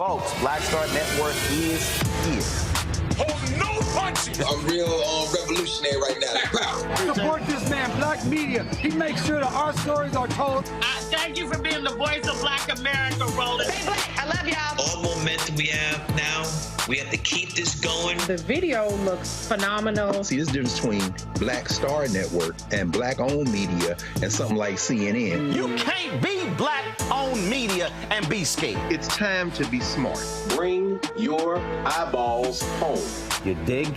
Folks, Black Star Network is here. Hold no punches. I'm real revolutionary right now. Support this man. black media. He makes sure that our stories are told. Thank you for being the voice of Black America, Roland. Stay black. I love y'all. All momentum we have now, we have to keep this going. The video looks phenomenal. See, there's a difference between Black Star Network and black-owned media and something like CNN. You can't be black-owned media and be scared. It's time to be smart. Bring your eyeballs home. You dig?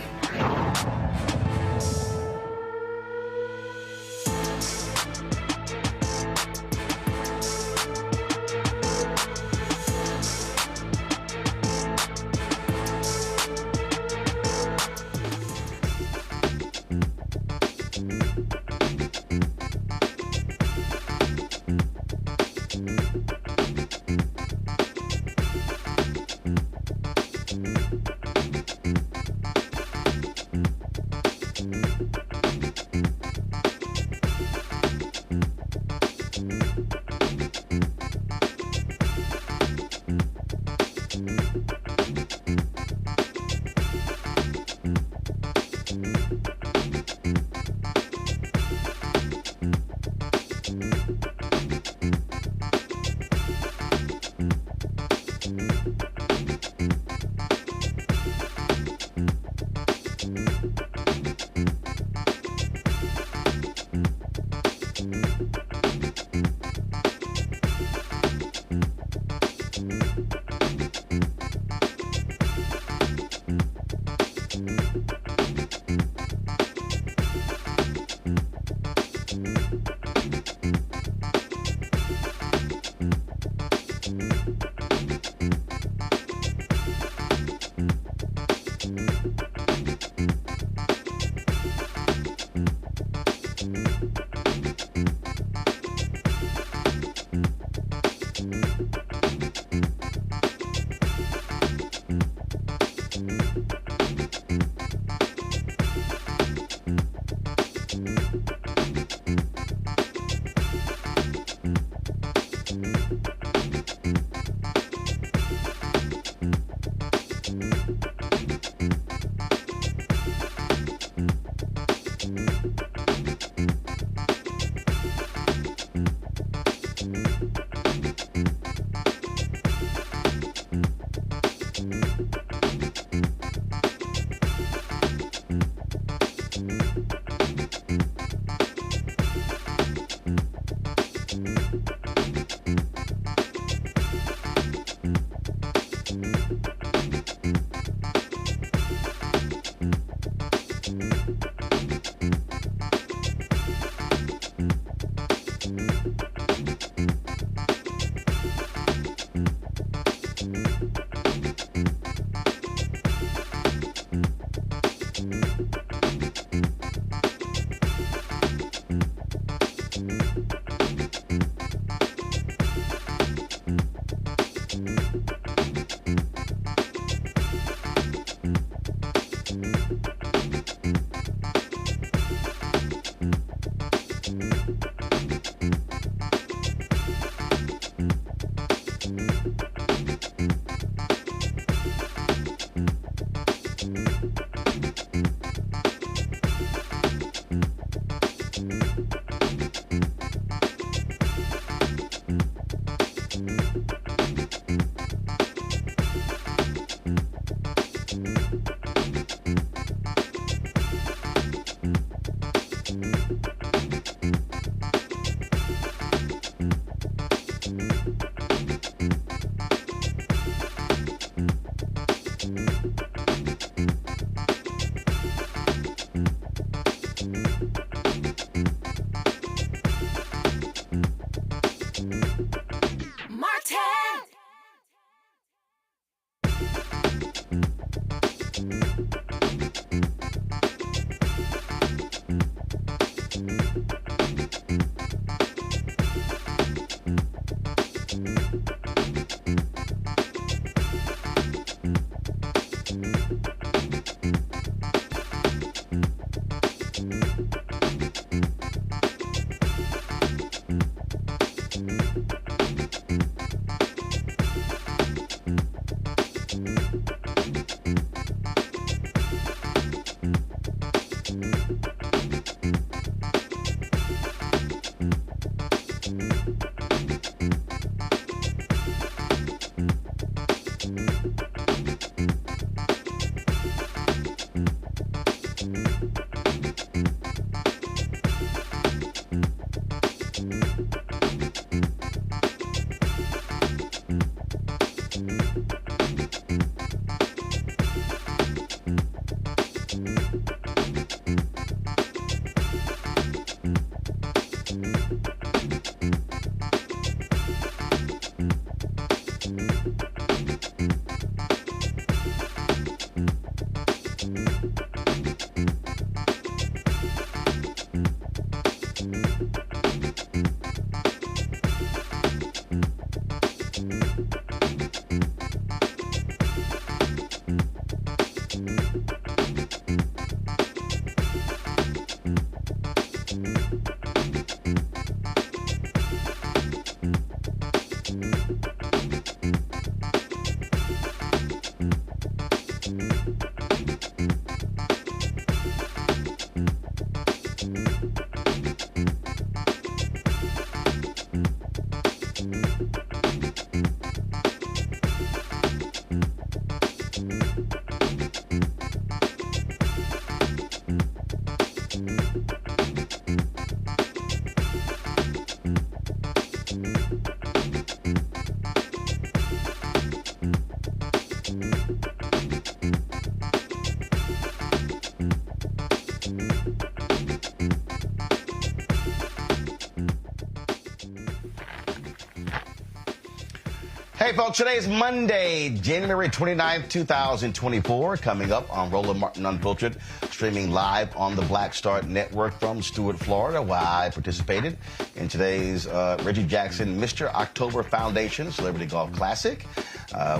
Hey, folks, today is Monday, January 29th, 2024. Coming up on Roland Martin Unfiltered, streaming live on the Black Start Network from Stuart, Florida, where I participated in today's Reggie Jackson Mr. October Foundation Celebrity Golf Classic.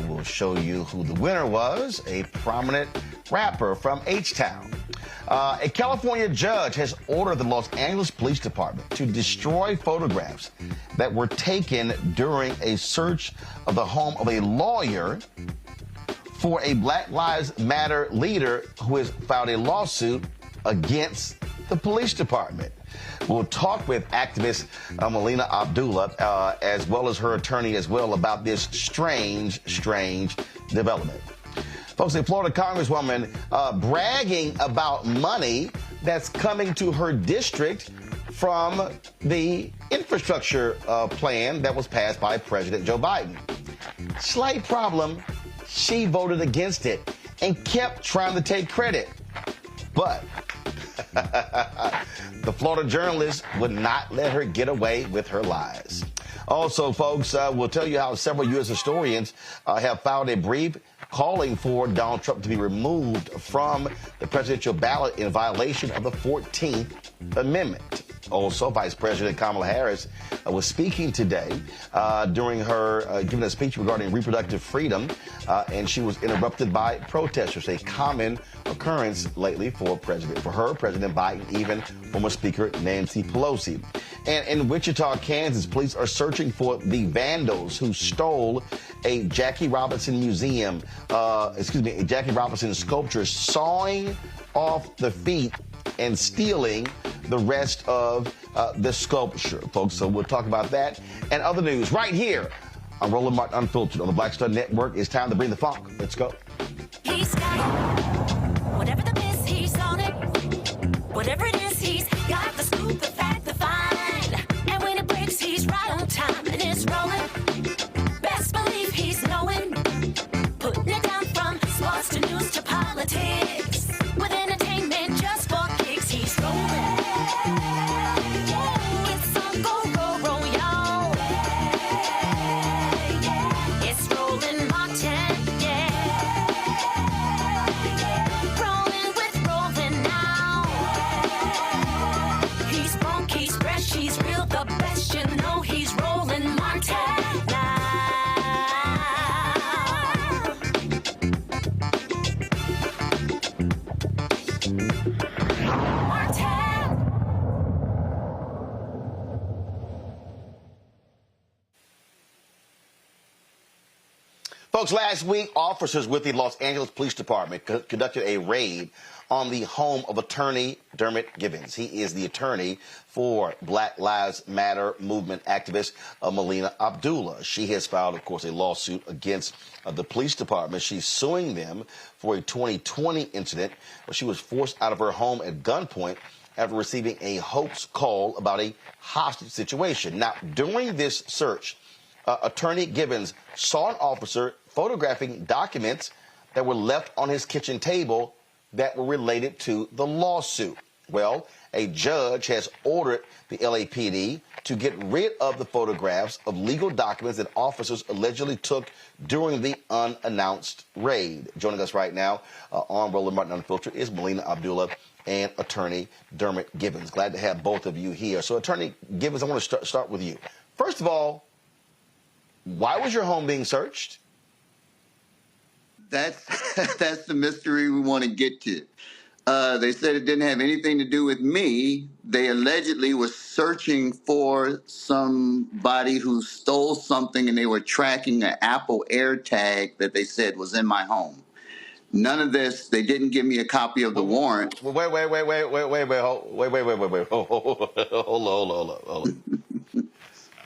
We'll show you who the winner was, a prominent rapper from H-Town. A California judge has ordered the Los Angeles Police Department to destroy photographs that were taken during a search of the home of a lawyer for a Black Lives Matter leader who has filed a lawsuit against the police department. We'll talk with activist Melina Abdullah, as well as her attorney as well, about this strange development. Folks, a Florida Congresswoman bragging about money that's coming to her district from the infrastructure plan that was passed by President Joe Biden. Slight problem, she voted against it and kept trying to take credit. But the Florida journalist would not let her get away with her lies. Also, folks, we'll tell you how several U.S. historians have filed a brief calling for Donald Trump to be removed from the presidential ballot in violation of the 14th Amendment. Also, Vice President Kamala Harris was speaking today during her giving a speech regarding reproductive freedom, and she was interrupted by protesters, a common occurrence lately for President Biden, even former Speaker Nancy Pelosi. And in Wichita, Kansas, police are searching for the vandals who stole a Jackie Robinson museum, a Jackie Robinson sculpture, sawing off the feet and stealing the rest of the sculpture, folks. So we'll talk about that and other news right here on Roland Martin Unfiltered on the Black Star Network. It's time to bring the funk. Let's go. He's got it. Whatever the miss, he's on it. Whatever it is, he's got the scoop, the fact, the find. And when it breaks, he's right on time and it's rolling. Best believe he's knowing. Putting it down from sports to news to politics. With entertainment just for kicks, he's rolling. It's on go, y'all. It's Roland Martin, yeah. Rolling with Roland now. He's funk, he's fresh, he's real, the best, you know he's Roland Martin now. Folks, last week, officers with the Los Angeles Police Department conducted a raid on the home of attorney Dermot Givens. He is the attorney for Black Lives Matter movement activist Melina Abdullah. She has filed, of course, a lawsuit against the police department. She's suing them for a 2020 incident where she was forced out of her home at gunpoint after receiving a hoax call about a hostage situation. Now, during this search, Attorney Givens saw an officer photographing documents that were left on his kitchen table that were related to the lawsuit. Well, a judge has ordered the LAPD to get rid of the photographs of legal documents that officers allegedly took during the unannounced raid. Joining us right now on Roland Martin Unfiltered is Melina Abdullah and Attorney Dermot Givens. Glad to have both of you here. So, Attorney Givens, I want to start with you. First of all, why was your home being searched? That's the mystery we want to get to. They said it didn't have anything to do with me. They allegedly were searching for somebody who stole something, and they were tracking an Apple AirTag that they said was in my home. None of this. They didn't give me a copy of the warrant. Wait. Hold on.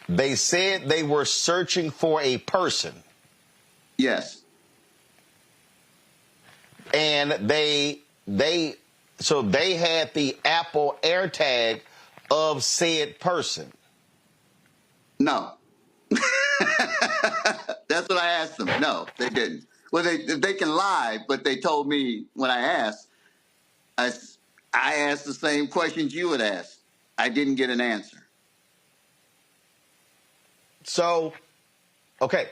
They said they were searching for a person. Yes. And they had the Apple AirTag of said person. No. That's what I asked them. No, they didn't. Well, they can lie, but they told me when I asked, I asked the same questions you would ask. I didn't get an answer. So, okay.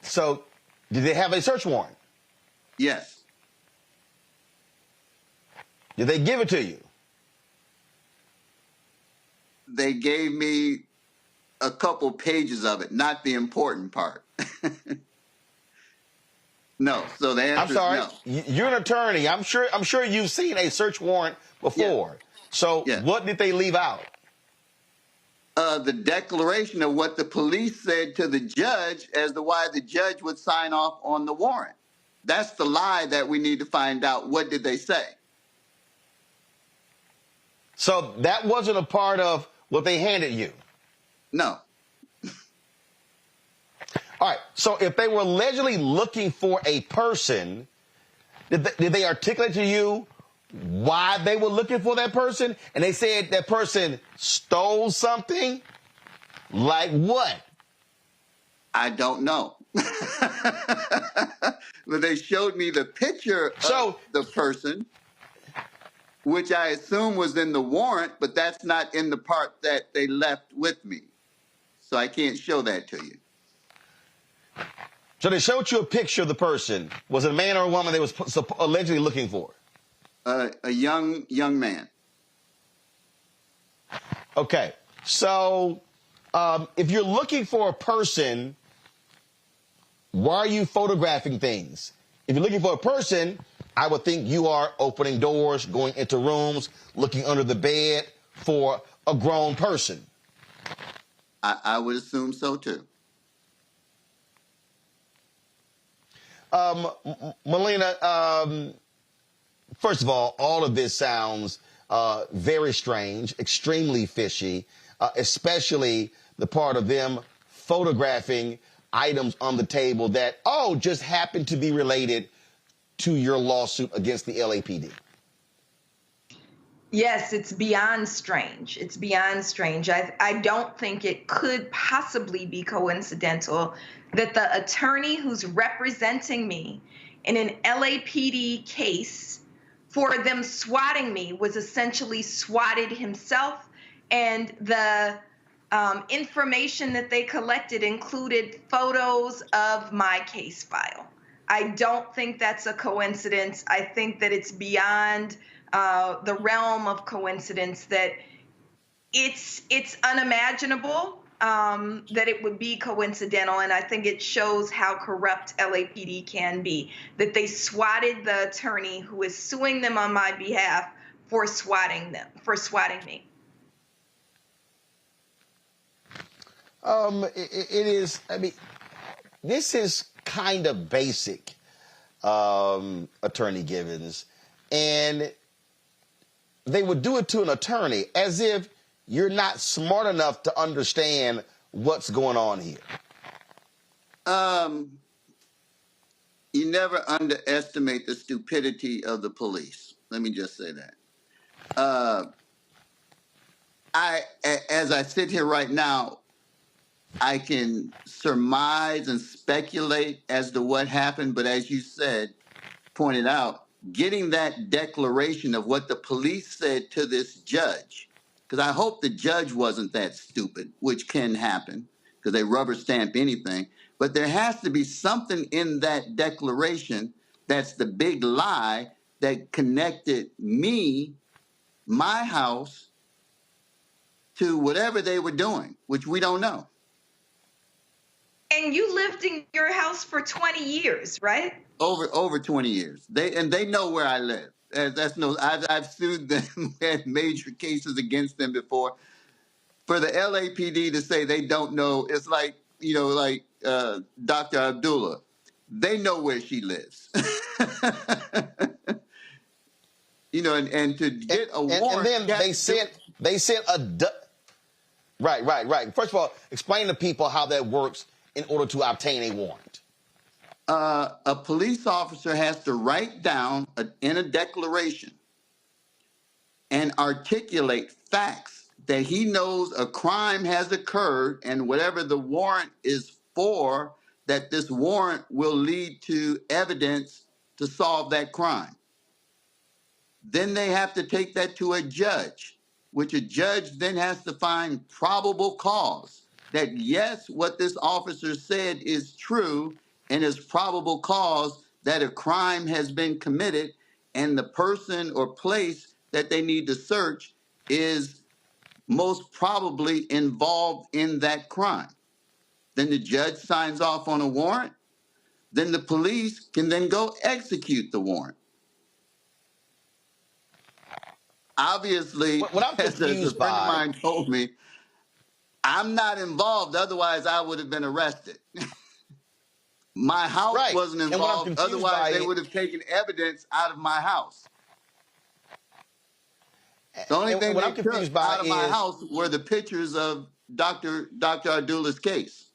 So, did they have a search warrant? Yes. Did they give it to you? They gave me a couple pages of it, not the important part. No. So the answer I'm sorry. is no. You're an attorney. I'm sure you've seen a search warrant before. Yeah. So Yeah. what did they leave out? The declaration of what the police said to the judge as to why the judge would sign off on the warrant. That's the lie that we need to find out. What did they say? So that wasn't a part of what they handed you? No. All right. So if they were allegedly looking for a person, did they articulate to you why they were looking for that person? And they said that person stole something? Like what? I don't know. But they showed me the picture of the person, which I assume was in the warrant, but that's not in the part that they left with me. So I can't show that to you. So they showed you a picture of the person. Was it a man or a woman they was allegedly looking for? A young man. Okay. So if you're looking for a person, why are you photographing things? If you're looking for a person, I would think you are opening doors, going into rooms, looking under the bed for a grown person. I would assume so, too. Melina, first of all of this sounds very strange, extremely fishy, especially the part of them photographing items on the table that, just happen to be related to your lawsuit against the LAPD. Yes, it's beyond strange. It's beyond strange. I don't think it could possibly be coincidental that the attorney who's representing me in an LAPD case for them swatting me was essentially swatted himself, and the information that they collected included photos of my case file. I don't think that's a coincidence. I think that it's beyond the realm of coincidence, that it's unimaginable that it would be coincidental, and I think it shows how corrupt LAPD can be, that they swatted the attorney who is suing them on my behalf for swatting me. It is, this is kind of basic, Attorney Givens, and they would do it to an attorney as if you're not smart enough to understand what's going on here. You never underestimate the stupidity of the police. Let me just say that. As I sit here right now, I can surmise and speculate as to what happened, but as you pointed out, getting that declaration of what the police said to this judge, because I hope the judge wasn't that stupid, which can happen, because they rubber stamp anything, but there has to be something in that declaration that's the big lie that connected me, my house, to whatever they were doing, which we don't know. And you lived in your house for 20 years, right? Over 20 years. They know where I live. I've sued them, had major cases against them before. For the LAPD to say they don't know, it's like, Dr. Abdullah. They know where she lives. And to get a warrant. And then they sent Right. First of all, explain to people how that works in order to obtain a warrant. A police officer has to write down in a declaration and articulate facts that he knows a crime has occurred, and whatever the warrant is for, that this warrant will lead to evidence to solve that crime. Then they have to take that to a judge, which a judge then has to find probable cause that, yes, what this officer said is true, and it's probable cause that a crime has been committed and the person or place that they need to search is most probably involved in that crime. Then the judge signs off on a warrant. Then the police can then go execute the warrant. Obviously, what I'm as a friend confused of by, mine told me, I'm not involved, otherwise I would have been arrested. My house right? wasn't And what I'm involved, confused otherwise by they would have taken evidence out of my house. The only thing what they I'm confused took by out of my is, house were the pictures of Dr. Abdullah's case.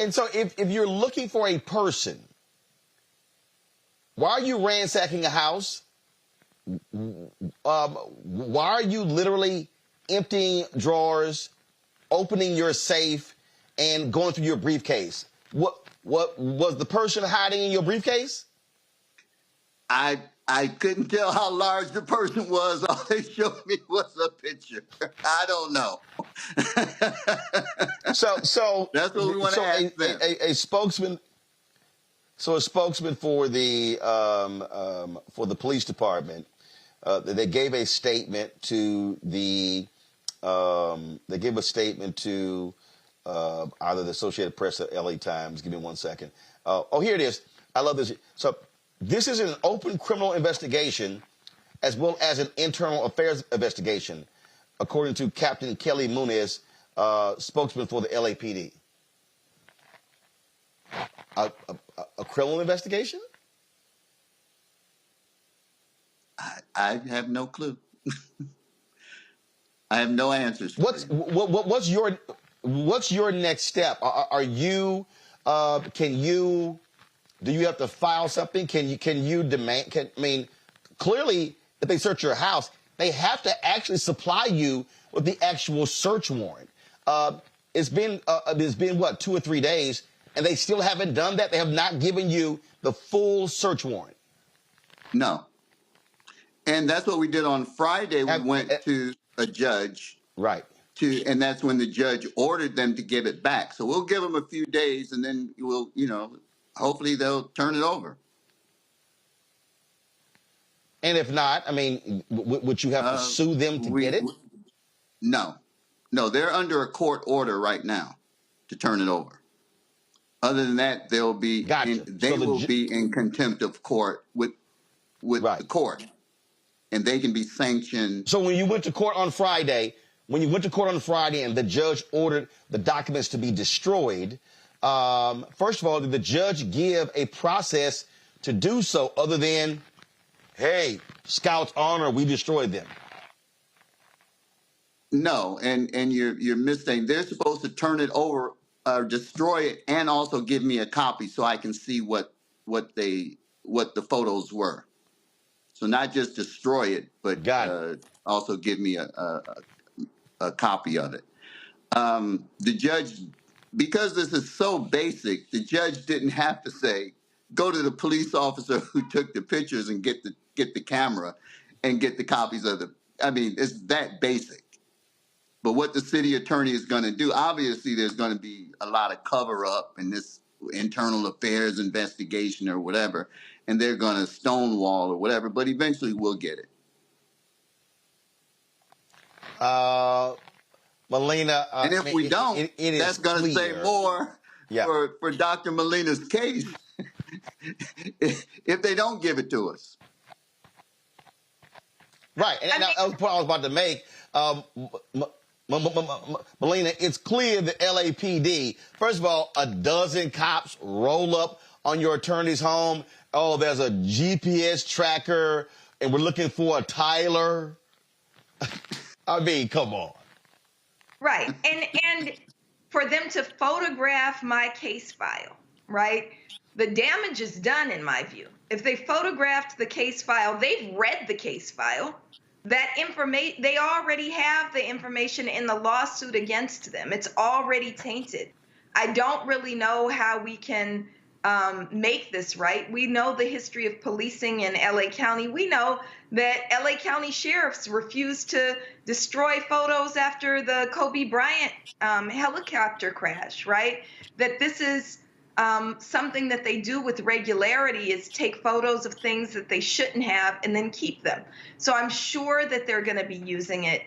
and so if you're looking for a person, why are you ransacking a house? Why are you literally emptying drawers, opening your safe, and going through your briefcase? What was the person hiding in your briefcase? I couldn't tell how large the person was. All they showed me was a picture. I don't know. So that's what we want to ask them. A spokesman. So a spokesman for the police department, they gave a statement to the either the Associated Press or LA Times. Give me 1 second. Here it is. I love this. So this is an open criminal investigation as well as an internal affairs investigation, according to Captain Kelly Muniz, spokesman for the LAPD. A criminal investigation? I have no clue. I have no answers. What's your next step? Are you do you have to file something? Can you demand? Clearly, if they search your house, they have to actually supply you with the actual search warrant. It's been what, 2 or 3 days, and they still haven't done that. They have not given you the full search warrant. No. And that's what we did on Friday. We went to a judge. Right. And that's when the judge ordered them to give it back. So we'll give them a few days, and then we'll, hopefully they'll turn it over. And if not, would you have to sue them to get it? No, they're under a court order right now to turn it over. Other than that, they'll be be in contempt of court with the court, and they can be sanctioned. So when you went to court on Friday, and the judge ordered the documents to be destroyed, first of all, did the judge give a process to do so other than, hey, Scouts honor, we destroyed them? No, and you're mistaken. They're supposed to turn it over, destroy it, and also give me a copy so I can see what the photos were. So not just destroy it, but also give me a copy of it. The judge, because this is so basic, the judge didn't have to say, go to the police officer who took the pictures and get the camera and get the copies of the. It's that basic. But what the city attorney is going to do, obviously there's going to be a lot of cover up in this internal affairs investigation or whatever, and they're going to stonewall or whatever, but eventually we'll get it. Melina, and if we don't, that's going to say more for Dr. Melina's case if they don't give it to us. Right, and that was the point I was about to make. Melina, it's clear the LAPD, first of all, a dozen cops roll up on your attorney's home. Oh, there's a GPS tracker, and we're looking for a Tyler. Come on. Right. And for them to photograph my case file, right? The damage is done in my view. If they photographed the case file, they've read the case file. That information, they already have the information in the lawsuit against them. It's already tainted. I don't really know how we can make this right. We know the history of policing in LA County. We know that LA County sheriffs refused to destroy photos after the Kobe Bryant helicopter crash, right? That this is something that they do with regularity, is take photos of things that they shouldn't have and then keep them. So I'm sure that they're going to be using it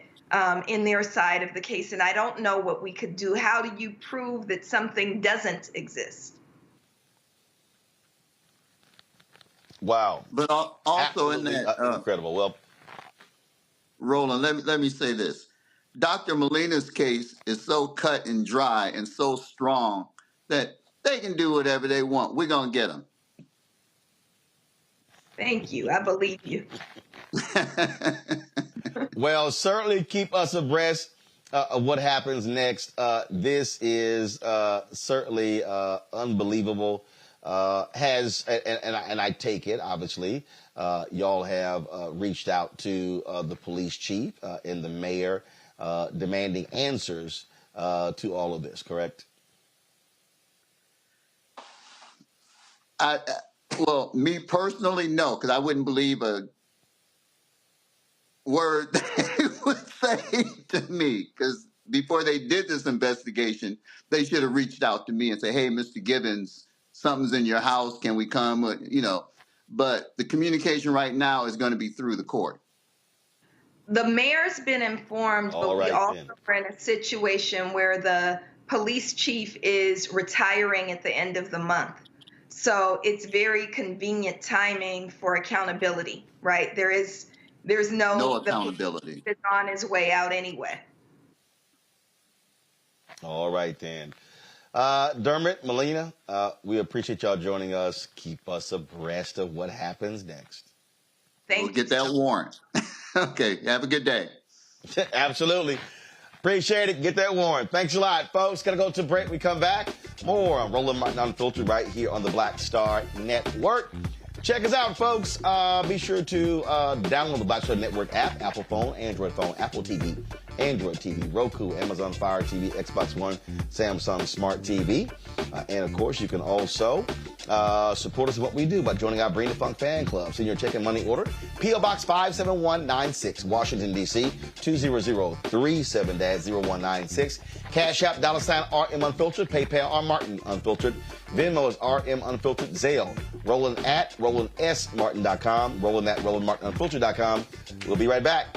in their side of the case. And I don't know what we could do. How do you prove that something doesn't exist? Wow. But also Absolutely in that, incredible. Well, Roland, let me say this. Dr. Melina's case is so cut and dry and so strong that they can do whatever they want. We're going to get them. Thank you. I believe you. Well, certainly keep us abreast of what happens next. This is certainly unbelievable. And I take it, obviously, y'all have reached out to the police chief and the mayor demanding answers to all of this, correct? Well, me personally, no, because I wouldn't believe a word they would say to me. Because before they did this investigation, they should have reached out to me and say, "Hey, Mr. Gibbons, something's in your house. Can we come?" You know. But the communication right now is going to be through the court. The mayor's been informed, but we also are in a situation where the police chief is retiring at the end of the month. So it's very convenient timing for accountability, right? There's no accountability. It's on his way out anyway. All right, then. Dermot, Melina, we appreciate y'all joining us. Keep us abreast of what happens next. We'll get that warrant. Okay, have a good day. Absolutely. Appreciate it. Get that warrant. Thanks a lot, folks. Got to go to a break. We come back. More on Roland Martin Unfiltered right here on the Black Star Network. Check us out, folks. Be sure to download the Black Star Network app, Apple phone, Android phone, Apple TV, Android TV, Roku, Amazon Fire TV, Xbox One, Samsung Smart TV. And, of course, you can also support us in what we do by joining our Bring the Funk fan club. Send your check and money order. P.O. Box 57196, Washington, D.C., 20037-0196. Cash App, $RM Unfiltered. PayPal, R Martin Unfiltered. Venmo is RM Unfiltered. Zelle, Roland at RolandSMartin.com. Roland at RolandMartinUnfiltered.com. We'll be right back.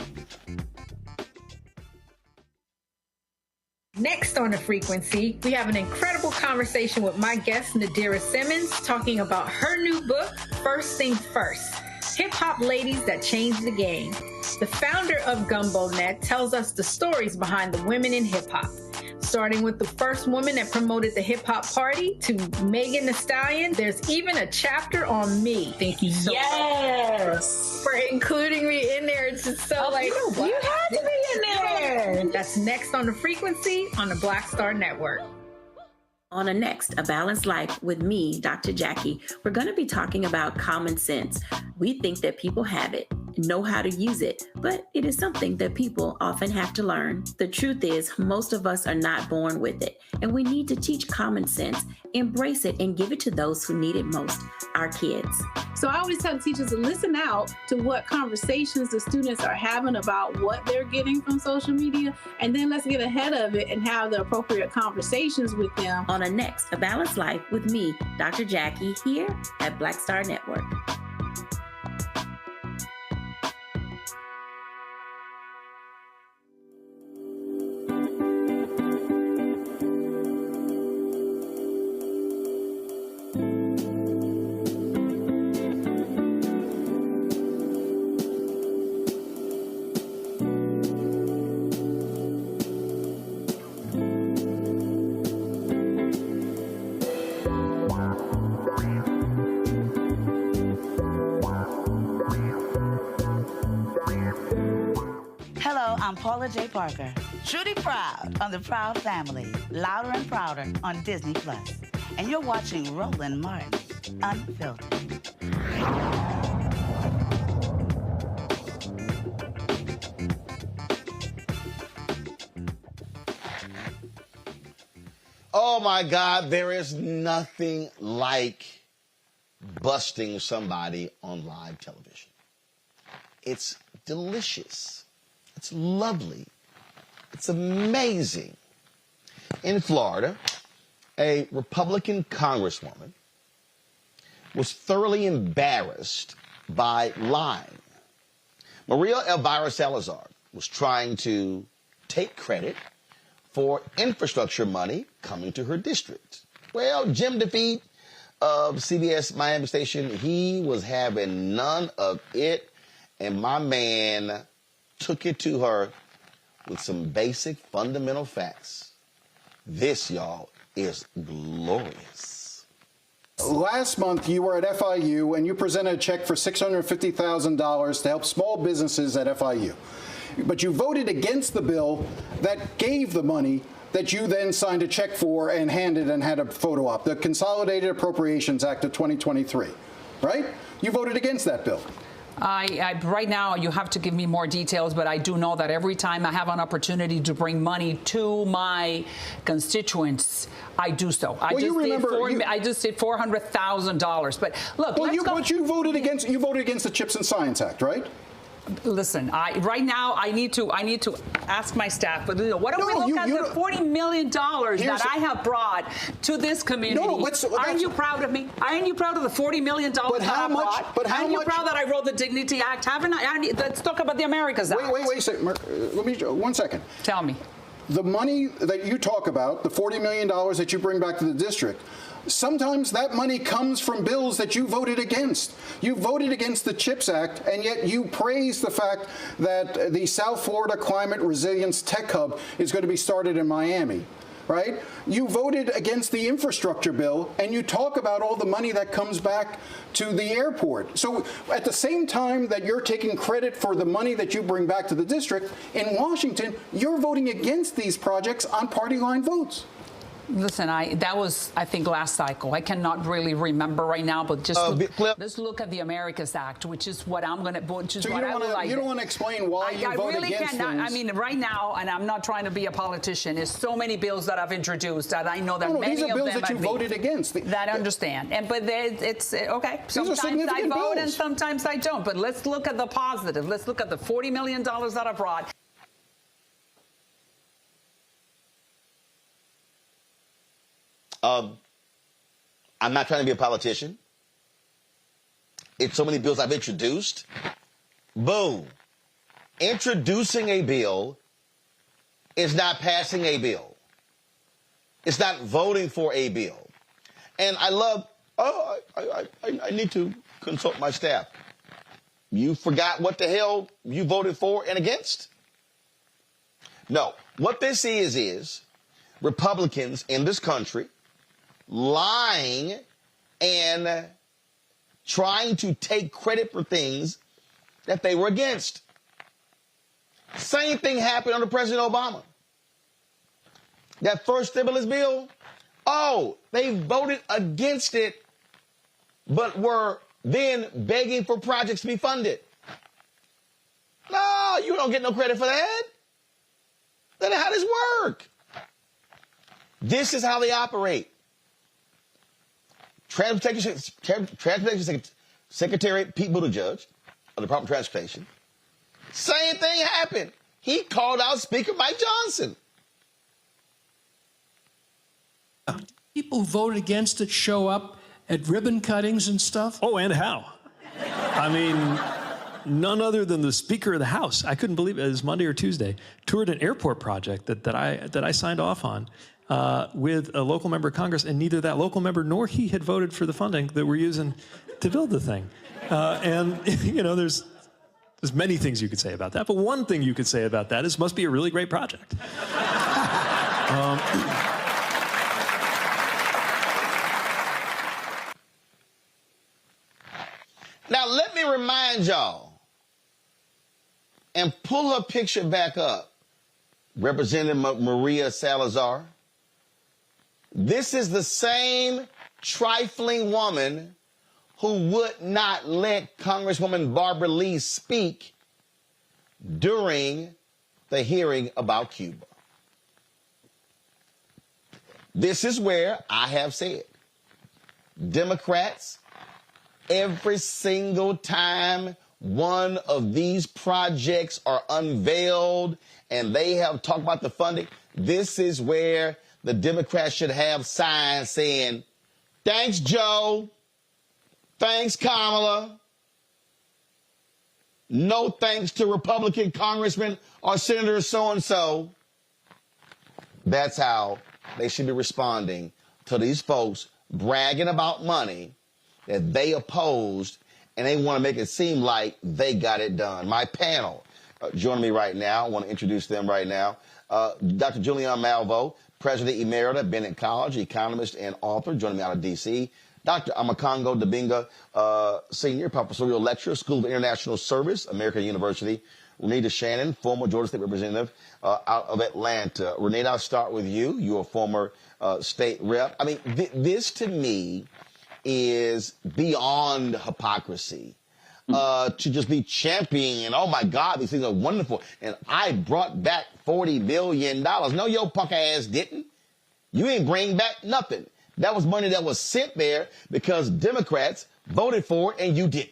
Next on The Frequency, we have an incredible conversation with my guest, Nadira Simmons, talking about her new book, First Thing First, Hip-Hop Ladies That Changed the Game. The founder of Gumbo Net tells us the stories behind the women in hip-hop, starting with the first woman that promoted the hip-hop party to Megan Thee Stallion. There's even a chapter on me. Thank you so much for including me in there. It's just so you had to be in there. That's next on The Frequency on the Black Star Network. On a next, A Balanced Life with me, Dr. Jackie, we're going to be talking about common sense. We think that people have it, know how to use it, but it is something that people often have to learn. The truth is, most of us are not born with it, and we need to teach common sense, embrace it, and give it to those who need it most, our kids. So I always tell teachers to listen out to what conversations the students are having about what they're getting from social media, and then let's get ahead of it and have the appropriate conversations with them. On a next, A Balanced Life with me, Dr. Jackie, here at Black Star Network. I'm Paula J. Parker, truly proud of the Proud Family, louder and prouder on Disney+. And you're watching Roland Martin Unfiltered. Oh, my God, there is nothing like busting somebody on live television. It's delicious. It's lovely. It's amazing. In Florida, a Republican Congresswoman was thoroughly embarrassed by lying. Maria Elvira Salazar was trying to take credit for infrastructure money coming to her district. Well, Jim DeFeet of CBS Miami station, he was having none of it, and my man took it to her with some basic fundamental facts. This, y'all, is glorious. Last month, you were at FIU and you presented a check for $650,000 to help small businesses at FIU. But you voted against the bill that gave the money that you then signed a check for and handed and had a photo op, the Consolidated Appropriations Act of 2023, right? You voted against that bill. Right now, you have to give me more details, but I do know that every time I have an opportunity to bring money to my constituents, I do so. I just did $400,000. But look, but you voted against the Chips and Science Act, right? Listen, right now I need to ask my staff. But what do we look at the $40 million that I have brought to this community? Aren't you proud of me? Aren't you proud of the $40 million that I brought? Aren't you proud that I wrote the Dignity Act? Haven't I? Let's talk about the Americas Act. Wait a second. Let me 1 second. Tell me. The money that you talk about, the $40 million that you bring back to the district, sometimes that money comes from bills that you voted against. You voted against the CHIPS Act, and yet you praise the fact that the South Florida Climate Resilience Tech Hub is going to be started in Miami, right? You voted against the infrastructure bill, and you talk about all the money that comes back to the airport. So at the same time that you're taking credit for the money that you bring back to the district, in Washington, you're voting against these projects on party line votes. Listen, that was, I think, last cycle. I cannot really remember right now, but just let's look at the Americas Act, which is what I'm going to, which is what I would like. You don't want to explain why you voted against things. I mean, right now, and I'm not trying to be a politician, there's so many bills that I've introduced that I know that many of them. These are bills that you voted against. That I understand, but it's okay. Sometimes I vote and sometimes I don't. But let's look at the positive. Let's look at the $40 million that I brought. I'm not trying to be a politician. It's so many bills I've introduced. Boom. Introducing a bill is not passing a bill. It's not voting for a bill. And I love, I need to consult my staff. You forgot what the hell you voted for and against? No. What this is Republicans in this country lying and trying to take credit for things that they were against. Same thing happened under President Obama. That first stimulus bill, they voted against it, but were then begging for projects to be funded. No, you don't get no credit for that. Then how does this work? This is how they operate. Transportation Secretary Pete Buttigieg of the Department of Transportation. Same thing happened. He called out Speaker Mike Johnson. People who voted against it show up at ribbon cuttings and stuff. Oh, and how? I mean, none other than the Speaker of the House. I couldn't believe it was Monday or Tuesday. Toured an airport project that I signed off on. With a local member of Congress, and neither that local member nor he had voted for the funding that we're using to build the thing. And, you know, there's many things you could say about that, but one thing you could say about that is it must be a really great project. Now, let me remind y'all, and pull her picture back up, Representative Maria Salazar. This is the same trifling woman who would not let Congresswoman Barbara Lee speak during the hearing about Cuba. This is where I have said, Democrats, every single time one of these projects are unveiled and they have talked about the funding, this is where the Democrats should have signs saying, thanks, Joe. Thanks, Kamala. No thanks to Republican Congressman or Senator so-and-so. That's how they should be responding to these folks bragging about money that they opposed, and they want to make it seem like they got it done. My panel joining me right now. I want to introduce them right now. Dr. Julian Malvo, President Emerita, Bennett College, economist and author, joining me out of D.C. Dr. Amakongo Dabinga, Senior Professorial Lecturer, School of International Service, American University. Renita Shannon, former Georgia State Representative out of Atlanta. Renita, I'll start with you. You're a former state rep. I mean, this to me is beyond hypocrisy. To just be championing, oh my God, these things are wonderful. And I brought back $40 billion. No, your punk ass didn't. You ain't bring back nothing. That was money that was sent there because Democrats voted for it and you didn't.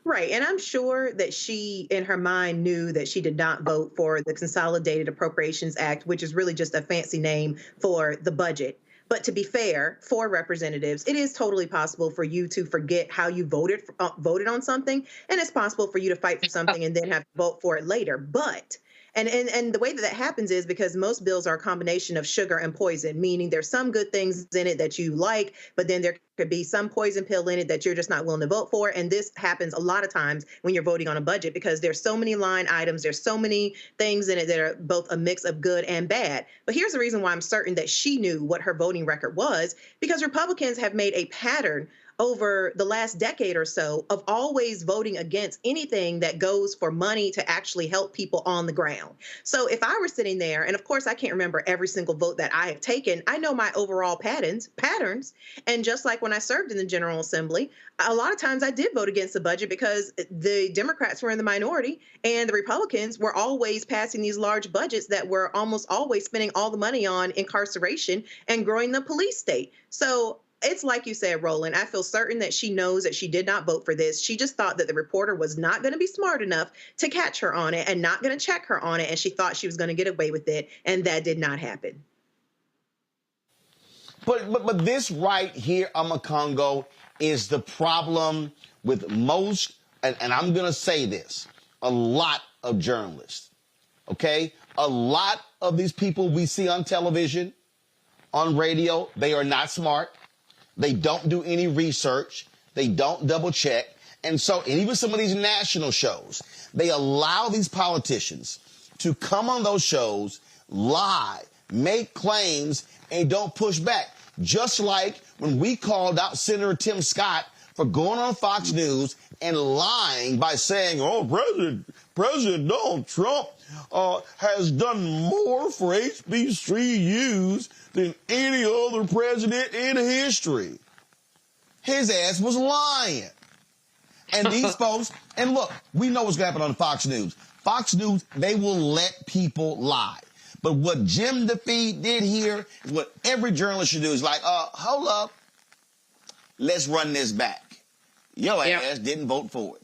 Right. And I'm sure that she, in her mind, knew that she did not vote for the Consolidated Appropriations Act, which is really just a fancy name for the budget. But to be fair, for representatives, it is totally possible for you to forget how you voted on something. And it's possible for you to fight for something and then have to vote for it later. But and the way that happens is because most bills are a combination of sugar and poison, meaning there's some good things in it that you like, but then there could be some poison pill in it that you're just not willing to vote for. And this happens a lot of times when you're voting on a budget because there's so many line items, there's so many things in it that are both a mix of good and bad. But here's the reason why I'm certain that she knew what her voting record was, because Republicans have made a pattern over the last decade or so of always voting against anything that goes for money to actually help people on the ground. So if I were sitting there, and of course I can't remember every single vote that I have taken, I know my overall patterns. And just like when I served in the General Assembly, a lot of times I did vote against the budget because the Democrats were in the minority and the Republicans were always passing these large budgets that were almost always spending all the money on incarceration and growing the police state. So it's like you said, Roland, I feel certain that she knows that she did not vote for this. She just thought that the reporter was not going to be smart enough to catch her on it and not going to check her on it. And she thought she was going to get away with it. And that did not happen. But this right here, Amakongo, is the problem with most, and I'm going to say this, a lot of journalists, okay? A lot of these people we see on television, on radio, they are not smart. They don't do any research. They don't double check. And even some of these national shows, they allow these politicians to come on those shows, lie, make claims, and don't push back. Just like when we called out Senator Tim Scott for going on Fox News and lying by saying, oh, President Donald Trump has done more for HBCUs than any other president in history. His ass was lying. And these folks, and look, we know what's going to happen on Fox News. Fox News, they will let people lie. But what Jim DeFee did here is what every journalist should do. Is like, hold up. Let's run this back. Your ass didn't vote for it.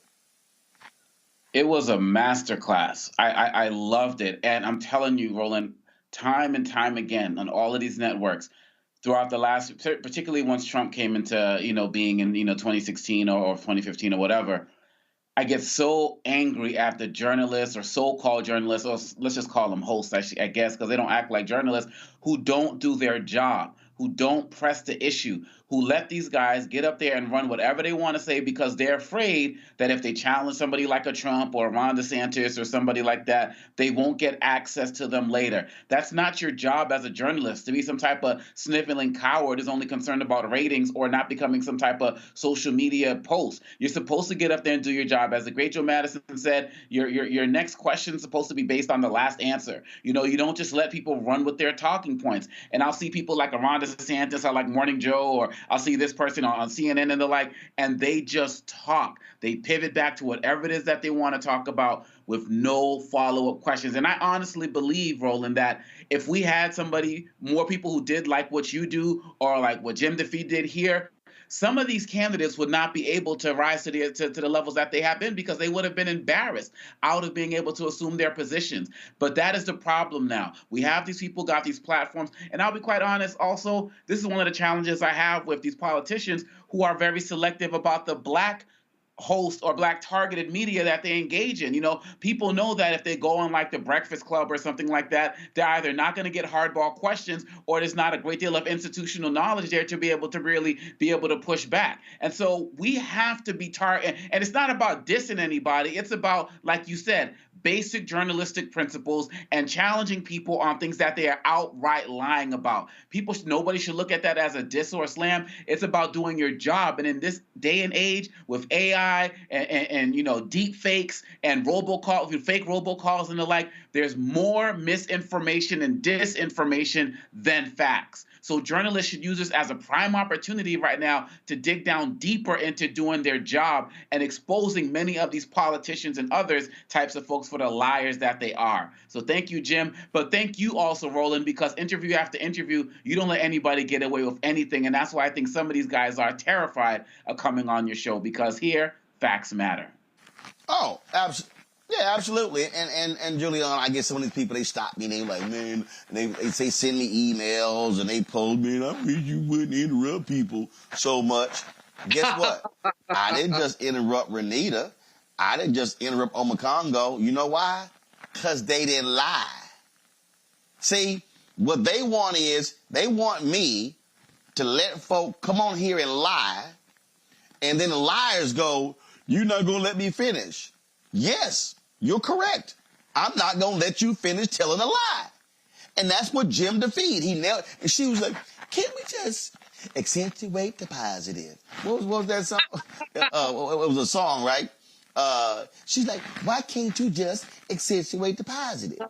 It was a masterclass. I loved it. And I'm telling you, Roland, time and time again on all of these networks throughout the last, particularly once Trump came into, being in, 2016 or 2015 or whatever, I get so angry at the journalists or so-called journalists, or let's just call them hosts, I guess, because they don't act like journalists, who don't do their job, who don't press the issue, who let these guys get up there and run whatever they want to say because they're afraid that if they challenge somebody like a Trump or Ron DeSantis or somebody like that, they won't get access to them later. That's not your job as a journalist. To be some type of sniveling coward is only concerned about ratings or not becoming some type of social media post. You're supposed to get up there and do your job. As the great Joe Madison said, your next question is supposed to be based on the last answer. You don't just let people run with their talking points. And I'll see people like a Ron DeSantis or like Morning Joe or I'll see this person on CNN and the like, and they just talk. They pivot back to whatever it is that they want to talk about with no follow-up questions. And I honestly believe, Roland, that if we had more people who did like what you do or like what Jim DeFee did here, some of these candidates would not be able to rise to the levels that they have been because they would have been embarrassed out of being able to assume their positions. But that is the problem now. We have these people, got these platforms, and I'll be quite honest also, this is one of the challenges I have with these politicians who are very selective about the Black host or Black targeted media that they engage in. You know, people know that if they go on like the Breakfast Club or something like that, they're either not going to get hardball questions or there's not a great deal of institutional knowledge there to be able to really be able to push back. And so we have to be targeted. And it's not about dissing anybody. It's about, like you said, basic journalistic principles and challenging people on things that they are outright lying about. Nobody should look at that as a diss or a slam. It's about doing your job. And in this day and age with AI and you know, deep fakes and fake robocalls and the like, there's more misinformation and disinformation than facts. So journalists should use this as a prime opportunity right now to dig down deeper into doing their job and exposing many of these politicians and others types of folks for the liars that they are. So thank you, Jim. But thank you also, Roland, because interview after interview, you don't let anybody get away with anything. And that's why I think some of these guys are terrified of coming on your show, because here, facts matter. Oh, absolutely. Yeah, absolutely. And Julian, I get some of these people, they stop me and they like, man, and they say send me emails and they post, man, I wish you wouldn't interrupt people so much. Guess what? I didn't just interrupt Renita. I didn't just interrupt Omakongo. You know why? Because they didn't lie. See, what they want is they want me to let folk come on here and lie, and then the liars go, you're not going to let me finish. Yes, you're correct. I'm not going to let you finish telling a lie. And that's what Jim DeFee, he nailed. And she was like, can't we just accentuate the positive? What was that song? It was a song, right? She's like, why can't you just accentuate the positive?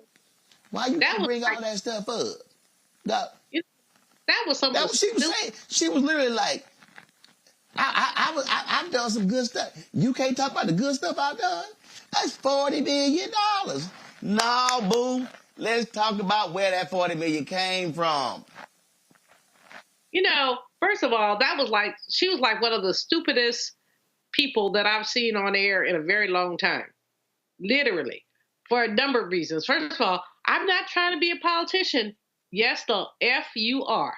Why you bring all that stuff up? That was something. That what she was saying. She was literally like, I've done some good stuff. You can't talk about the good stuff I've done? That's $40 million. No, boo. Let's talk about where that $40 million came from. You know, first of all, she was like one of the stupidest people that I've seen on air in a very long time. Literally. For a number of reasons. First of all, I'm not trying to be a politician. Yes, the F you are.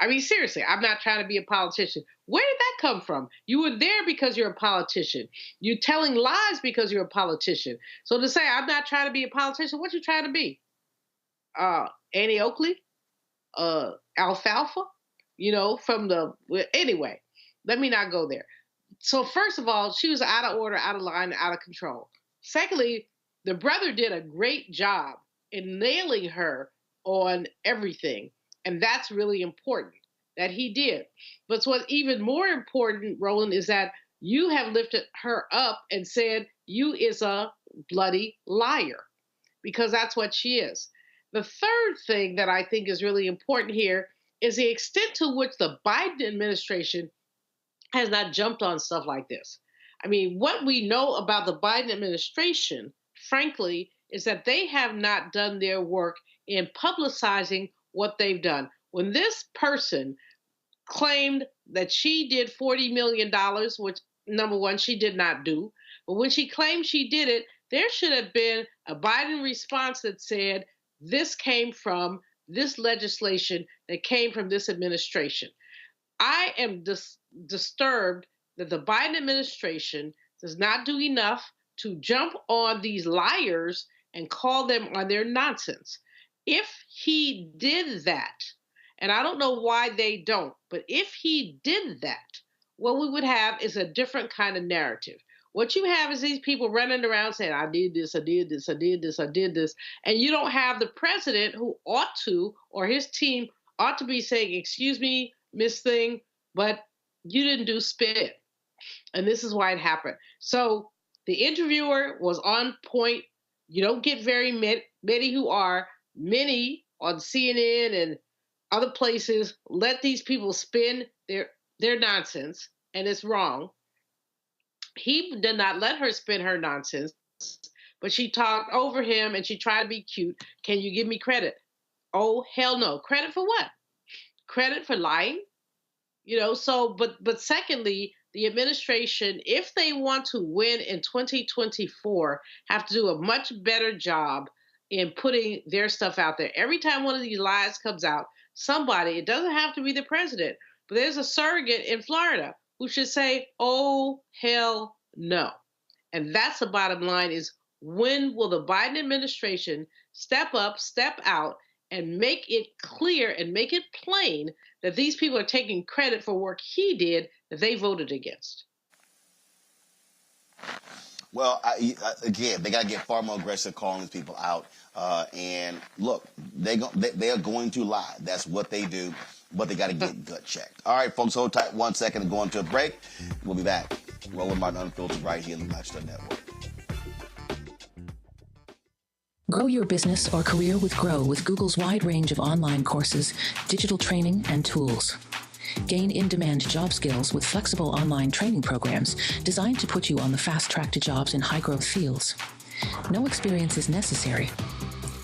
I mean, seriously, I'm not trying to be a politician. Where did that come from? You were there because you're a politician. You're telling lies because you're a politician. So to say, I'm not trying to be a politician, what you trying to be? Annie Oakley? Alfalfa? You know, anyway, let me not go there. So first of all, she was out of order, out of line, out of control. Secondly, the brother did a great job in nailing her on everything. And that's really important that he did. But what's even more important, Roland, is that you have lifted her up and said you is a bloody liar, because that's what she is. The third thing that I think is really important here is the extent to which the Biden administration has not jumped on stuff like this. I mean, what we know about the Biden administration, frankly, is that they have not done their work in publicizing what they've done. When this person claimed that she did $40 million, which, number one, she did not do, but when she claimed she did it, there should have been a Biden response that said, this came from this legislation that came from this administration. I am disturbed that the Biden administration does not do enough to jump on these liars and call them on their nonsense. If he did that, and I don't know why they don't, but if he did that, what we would have is a different kind of narrative. What you have is these people running around saying, I did this, I did this, I did this, I did this. And you don't have the president who ought to, or his team ought to be saying, excuse me, Miss Thing, but you didn't do spit. And this is why it happened. So the interviewer was on point. You don't get very many who are. Many on CNN and other places let these people spin their nonsense, and it's wrong. He did not let her spin her nonsense, but she talked over him and she tried to be cute. Can you give me credit? Oh, hell no. Credit for what? Credit for lying? You know, so, but secondly, the administration, if they want to win in 2024, have to do a much better job in putting their stuff out there. Every time one of these lies comes out, somebody, it doesn't have to be the president, but there's a surrogate in Florida who should say, oh, hell no. And that's the bottom line is, when will the Biden administration step up, step out, and make it clear and make it plain that these people are taking credit for work he did that they voted against? Well, again, they got to get far more aggressive calling these people out. And look, they are going to lie. That's what they do. But they got to get gut checked. All right, folks, hold tight 1 second and go into a break. We'll be back. Roland Martin Unfiltered right here in the Black Star Network. Grow your business or career with Grow with Google's wide range of online courses, digital training, and tools. Gain in-demand job skills with flexible online training programs designed to put you on the fast track to jobs in high-growth fields. No experience is necessary.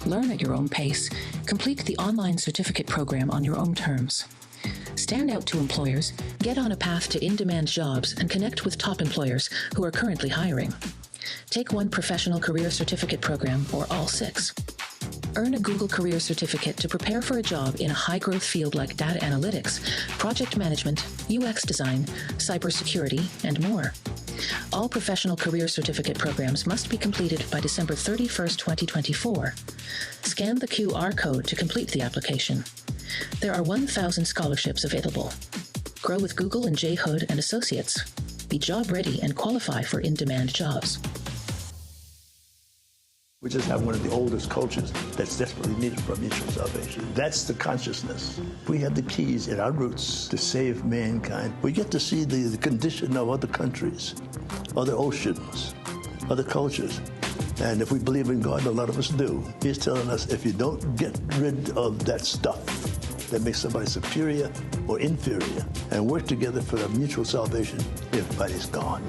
Learn at your own pace. Complete the online certificate program on your own terms. Stand out to employers, get on a path to in-demand jobs, and connect with top employers who are currently hiring. Take one professional career certificate program or all 6. Earn a Google Career Certificate to prepare for a job in a high-growth field like data analytics, project management, UX design, cybersecurity, and more. All professional career certificate programs must be completed by December 31st, 2024. Scan the QR code to complete the application. There are 1,000 scholarships available. Grow with Google and J. Hood and Associates. Be job ready and qualify for in-demand jobs. We just have one of the oldest cultures that's desperately needed for mutual salvation. That's the consciousness. We have the keys in our roots to save mankind. We get to see the condition of other countries, other oceans, other cultures. And if we believe in God, a lot of us do, He's telling us if you don't get rid of that stuff that makes somebody superior or inferior and work together for the mutual salvation, everybody's gone.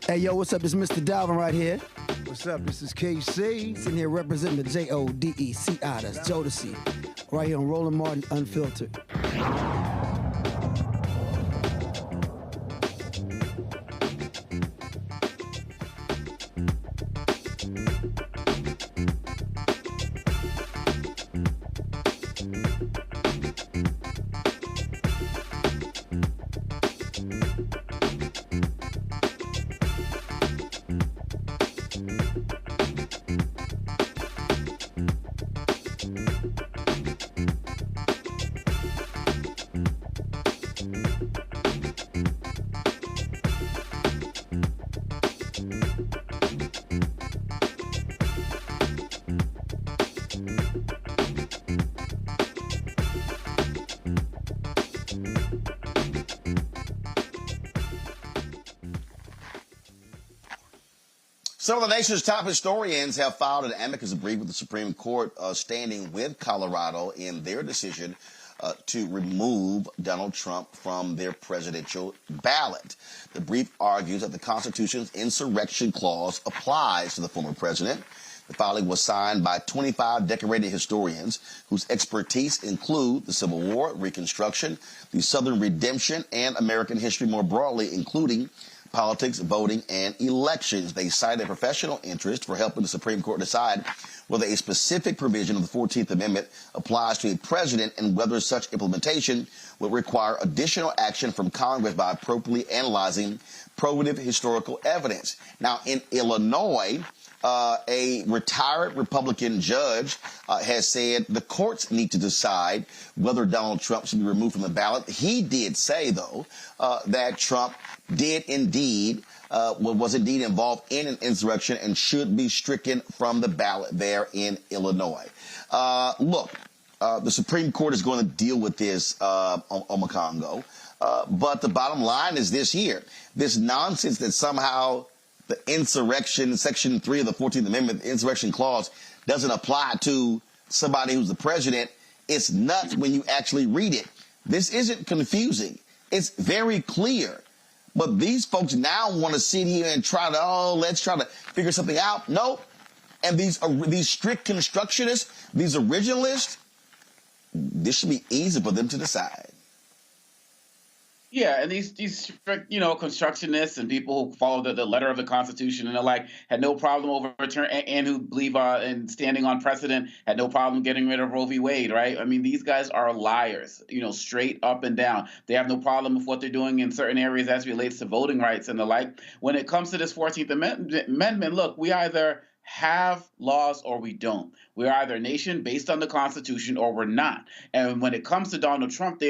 Hey, yo, what's up? This is Mr. Dalvin right here. What's up? This is KC. Sitting here representing the JODECI, that's Jodeci, right here on Roland Martin Unfiltered. Some of the nation's top historians have filed an amicus brief with the Supreme Court standing with Colorado in their decision to remove Donald Trump from their presidential ballot. The brief argues that the Constitution's insurrection clause applies to the former president. The filing was signed by 25 decorated historians whose expertise include the Civil War, Reconstruction, the Southern Redemption, and American history more broadly, including politics, voting, and elections. They cite a professional interest for helping the Supreme Court decide whether a specific provision of the 14th Amendment applies to a president and whether such implementation would require additional action from Congress by appropriately analyzing probative historical evidence. Now, in Illinois, a retired Republican judge has said the courts need to decide whether Donald Trump should be removed from the ballot. He did say, though, that Trump was indeed involved in an insurrection and should be stricken from the ballot there in Illinois. Look, The Supreme Court is going to deal with this on Congo. But the bottom line is this here. This nonsense that somehow the insurrection, Section 3 of the 14th Amendment, the insurrection clause, doesn't apply to somebody who's the president. It's nuts when you actually read it. This isn't confusing. It's very clear. But these folks now want to sit here and try to, let's try to figure something out. Nope. And these strict constructionists, these originalists, this should be easy for them to decide. Yeah, and these strict, constructionists and people who follow the letter of the Constitution and the like had no problem overturning, and who believe in standing on precedent had no problem getting rid of Roe v. Wade, right? I mean, these guys are liars, straight up and down. They have no problem with what they're doing in certain areas as it relates to voting rights and the like. When it comes to this 14th Amendment, look, we either have laws or we don't. We're either a nation based on the Constitution or we're not. And when it comes to Donald Trump,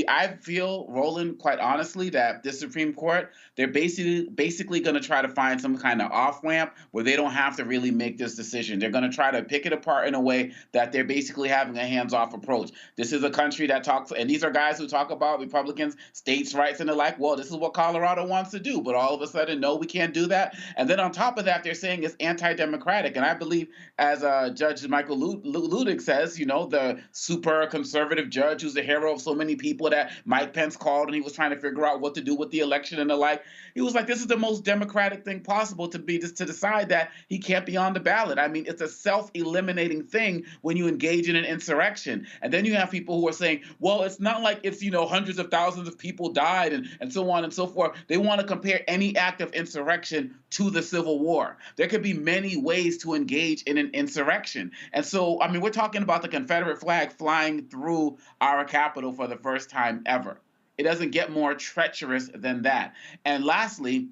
I feel, Roland, quite honestly, that this Supreme Court, they're basically going to try to find some kind of off-ramp where they don't have to really make this decision. They're going to try to pick it apart in a way that they're basically having a hands-off approach. This is a country that talks, and these are guys who talk about Republicans, states' rights, and the like. Well, this is what Colorado wants to do, but all of a sudden, no, we can't do that. And then on top of that, they're saying it's anti-democratic. And I believe, as Judge Michael Ludick says, the super conservative judge who's the hero of so many people that Mike Pence called, and he was trying to figure out what to do with the election and the like. He was like, this is the most democratic thing possible to decide that he can't be on the ballot. I mean, it's a self-eliminating thing when you engage in an insurrection. And then you have people who are saying, well, it's not like it's, hundreds of thousands of people died and so on and so forth. They want to compare any act of insurrection to the Civil War. There could be many ways to engage in an insurrection. And so, I mean, we're talking about the Confederate flag flying through our Capitol for the first time ever. It doesn't get more treacherous than that. And lastly,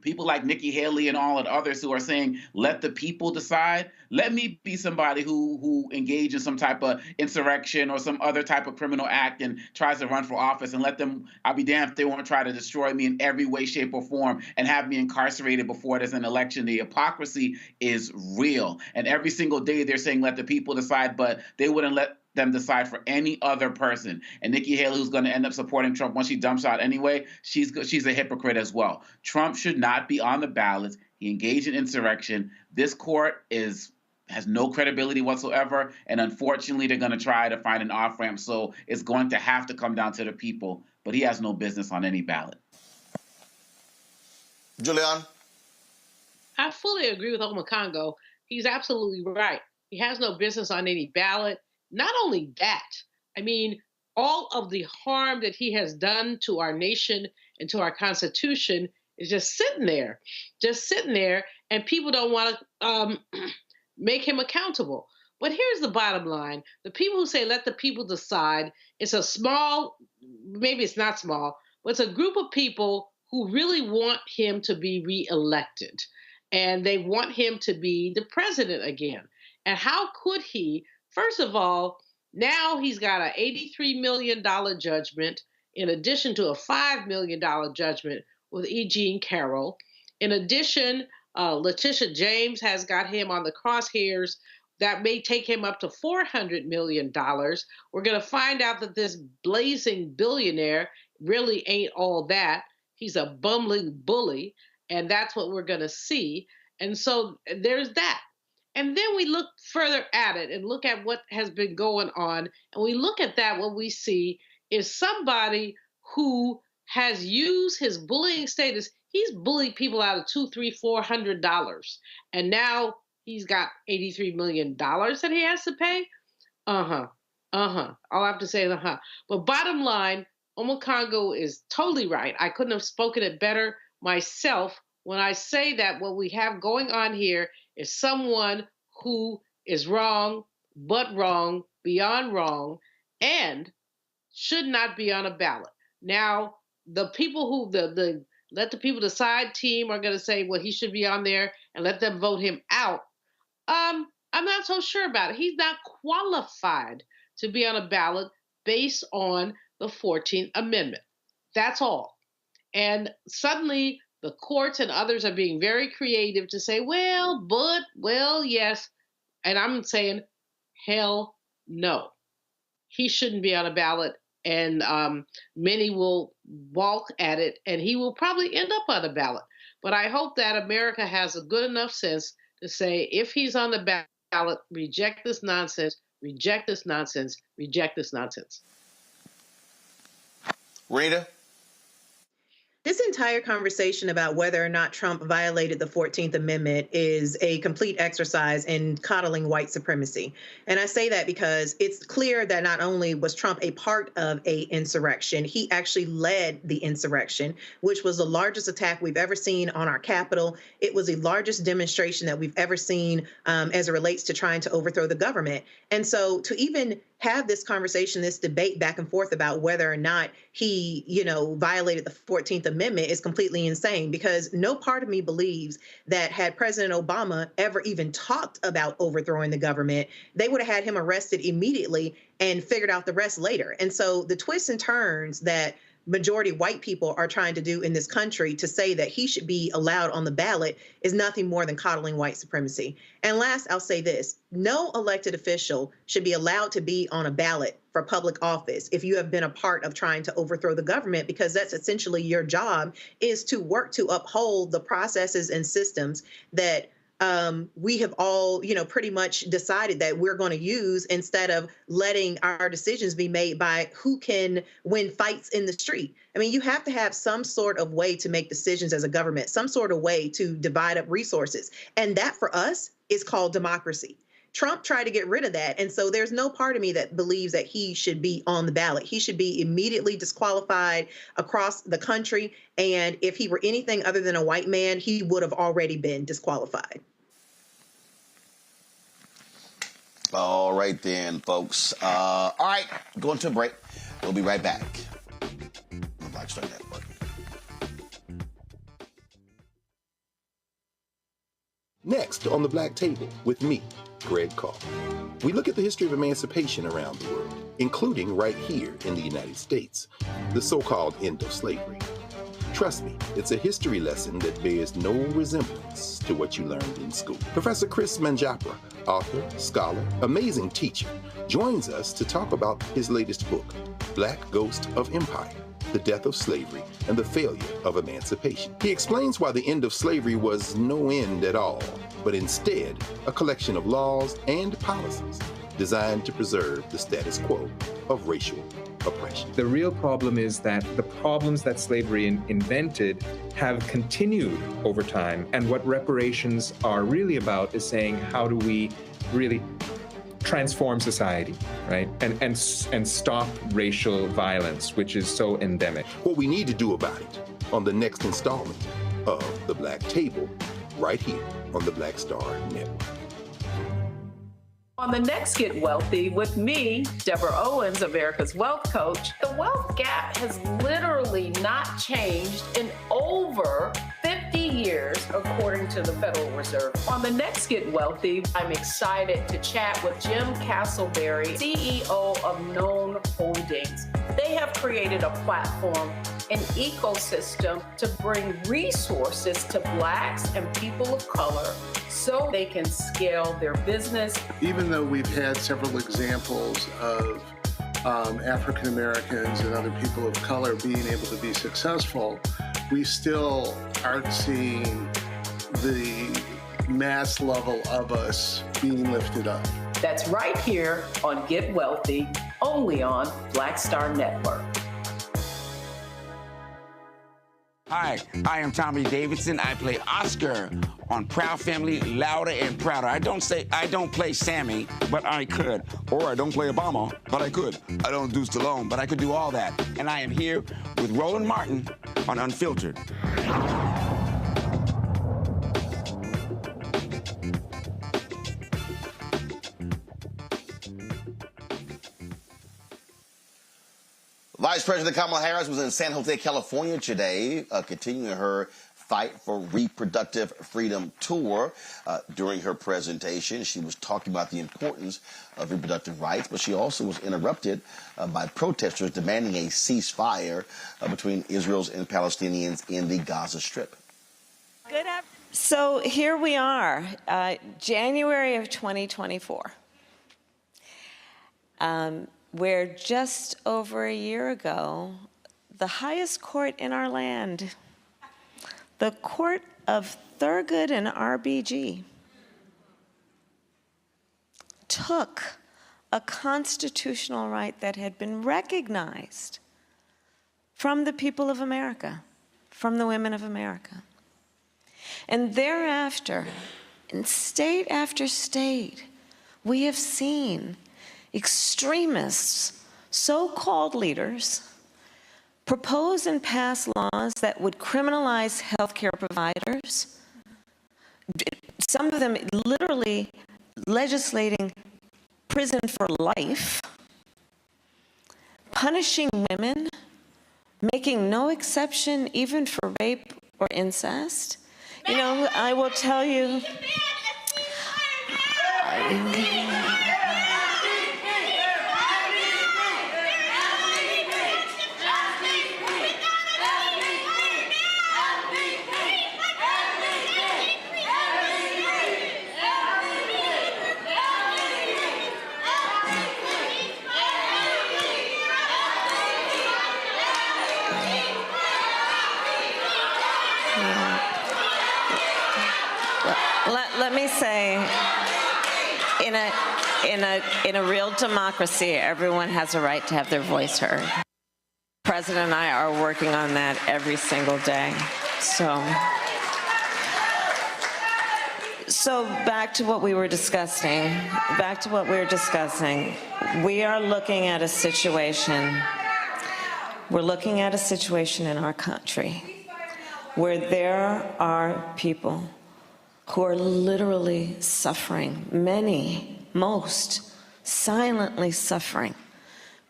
people like Nikki Haley and all the others who are saying, let the people decide. Let me be somebody who engaged in some type of insurrection or some other type of criminal act and tries to run for office, and let them, I'll be damned if they won't try to destroy me in every way, shape, or form and have me incarcerated before there's an election. The hypocrisy is real. And every single day they're saying, let the people decide, but they wouldn't let them decide for any other person. And Nikki Haley, who's going to end up supporting Trump once she dumps out anyway, she's a hypocrite as well. Trump should not be on the ballot. He engaged in insurrection. This court has no credibility whatsoever, and unfortunately, they're going to try to find an off-ramp, so it's going to have to come down to the people, but he has no business on any ballot. Julian? I fully agree with Omakongo. He's absolutely right. He has no business on any ballot. Not only that, I mean, all of the harm that he has done to our nation and to our Constitution is just sitting there, and people don't want to make him accountable. But here's the bottom line. The people who say, let the people decide, it's a small, maybe it's not small, but it's a group of people who really want him to be reelected. And they want him to be the president again. And how could he? First of all, now he's got an $83 million judgment in addition to a $5 million judgment with E. Jean Carroll. In addition, Letitia James has got him on the crosshairs. That may take him up to $400 million. We're going to find out that this blazing billionaire really ain't all that. He's a bumbling bully, and that's what we're going to see. And so there's that. And then we look further at it and look at what has been going on. And we look at that, what we see is somebody who has used his bullying status. He's bullied people out of $200, $300, $400. And now he's got $83 million that he has to pay. All I have to say is But bottom line, Omakongo is totally right. I couldn't have spoken it better myself when I say that what we have going on here is someone who is wrong, but wrong, beyond wrong, and should not be on a ballot. Now, the people who, the let the people decide team are going to say, well, he should be on there and let them vote him out. I'm not so sure about it. He's not qualified to be on a ballot based on the 14th Amendment. That's all. And suddenly, the courts and others are being very creative to say, well, yes. And I'm saying, hell no. he shouldn't be on a ballot, and many will balk at it, and he will probably end up on the ballot. But I hope that America has a good enough sense to say, if he's on the ballot, reject this nonsense, reject this nonsense, reject this nonsense. Rita? This entire conversation about whether or not Trump violated the 14th Amendment is a complete exercise in coddling white supremacy. And I say that because it's clear that not only was Trump a part of an insurrection, he actually led the insurrection, which was the largest attack we've ever seen on our Capitol. It was the largest demonstration that we've ever seen as it relates to trying to overthrow the government. And so to even have this conversation, this debate back and forth about whether or not he, violated the 14th Amendment is completely insane, because no part of me believes that had President Obama ever even talked about overthrowing the government, they would have had him arrested immediately and figured out the rest later. And so the twists and turns that majority white people are trying to do in this country to say that he should be allowed on the ballot is nothing more than coddling white supremacy. And last, I'll say this: no elected official should be allowed to be on a ballot for public office if you have been a part of trying to overthrow the government, because that's essentially your job, is to work to uphold the processes and systems that we have all, pretty much decided that we're going to use, instead of letting our decisions be made by who can win fights in the street. I mean, you have to have some sort of way to make decisions as a government, some sort of way to divide up resources. And that for us is called democracy. Trump tried to get rid of that. And so there's no part of me that believes that he should be on the ballot. He should be immediately disqualified across the country. And if he were anything other than a white man, he would have already been disqualified. All right then, folks. All right, going to a break. We'll be right back on the Black Star Network. Next on the Black Table with me, Greg Carr. We look at the history of emancipation around the world, including right here in the United States, the so-called end of slavery. Trust me, it's a history lesson that bears no resemblance to what you learned in school. Professor Chris Manjapra, author, scholar, amazing teacher, joins us to talk about his latest book, Black Ghost of Empire: The Death of Slavery and the Failure of Emancipation. He explains why the end of slavery was no end at all, but instead a collection of laws and policies designed to preserve the status quo of racial oppression. The real problem is that the problems that slavery invented have continued over time. And what reparations are really about is saying, how do we really transform society, right? And stop racial violence, which is so endemic. What we need to do about it on the next installment of The Black Table, right here on the Black Star Network. On the next Get Wealthy with me, Deborah Owens, America's Wealth Coach, the wealth gap has literally not changed in over 50 years, according to the Federal Reserve. On the next Get Wealthy, I'm excited to chat with Jim Castleberry, CEO of Known Holdings. They have created a platform, an ecosystem to bring resources to Blacks and people of color so they can scale their business. Even though we've had several examples of African Americans and other people of color being able to be successful, we still aren't seeing the mass level of us being lifted up. That's right here on Get Wealthy, only on Black Star Network. Hi, I am Tommy Davidson. I play Oscar on Proud Family, Louder and Prouder. I don't play Sammy, but I could. Or I don't play Obama, but I could. I don't do Stallone, but I could do all that. And I am here with Roland Martin on Unfiltered. Vice President Kamala Harris was in San Jose, California today, continuing her Fight for Reproductive Freedom tour. During her presentation, she was talking about the importance of reproductive rights, but she also was interrupted by protesters demanding a ceasefire between Israelis and Palestinians in the Gaza Strip. Good afternoon. So here we are, January of 2024. where just over a year ago, the highest court in our land, the Court of Thurgood and RBG, took a constitutional right that had been recognized from the people of America, from the women of America. And thereafter, in state after state, we have seen extremists, so-called leaders, propose and pass laws that would criminalize healthcare providers, some of them literally legislating prison for life, punishing women, making no exception even for rape or incest. You know, I will tell you, let me say, in a real democracy, everyone has a right to have their voice heard. The President and I are working on that every single day. So back to what we were discussing. We are looking at a situation. We're looking at a situation in our country where there are people who are literally suffering, most silently suffering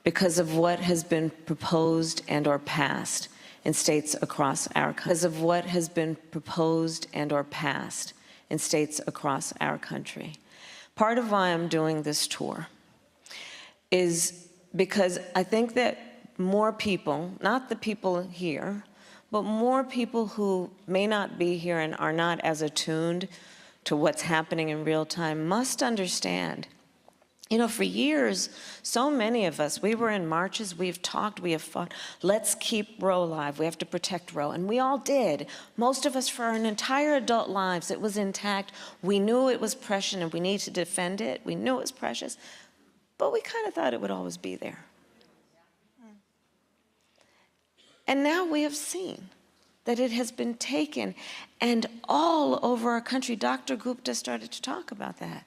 because of what has been proposed and or passed in states across our country. Part of why I'm doing this tour is because I think that more people, not the people here, but more people who may not be here and are not as attuned to what's happening in real time must understand. You know, for years, so many of us, we were in marches, we've talked, we have fought, let's keep Roe alive, we have to protect Roe, and we all did. Most of us for our entire adult lives, it was intact. We knew it was precious and we need to defend it. We knew it was precious, but we kind of thought it would always be there. And now we have seen that it has been taken, and all over our country, Dr. Gupta started to talk about that.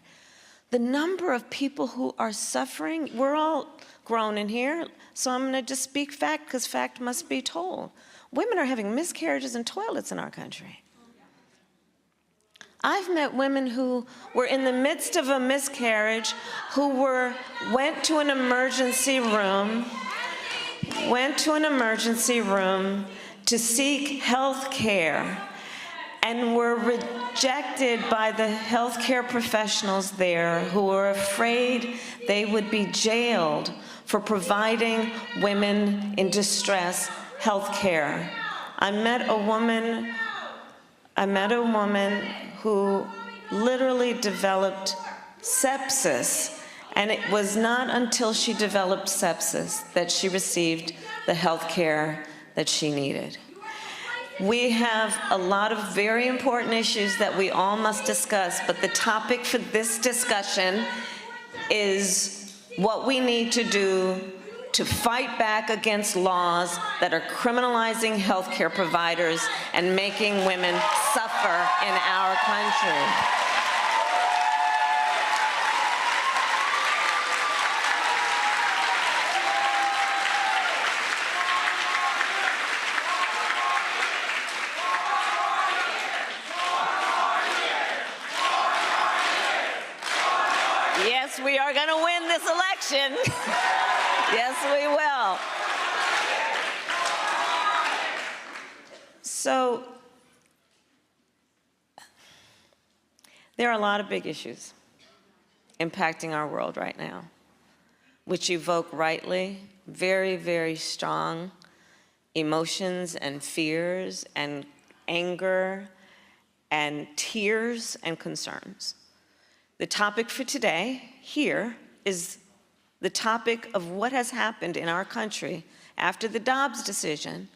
The number of people who are suffering, we're all grown in here, so I'm gonna just speak fact, because fact must be told. Women are having miscarriages in toilets in our country. I've met women who were in the midst of a miscarriage, who went to an emergency room to seek health care and were rejected by the healthcare professionals there who were afraid they would be jailed for providing women in distress health care. I met a woman who literally developed sepsis. And it was not until she developed sepsis that she received the health care that she needed. We have a lot of very important issues that we all must discuss, but the topic for this discussion is what we need to do to fight back against laws that are criminalizing healthcare providers and making women suffer in our country. Yes, we are going to win this election. Yes, we will. So, there are a lot of big issues impacting our world right now, which evoke rightly very, very strong emotions and fears and anger and tears and concerns. The topic for today here is the topic of what has happened in our country after the Dobbs decision,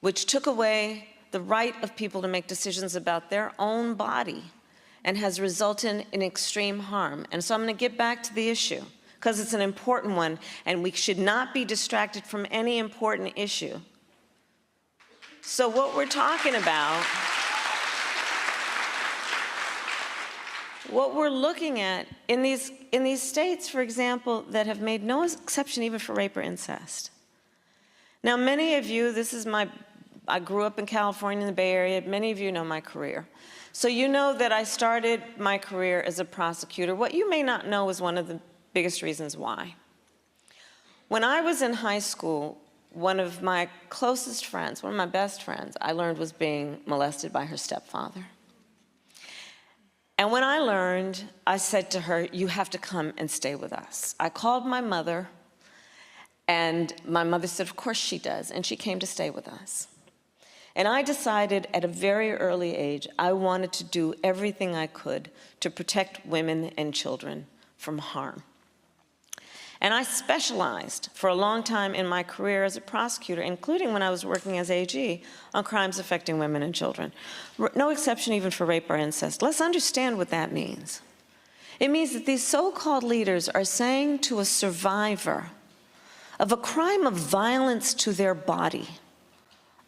which took away the right of people to make decisions about their own body and has resulted in extreme harm. And so I'm going to get back to the issue because it's an important one, and we should not be distracted from any important issue. So what we're talking about, what we're looking at in these states, for example, that have made no exception even for rape or incest. Now, many of you, I grew up in California in the Bay Area. Many of you know my career. So you know that I started my career as a prosecutor. What you may not know is one of the biggest reasons why. When I was in high school, one of my closest friends, one of my best friends, I learned was being molested by her stepfather. And when I learned, I said to her, you have to come and stay with us. I called my mother, and my mother said, of course she does, and she came to stay with us. And I decided at a very early age, I wanted to do everything I could to protect women and children from harm. And I specialized for a long time in my career as a prosecutor, including when I was working as AG, on crimes affecting women and children. No exception even for rape or incest. Let's understand what that means. It means that these so-called leaders are saying to a survivor of a crime of violence to their body,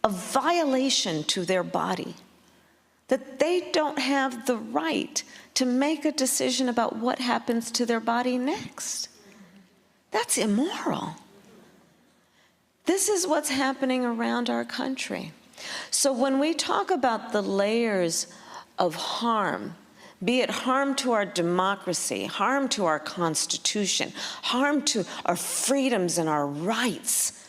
a violation to their body, that they don't have the right to make a decision about what happens to their body next. That's immoral. This is what's happening around our country. So when we talk about the layers of harm, be it harm to our democracy, harm to our Constitution, harm to our freedoms and our rights,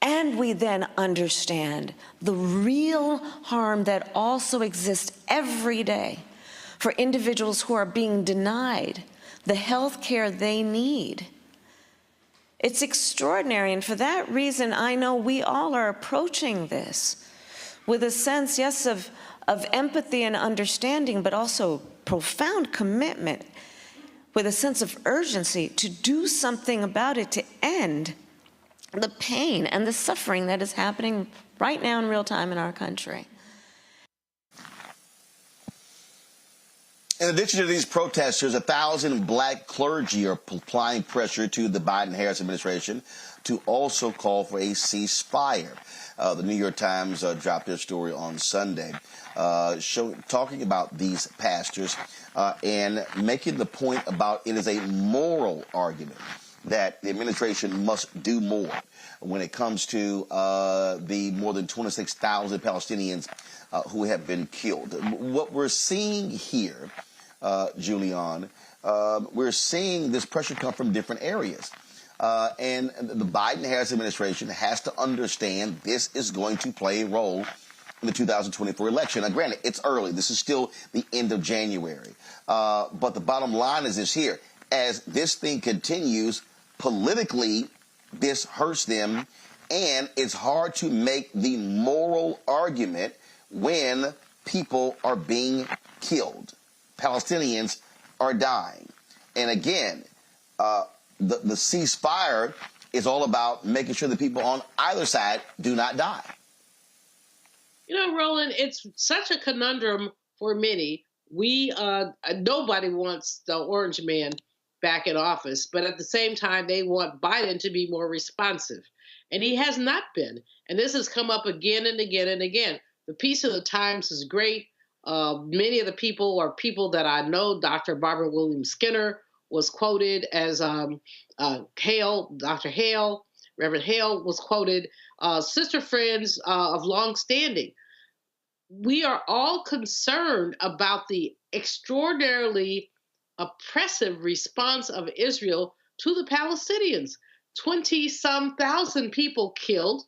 and we then understand the real harm that also exists every day for individuals who are being denied the health care they need. It's extraordinary, and for that reason, I know we all are approaching this with a sense, yes, of empathy and understanding, but also profound commitment, with a sense of urgency to do something about it, to end the pain and the suffering that is happening right now in real time in our country. In addition to these protesters, 1,000 black clergy are applying pressure to the Biden-Harris administration to also call for a ceasefire. The New York Times dropped their story on Sunday, talking about these pastors and making the point about it is a moral argument that the administration must do more when it comes to the more than 26,000 Palestinians who have been killed. What we're seeing here, Julian, we're seeing this pressure come from different areas. And the Biden-Harris administration has to understand this is going to play a role in the 2024 election. Now, granted, it's early. This is still the end of January. But the bottom line is this here. As this thing continues, politically, this hurts them, and it's hard to make the moral argument when people are being killed. Palestinians are dying. And again, the ceasefire is all about making sure that people on either side do not die. You know, Roland, it's such a conundrum for many. Nobody wants the orange man back in office, but at the same time, they want Biden to be more responsive. And he has not been. And this has come up again and again and again. The piece of the Times is great. Many of the people are people that I know. Dr. Barbara Williams Skinner was quoted as Hale, Dr. Hale, Reverend Hale was quoted, sister friends of long standing. We are all concerned about the extraordinarily oppressive response of Israel to the Palestinians. 20-some thousand people killed.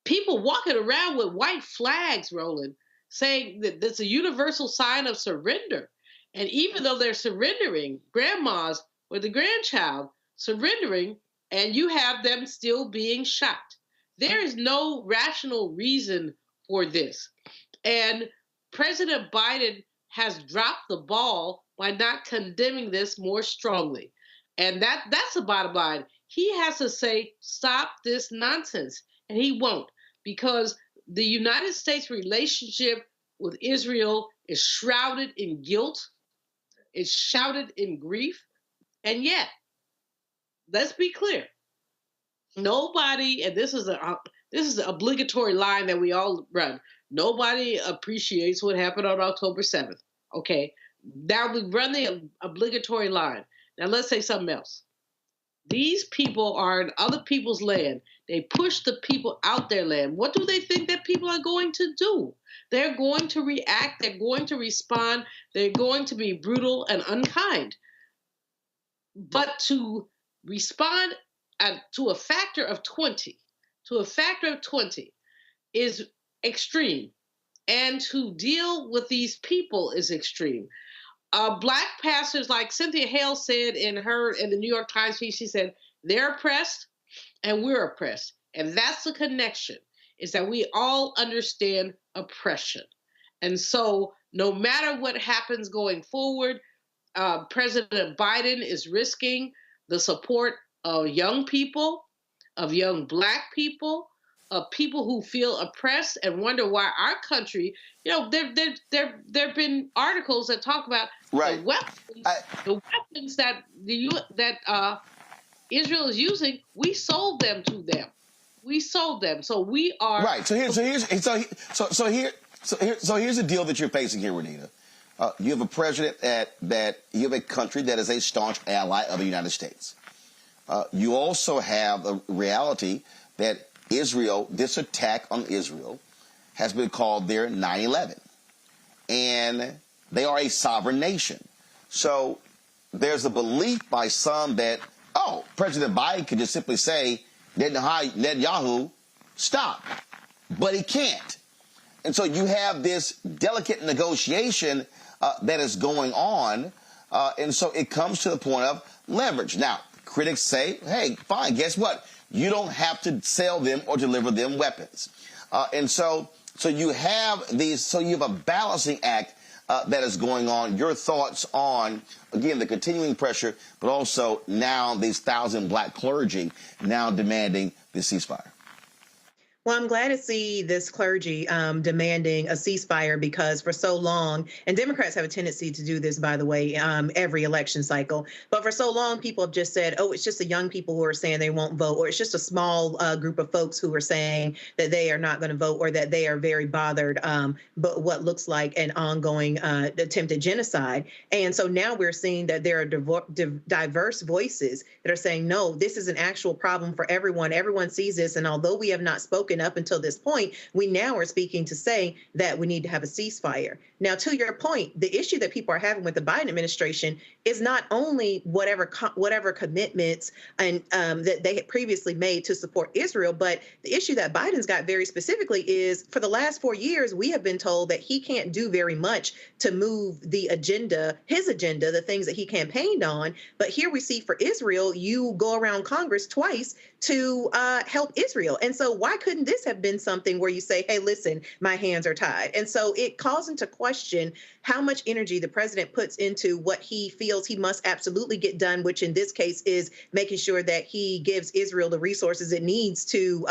People walking around with white flags, Roland, saying that that's a universal sign of surrender. And even though they're surrendering, grandmas with the grandchild surrendering, and you have them still being shot. There is no rational reason for this. And President Biden has dropped the ball by not condemning this more strongly. And that's the bottom line. He has to say, stop this nonsense. And he won't, because the United States relationship with Israel is shrouded in guilt. It's shrouded in grief. And yet, let's be clear. Nobody, and this is an obligatory line that we all run. Nobody appreciates what happened on October 7th. Okay. Now we run the obligatory line. Now let's say something else. These people are in other people's land. They push the people out their land. What do they think that people are going to do? They're going to react. They're going to respond. They're going to be brutal and unkind. But to respond to a factor of 20, is extreme. And to deal with these people is extreme. Black pastors, like Cynthia Hale said in the New York Times piece, she said, they're oppressed and we're oppressed. And that's the connection, is that we all understand oppression. And so no matter what happens going forward, President Biden is risking the support of young people, of young Black people, of people who feel oppressed and wonder why our country, there have been articles that talk about the weapons that Israel is using. We sold them to them. So we are right. So here's the deal that you're facing here, Renita. You have a president that you have a country that is a staunch ally of the United States. You also have a reality that Israel, this attack on Israel, has been called their 9/11. And they are a sovereign nation. So there's a belief by some that, President Biden could just simply say, Netanyahu, stop. But he can't. And so you have this delicate negotiation that is going on. And so it comes to the point of leverage. Now, critics say, hey, fine, guess what? You don't have to sell them or deliver them weapons. And so you have a balancing act that is going on. Your thoughts on, again, the continuing pressure, but also now these 1,000 Black clergy now demanding this ceasefire. Well, I'm glad to see this clergy demanding a ceasefire, because for so long, and Democrats have a tendency to do this, by the way, every election cycle, but for so long, people have just said, it's just the young people who are saying they won't vote, or it's just a small group of folks who are saying that they are not going to vote, or that they are very bothered but what looks like an ongoing attempted genocide. And so now we're seeing that there are diverse voices that are saying, no, this is an actual problem for everyone. Everyone sees this. And although we have not spoken up until this point, we now are speaking to say that we need to have a ceasefire. Now, to your point, the issue that people are having with the Biden administration is not only whatever commitments and that they had previously made to support Israel, but the issue that Biden's got very specifically is, for the last 4 years, we have been told that he can't do very much to move the agenda, his agenda, the things that he campaigned on. But here we see for Israel, you go around Congress twice to help Israel. And so why couldn't this have been something where you say, hey, listen, my hands are tied? And so it calls into question how much energy the president puts into what he feels he must absolutely get done, which in this case is making sure that he gives Israel the resources it needs to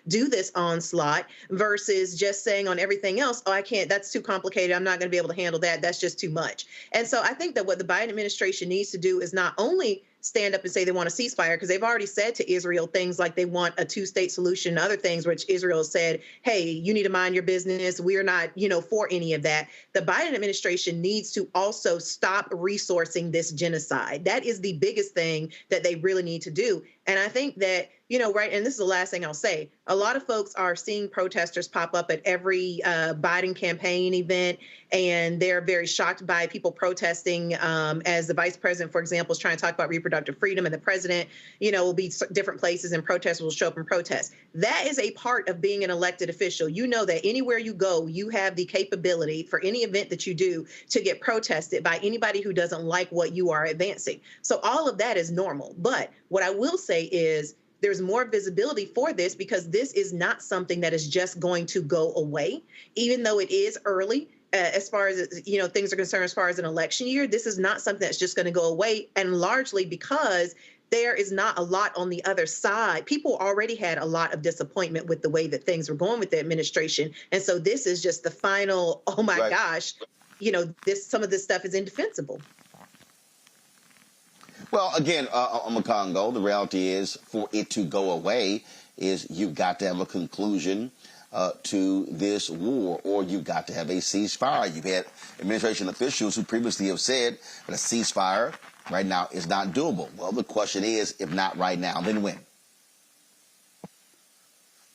do this onslaught, versus just saying on everything else, I can't, that's too complicated, I'm not going to be able to handle that, that's just too much. And so I think that what the Biden administration needs to do is not only stand up and say they want a ceasefire, because they've already said to Israel things like they want a two-state solution and other things, which Israel said, hey, you need to mind your business. We're not, for any of that. The Biden administration needs to also stop resourcing this genocide. That is the biggest thing that they really need to do. And I think that, right, and this is the last thing I'll say, a lot of folks are seeing protesters pop up at every Biden campaign event, and they're very shocked by people protesting as the vice president, for example, is trying to talk about reproductive freedom, and the president, will be different places and protesters will show up and protest. That is a part of being an elected official. You know that anywhere you go, you have the capability for any event that you do to get protested by anybody who doesn't like what you are advancing. So all of that is normal. But what I will say is, there's more visibility for this, because this is not something that is just going to go away, even though it is early. as far as, you know, things are concerned, as far as an election year. This is not something that's just going to go away, and largely because there is not a lot on the other side. People already had a lot of disappointment with the way that things were going with the administration. And so this is just the final, oh my gosh, you know, some of this stuff is indefensible. Well, again, on the Congo, the reality is for it to go away is you've got to have a conclusion to this war, or you've got to have a ceasefire. You've had administration officials who previously have said that a ceasefire right now is not doable. Well, the question is, if not right now, then when?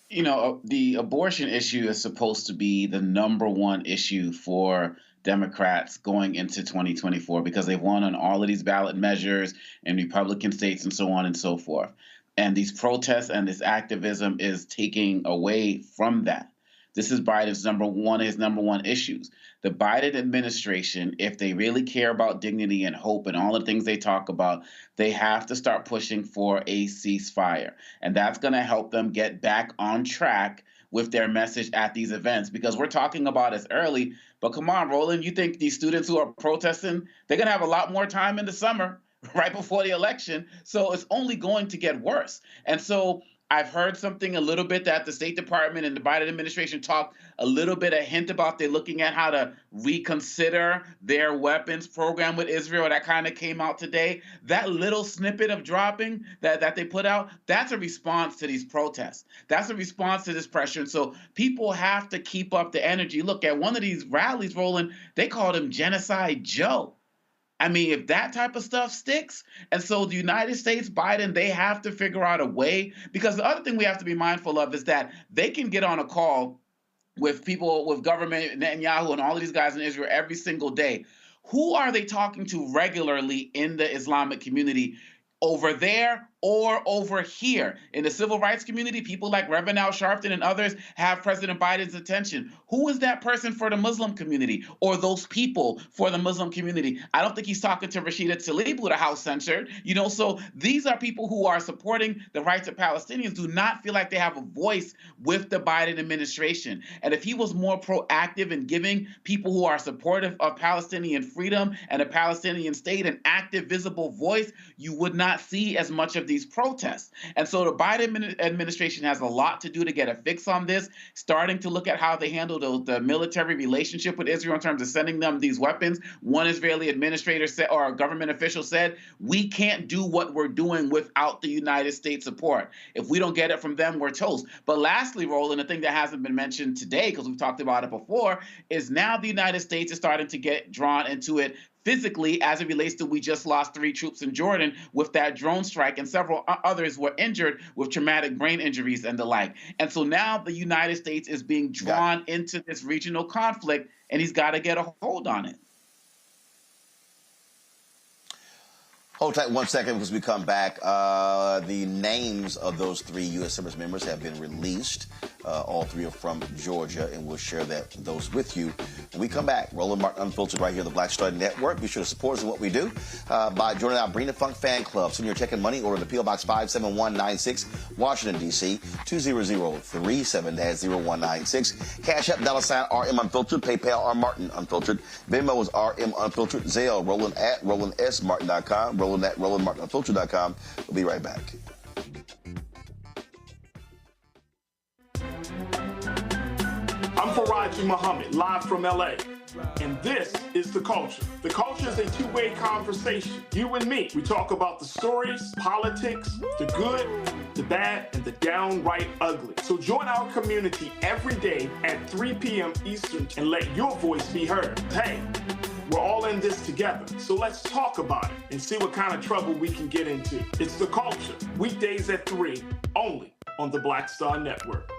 You know, the abortion issue is supposed to be the #1 issue for Democrats going into 2024 because they've won on all of these ballot measures in Republican states and so on and so forth. And these protests and this activism is taking away from that. This is Biden's his #1 issues. The Biden administration, if they really care about dignity and hope and all the things they talk about, they have to start pushing for a ceasefire. And that's going to help them get back on track with their message at these events, because we're talking about it early. But come on, Roland, you think these students who are protesting, they're going to have a lot more time in the summer right before the election. So it's only going to get worse. And so I've heard something a little bit that the State Department and the Biden administration talked a little bit, a hint about they're looking at how to reconsider their weapons program with Israel. That kind of came out today. That little snippet of dropping that they put out, that's a response to these protests. That's a response to this pressure. And so people have to keep up the energy. Look, at one of these rallies, Roland, they called him Genocide Joe. I mean, if that type of stuff sticks, and so the United States, Biden, they have to figure out a way, because the other thing we have to be mindful of is that they can get on a call with people, with government, Netanyahu, and all of these guys in Israel every single day. Who are they talking to regularly in the Islamic community? Over there or over here? In the civil rights community, people like Reverend Al Sharpton and others have President Biden's attention. Who is that person for the Muslim community, or those people for the Muslim community? I don't think he's talking to Rashida Tlaib, who the House censured. You know, so these are people who are supporting the rights of Palestinians, do not feel like they have a voice with the Biden administration. And if he was more proactive in giving people who are supportive of Palestinian freedom and a Palestinian state an active, visible voice, you would not see as much of these protests. And so the Biden administration has a lot to do to get a fix on this, starting to look at how they handle the military relationship with Israel in terms of sending them these weapons. One Israeli administrator said, or a government official said, we can't do what we're doing without the United States support. If we don't get it from them, we're toast. But lastly, Roland, the thing that hasn't been mentioned today, because we've talked about it before, is now the United States is starting to get drawn into it physically, as it relates to, we just lost 3 troops in Jordan with that drone strike, and several others were injured with traumatic brain injuries and the like. And so now the United States is being drawn into this regional conflict, and he's got to get a hold on it. Hold tight 1 second because we come back. The names of those 3 U.S. Service members have been released. All 3 are from Georgia, and we'll share those with you when we come back. Roland Martin Unfiltered right here on the Black Star Network. Be sure to support us in what we do by joining our Bring the Funk fan club. Send your check and money order to P.O. Box 57196, Washington, D.C. 20037-0196. Cash App $RM Unfiltered. PayPal R Martin Unfiltered. Venmo is RM Unfiltered. Zelle Roland at RolandSMartin.com. Roland at RolandMartinUnfiltered.com. We'll be right back. I'm Faraji Muhammad, live from LA. And this is The Culture. The Culture is a two-way conversation. You and me. We talk about the stories, politics, the good, the bad, and the downright ugly. So join our community every day at 3 p.m. Eastern and let your voice be heard. Hey, we're all in this together. So let's talk about it and see what kind of trouble we can get into. It's The Culture. Weekdays at 3, only on the Black Star Network.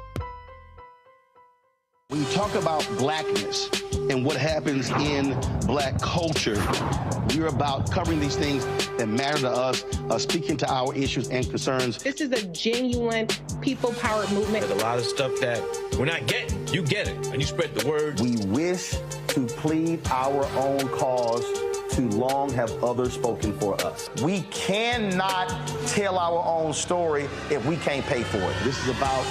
When you talk about blackness and what happens in black culture, we're about covering these things that matter to us, speaking to our issues and concerns. This is a genuine people-powered movement. There's a lot of stuff that we're not getting. You get it, and you spread the word. We wish to plead our own cause to Too long have others spoken for us. We cannot tell our own story if we can't pay for it. This is about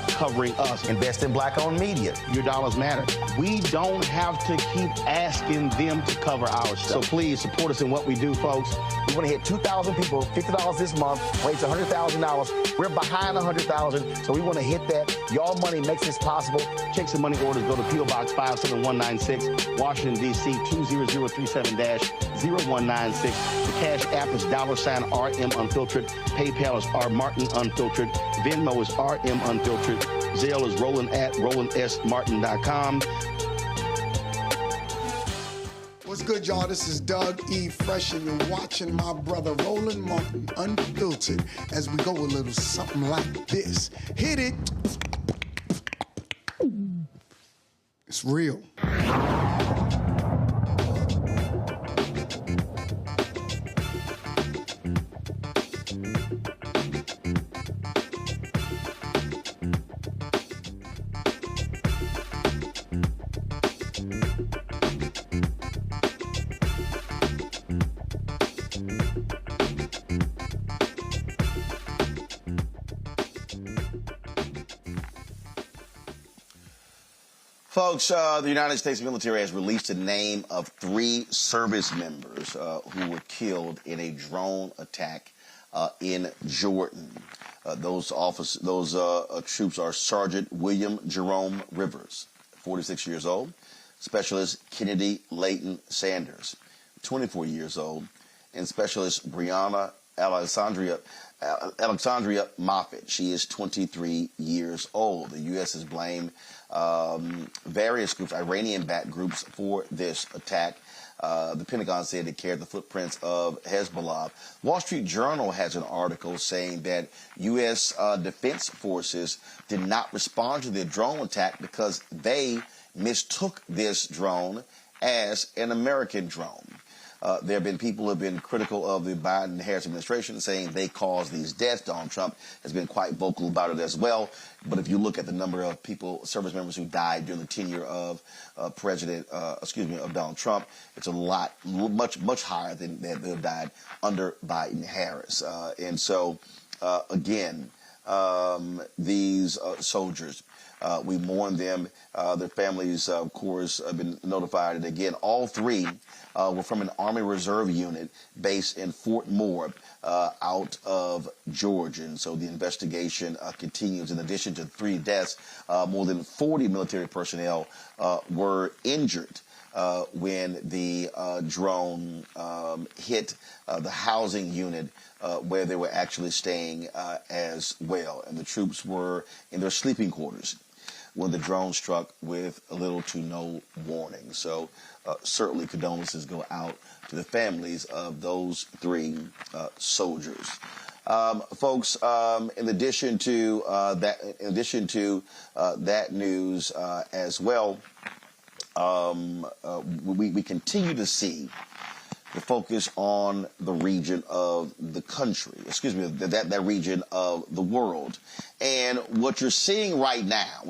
covering us. Invest in black-owned media. Your dollars matter. We don't have to keep asking them to cover our stuff. So please support us in what we do, folks. We want to hit 2,000 people, $50 this month, raise $100,000. We're behind 100,000, so we want to hit that. Y'all money makes this possible. Checks and money orders go to P.O. Box 57196, Washington, D.C. 20037-0196. The Cash App is $RM Unfiltered. PayPal is R Martin Unfiltered. Venmo is RM Unfiltered. Zelle is Roland at RolandSMartin.com. What's good, y'all? This is Doug E. Fresh, and you're watching my brother Roland Martin Unfiltered as we go a little something like this. Hit it. It's real. Folks, the United States military has released the name of 3 service members who were killed in a drone attack in Jordan. Those troops are Sergeant William Jerome Rivers, 46 years old, Specialist Kennedy Layton Sanders, 24 years old, and Specialist Brianna Alexandria Moffitt. She is 23 years old. The U.S. has blamed various groups, Iranian-backed groups, for this attack. The Pentagon said it carried the footprints of Hezbollah. Wall Street Journal has an article saying that U.S. Defense Forces did not respond to the drone attack because they mistook this drone as an American drone. There have been people who have been critical of the Biden-Harris administration, saying they caused these deaths. Donald Trump has been quite vocal about it as well. But if you look at the number of people, service members who died during the tenure of of Donald Trump, it's a lot, much higher than that have died under Biden-Harris. And so, again, these soldiers, we mourn them. Their families, of course, have been notified. And again, all 3 were from an Army Reserve unit based in Fort Moore out of Georgia. And so the investigation continues. In addition to 3 deaths, more than 40 military personnel were injured when the drone hit the housing unit where they were actually staying as well. And the troops were in their sleeping quarters when the drone struck with little to no warning. So certainly condolences go out to the families of those 3 soldiers. Folks, in addition to that news as well, we continue to see the focus on the region of the country, that region of the world. And what you're seeing right now,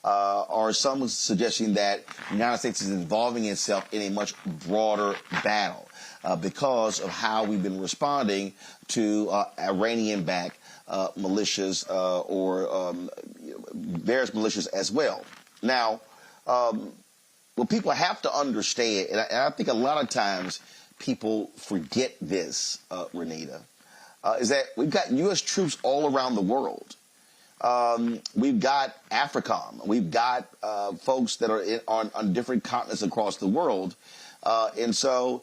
are some suggesting that the United States is involving itself in a much broader battle because of how we've been responding to Iranian-backed militias or various militias as well. Now, what people have to understand, and I think a lot of times people forget this, Renita, is that we've got U.S. troops all around the world. We've got AFRICOM. We've got folks that are on different continents across the world. And so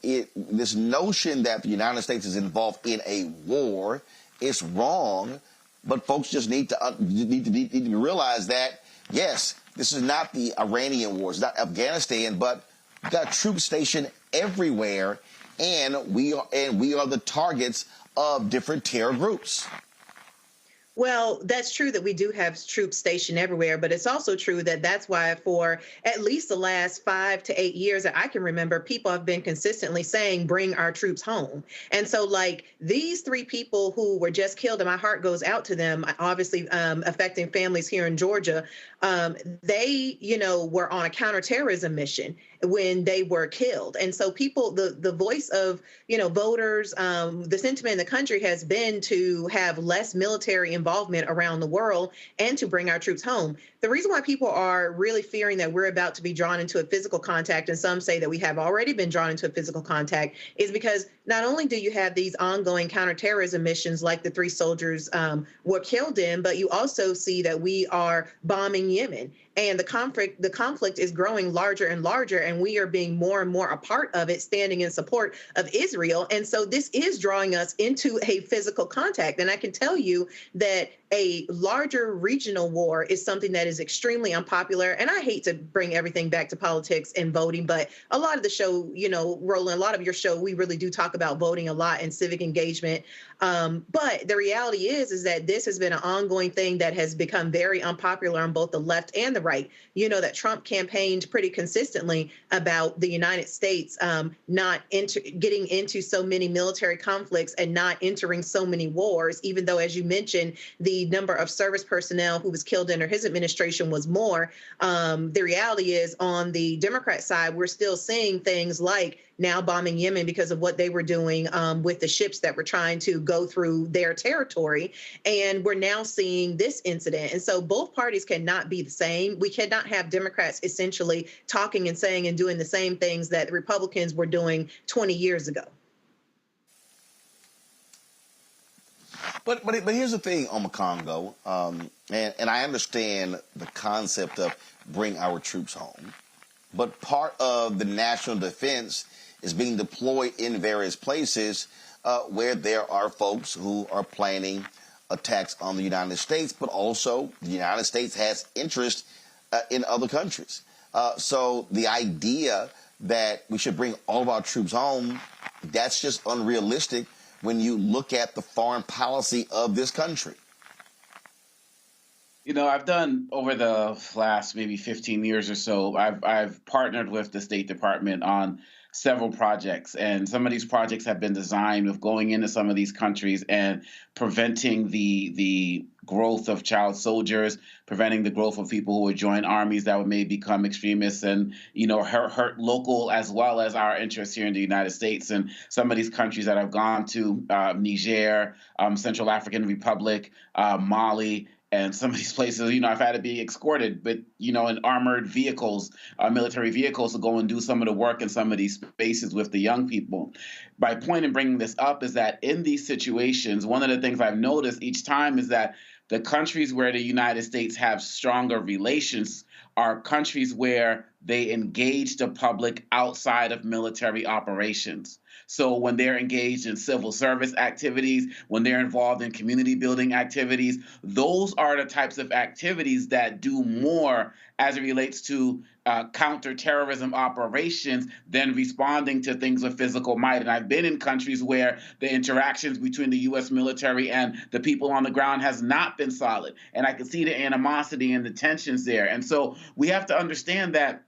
this notion that the United States is involved in a war is wrong, but folks just need to realize that, yes, this is not the Iranian war. It's not Afghanistan, but we've got troops stationed everywhere, and we are the targets of different terror groups. Well, that's true that we do have troops stationed everywhere, but it's also true that that's why for at least the last 5 to 8 years that I can remember, people have been consistently saying, bring our troops home. And so like these 3 people who were just killed, and my heart goes out to them, obviously affecting families here in Georgia, they, were on a counterterrorism mission when they were killed. And so people, the voice of, voters, the sentiment in the country has been to have less military involvement around the world and to bring our troops home. The reason why people are really fearing that we're about to be drawn into a physical contact, and some say that we have already been drawn into a physical contact, is because not only do you have these ongoing counterterrorism missions like the 3 soldiers were killed in, but you also see that we are bombing Yemen. And the conflict is growing larger and larger, and we are being more and more a part of it, standing in support of Israel. And so this is drawing us into a physical contact. And I can tell you that a larger regional war is something that is extremely unpopular. And I hate to bring everything back to politics and voting, but a lot of the show, Roland, a lot of your show, we really do talk about voting a lot and civic engagement. But the reality is that this has been an ongoing thing that has become very unpopular on both the left and the right. That Trump campaigned pretty consistently about the United States not getting into so many military conflicts and not entering so many wars, even though, as you mentioned, the number of service personnel who was killed under his administration was more. The reality is on the Democrat side, we're still seeing things like now bombing Yemen because of what they were doing with the ships that were trying to go through their territory. And we're now seeing this incident. And so both parties cannot be the same. We cannot have Democrats essentially talking and saying and doing the same things that the Republicans were doing 20 years ago. But here's the thing, Omakongo, and I understand the concept of bring our troops home, but part of the national defense is being deployed in various places where there are folks who are planning attacks on the United States, but also the United States has interest in other countries. So the idea that we should bring all of our troops home, that's just unrealistic when you look at the foreign policy of this country. I've done over the last maybe 15 years or so, I've partnered with the State Department on several projects, and some of these projects have been designed with going into some of these countries and preventing the growth of child soldiers, preventing the growth of people who would join armies that may become extremists and, hurt local as well as our interests here in the United States. And some of these countries that I've gone to, Niger, Central African Republic, Mali, and some of these places, I've had to be escorted, but, in armored vehicles, military vehicles to go and do some of the work in some of these spaces with the young people. My point in bringing this up is that in these situations, one of the things I've noticed each time is that the countries where the United States have stronger relations are countries where they engage the public outside of military operations. So when they're engaged in civil service activities, when they're involved in community building activities, those are the types of activities that do more as it relates to counterterrorism operations than responding to things with physical might. And I've been in countries where the interactions between the U.S. military and the people on the ground has not been solid. And I can see the animosity and the tensions there. And so we have to understand that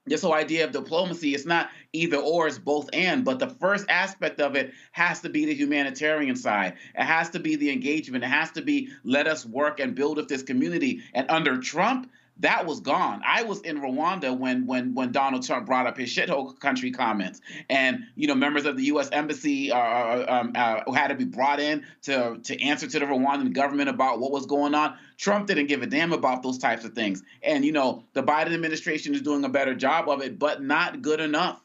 this whole idea of diplomacy, it's not either or, it's both and. But the first aspect of it has to be the humanitarian side. It has to be the engagement. It has to be let us work and build with this community. And under Trump, that was gone. I was in Rwanda when Donald Trump brought up his shithole country comments, and members of the U.S. embassy had to be brought in to answer to the Rwandan government about what was going on. Trump didn't give a damn about those types of things, and the Biden administration is doing a better job of it, but not good enough.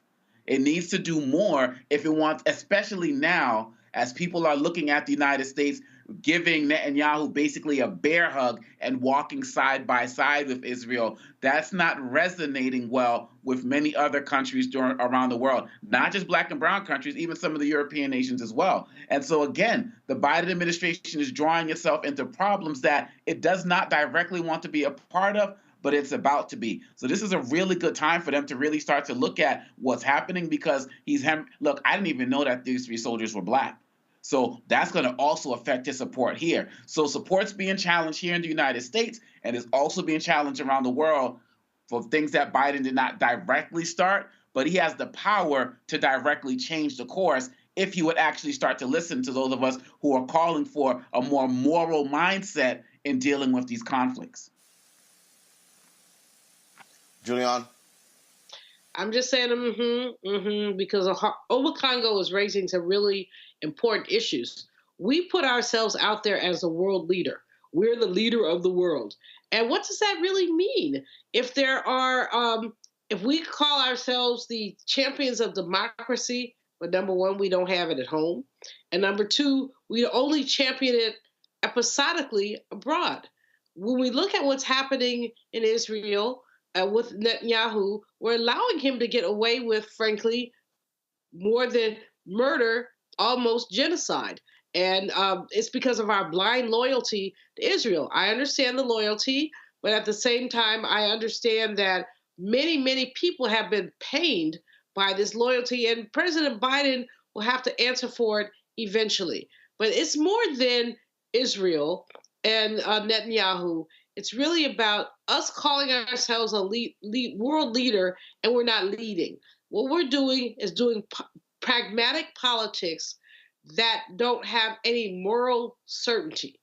It needs to do more if it wants, especially now as people are looking at the United States giving Netanyahu basically a bear hug and walking side by side with Israel. That's not resonating well with many other countries around the world, not just black and brown countries, even some of the European nations as well. And so again, the Biden administration is drawing itself into problems that it does not directly want to be a part of, but it's about to be. So this is a really good time for them to really start to look at what's happening, because look, I didn't even know that these 3 soldiers were black. So that's going to also affect his support here. So support's being challenged here in the United States, and is also being challenged around the world for things that Biden did not directly start, but he has the power to directly change the course if he would actually start to listen to those of us who are calling for a more moral mindset in dealing with these conflicts. Julian? I'm just saying, because Obakongo is raising some really important issues. We put ourselves out there as a world leader. We're the leader of the world. And what does that really mean? If there are, if we call ourselves the champions of democracy, but number one, we don't have it at home. And number two, we only champion it episodically abroad. When we look at what's happening in Israel, with Netanyahu, we're allowing him to get away with, frankly, more than murder, almost genocide. And it's because of our blind loyalty to Israel. I understand the loyalty, but at the same time, I understand that many, many people have been pained by this loyalty, and President Biden will have to answer for it eventually. But it's more than Israel and Netanyahu. It's really about us calling ourselves a world leader, and we're not leading. What we're doing is doing pragmatic politics that don't have any moral certainty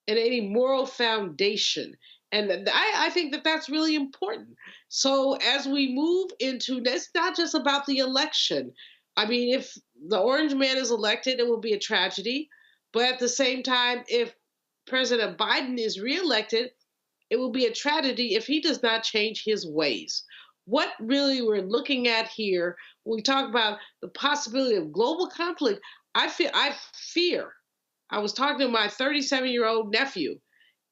and any moral foundation. And I think that that's really important. So as we move into, it's not just about the election. I mean, if the orange man is elected, it will be a tragedy. But at the same time, if President Biden is reelected, it will be a tragedy if he does not change his ways. What really we're looking at here, when we talk about the possibility of global conflict, I fear. I was talking to my 37-year-old nephew,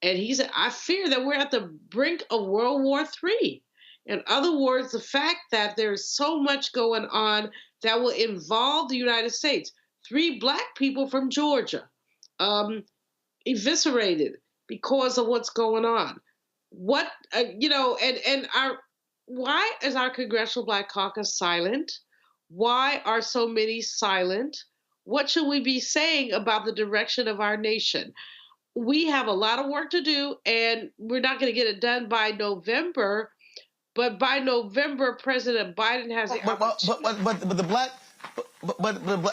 and he said, I fear that we're at the brink of World War III. In other words, the fact that there's so much going on that will involve the United States. 3 Black people from Georgia eviscerated because of what's going on. What, why is our Congressional Black Caucus silent? Why are so many silent? What should we be saying about the direction of our nation? We have a lot of work to do, and we're not going to get it done by November. But by November, President Biden has the opportunity. But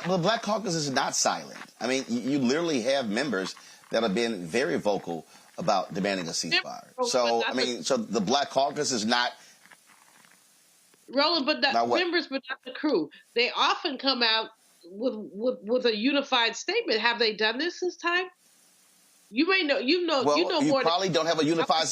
the Black Caucus is not silent. I mean, you literally have members that have been very vocal about demanding a ceasefire. So, I mean, so the Black Caucus is not... Roland, but not members, but not the crew. They often come out with a unified statement. Have they done this time? You may know. You know more. You probably don't have a unified.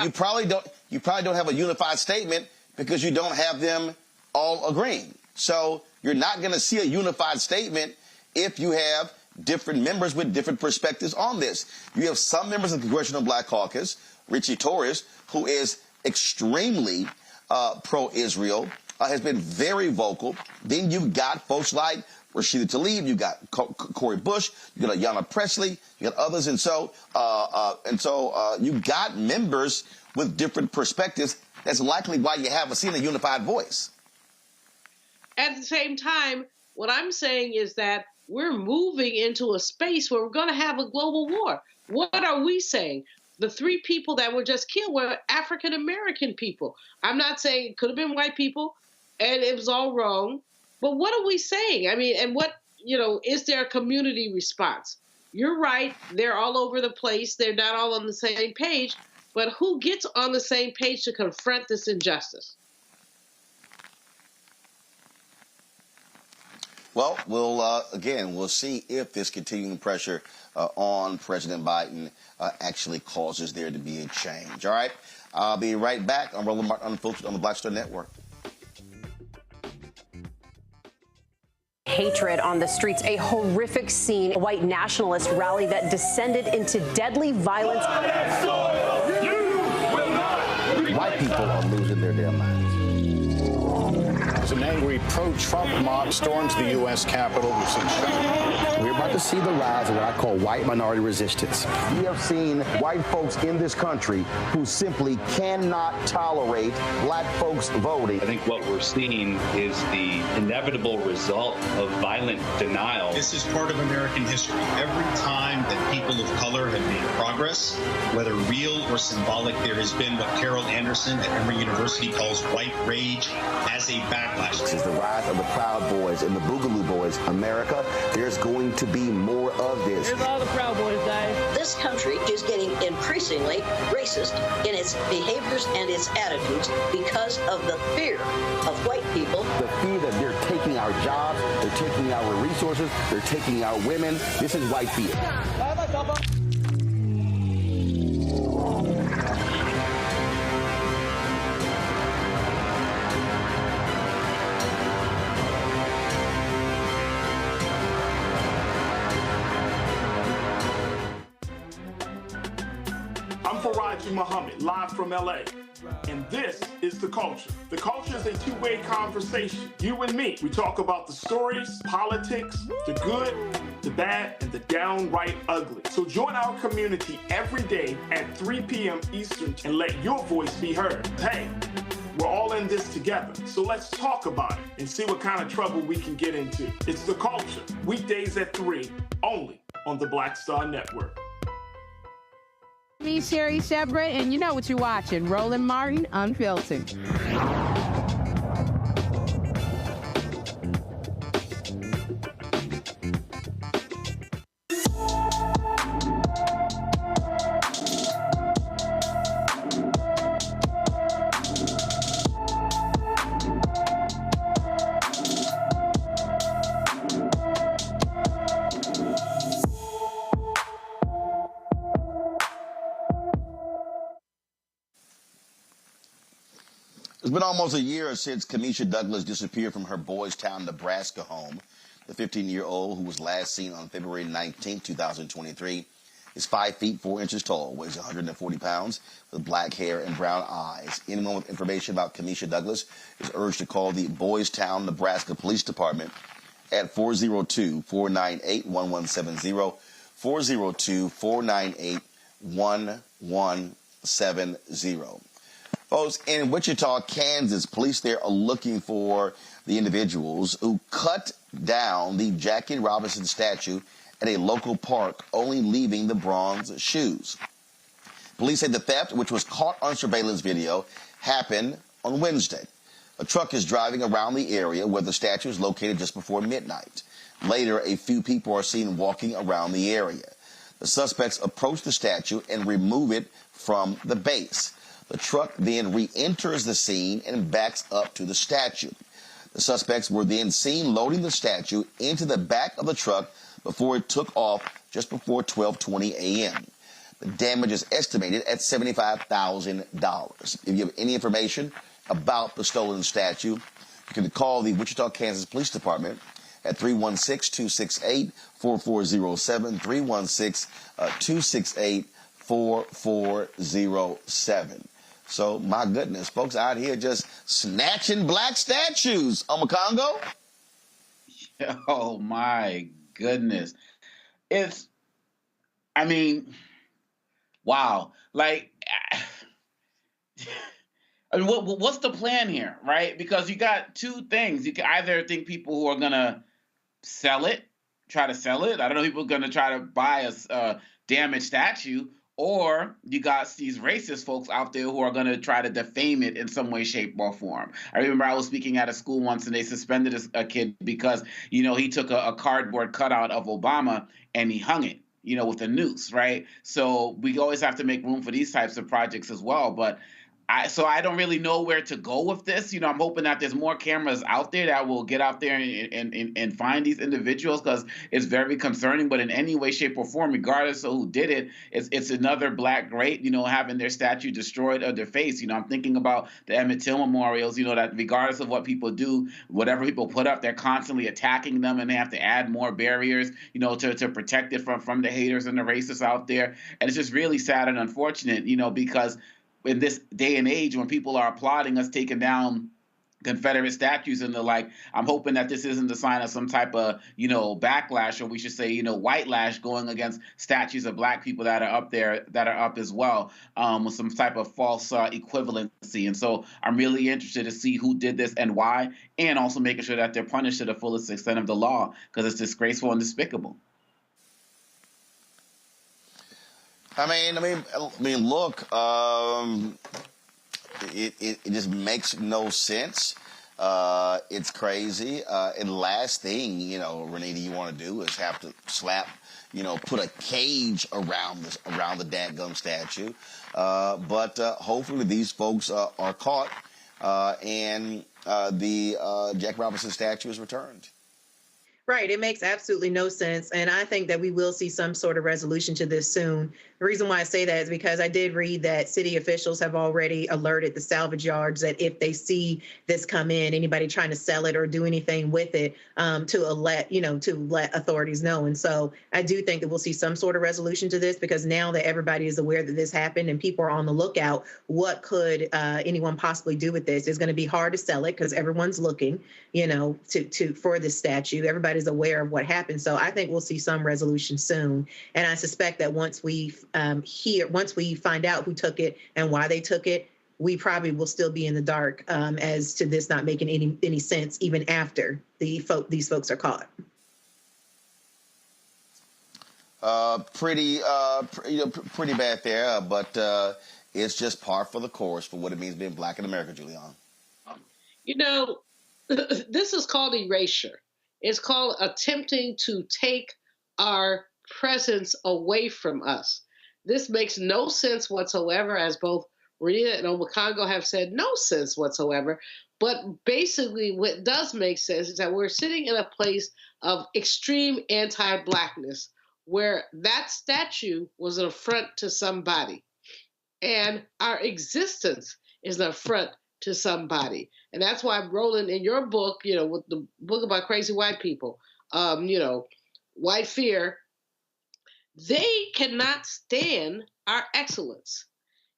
You probably don't. You probably don't have a unified statement because you don't have them all agreeing. So you're not going to see a unified statement if you have different members with different perspectives on this. You have some members of the Congressional Black Caucus, Richie Torres, who is extremely pro-Israel, has been very vocal. Then you've got folks like Rashida Tlaib, you got Cori Bush, you got Ayanna Pressley, you got others, and so you got members with different perspectives. That's likely why you haven't seen a unified voice. At the same time, what I'm saying is that we're moving into a space where we're going to have a global war. What are we saying? The 3 people that were just killed were African American people. I'm not saying it could have been white people, and it was all wrong. But what are we saying? I mean, and what, is there a community response? You're right. They're all over the place. They're not all on the same page. But who gets on the same page to confront this injustice? Well, we'll see if this continuing pressure on President Biden actually causes there to be a change. All right. I'll be right back on Roland Martin Unfiltered on the Black Star Network. Hatred on the streets, a horrific scene, a white nationalist rally that descended into deadly violence. White people are losing their damn minds. as an angry pro-Trump mob storms the U.S. Capitol. We've seen shooting. We're about to see the rise of what I call white minority resistance. We have seen white folks in this country who simply cannot tolerate black folks voting. I think what we're seeing is the inevitable result of violent denial. This is part of American history. Every time that people of color have made progress, whether real or symbolic, there has been what Carol Anderson at Emory University calls white rage as a backlash. This is the rise of the Proud Boys and the Boogaloo Boys. America, there's going to be more of this. Here's all the Proud Boys, guys. This country is getting increasingly racist in its behaviors and its attitudes because of the fear of white people. The fear that they're taking our jobs, they're taking our resources, they're taking our women. This is white fear. Muhammad, live from LA. And this is The Culture. The Culture is a two-way conversation. You and me. We talk about the stories, politics, the good, the bad, and the downright ugly. So join our community every day at 3 p.m. Eastern and let your voice be heard. Hey, we're all in this together. So let's talk about it and see what kind of trouble we can get into. It's The Culture, weekdays at 3, only on the Black Star Network. Me, Sherry Shepard, and you know what you're watching, Roland Martin Unfiltered. It's been almost a year since Kamisha Douglas disappeared from her Boys Town, Nebraska home. The 15-year-old, who was last seen on February 19, 2023, is 5 feet 4 inches tall, weighs 140 pounds, with black hair and brown eyes. Anyone with information about Kamisha Douglas is urged to call the Boys Town, Nebraska Police Department at 402-498-1170, 402-498-1170. Folks, in Wichita, Kansas, police there are looking for the individuals who cut down the Jackie Robinson statue at a local park, only leaving the bronze shoes. Police say the theft, which was caught on surveillance video, happened on Wednesday. A truck is driving around the area where the statue is located just before midnight. Later, a few people are seen walking around the area. The suspects approach the statue and remove it from the base. The truck then re-enters the scene and backs up to the statue. The suspects were then seen loading the statue into the back of the truck before it took off just before 12:20 a.m. The damage is estimated at $75,000. If you have any information about the stolen statue, you can call the Wichita, Kansas Police Department at 316-268-4407, 316-268-4407. So, my goodness, folks out here just snatching black statues on Congo. Oh, my goodness. Wow. Like, what's the plan here, right? Because you got two things. You can either think people who are going to try to sell it. I don't know, people are going to try to buy a damaged statue. Or you got these racist folks out there who are going to try to defame it in some way, shape, or form. I remember I was speaking at a school once, and they suspended a kid because, he took a cardboard cutout of Obama and he hung it, with a noose, right? So we always have to make room for these types of projects as well. But I don't really know where to go with this. I'm hoping that there's more cameras out there that will get out there and find these individuals, because it's very concerning. But in any way, shape, or form, regardless of who did it, it's another black great, having their statue destroyed or defaced. I'm thinking about the Emmett Till memorials, that regardless of what people do, whatever people put up, they're constantly attacking them, and they have to add more barriers, to protect it from the haters and the racists out there. And it's just really sad and unfortunate, because in this day and age when people are applauding us taking down Confederate statues and the like. I'm hoping that this isn't the sign of some type of, backlash, or we should say, white lash going against statues of Black people that are up there, that are up as well, with some type of false equivalency. And so I'm really interested to see who did this and why, and also making sure that they're punished to the fullest extent of the law, because it's disgraceful and despicable. I mean, look, it just makes no sense. It's crazy. And last thing, Renita, you want to do is have to slap, put a cage around the dadgum statue. But hopefully these folks are caught and the Jack Robinson statue is returned. Right. It makes absolutely no sense. And I think that we will see some sort of resolution to this soon. The reason why I say that is because I did read that city officials have already alerted the salvage yards that if they see this come in, anybody trying to sell it or do anything with it, to let authorities know. And so I do think that we'll see some sort of resolution to this, because now that everybody is aware that this happened and people are on the lookout, what could anyone possibly do with this? It's going to be hard to sell it because everyone's looking, for this statue. Everybody's aware of what happened. So I think we'll see some resolution soon. And I suspect that once we find out who took it and why they took it, we probably will still be in the dark as to this not making any sense even after these folks are caught. Pretty bad there, but it's just par for the course for what it means being Black in America, Julianne. This is called erasure. It's called attempting to take our presence away from us. This makes no sense whatsoever, as both Rita and Obakongo have said, no sense whatsoever. But basically what does make sense is that we're sitting in a place of extreme anti-Blackness, where that statue was an affront to somebody. And our existence is an affront to somebody. And that's why, Roland, in your book, with the book about crazy white people, White Fear, they cannot stand our excellence.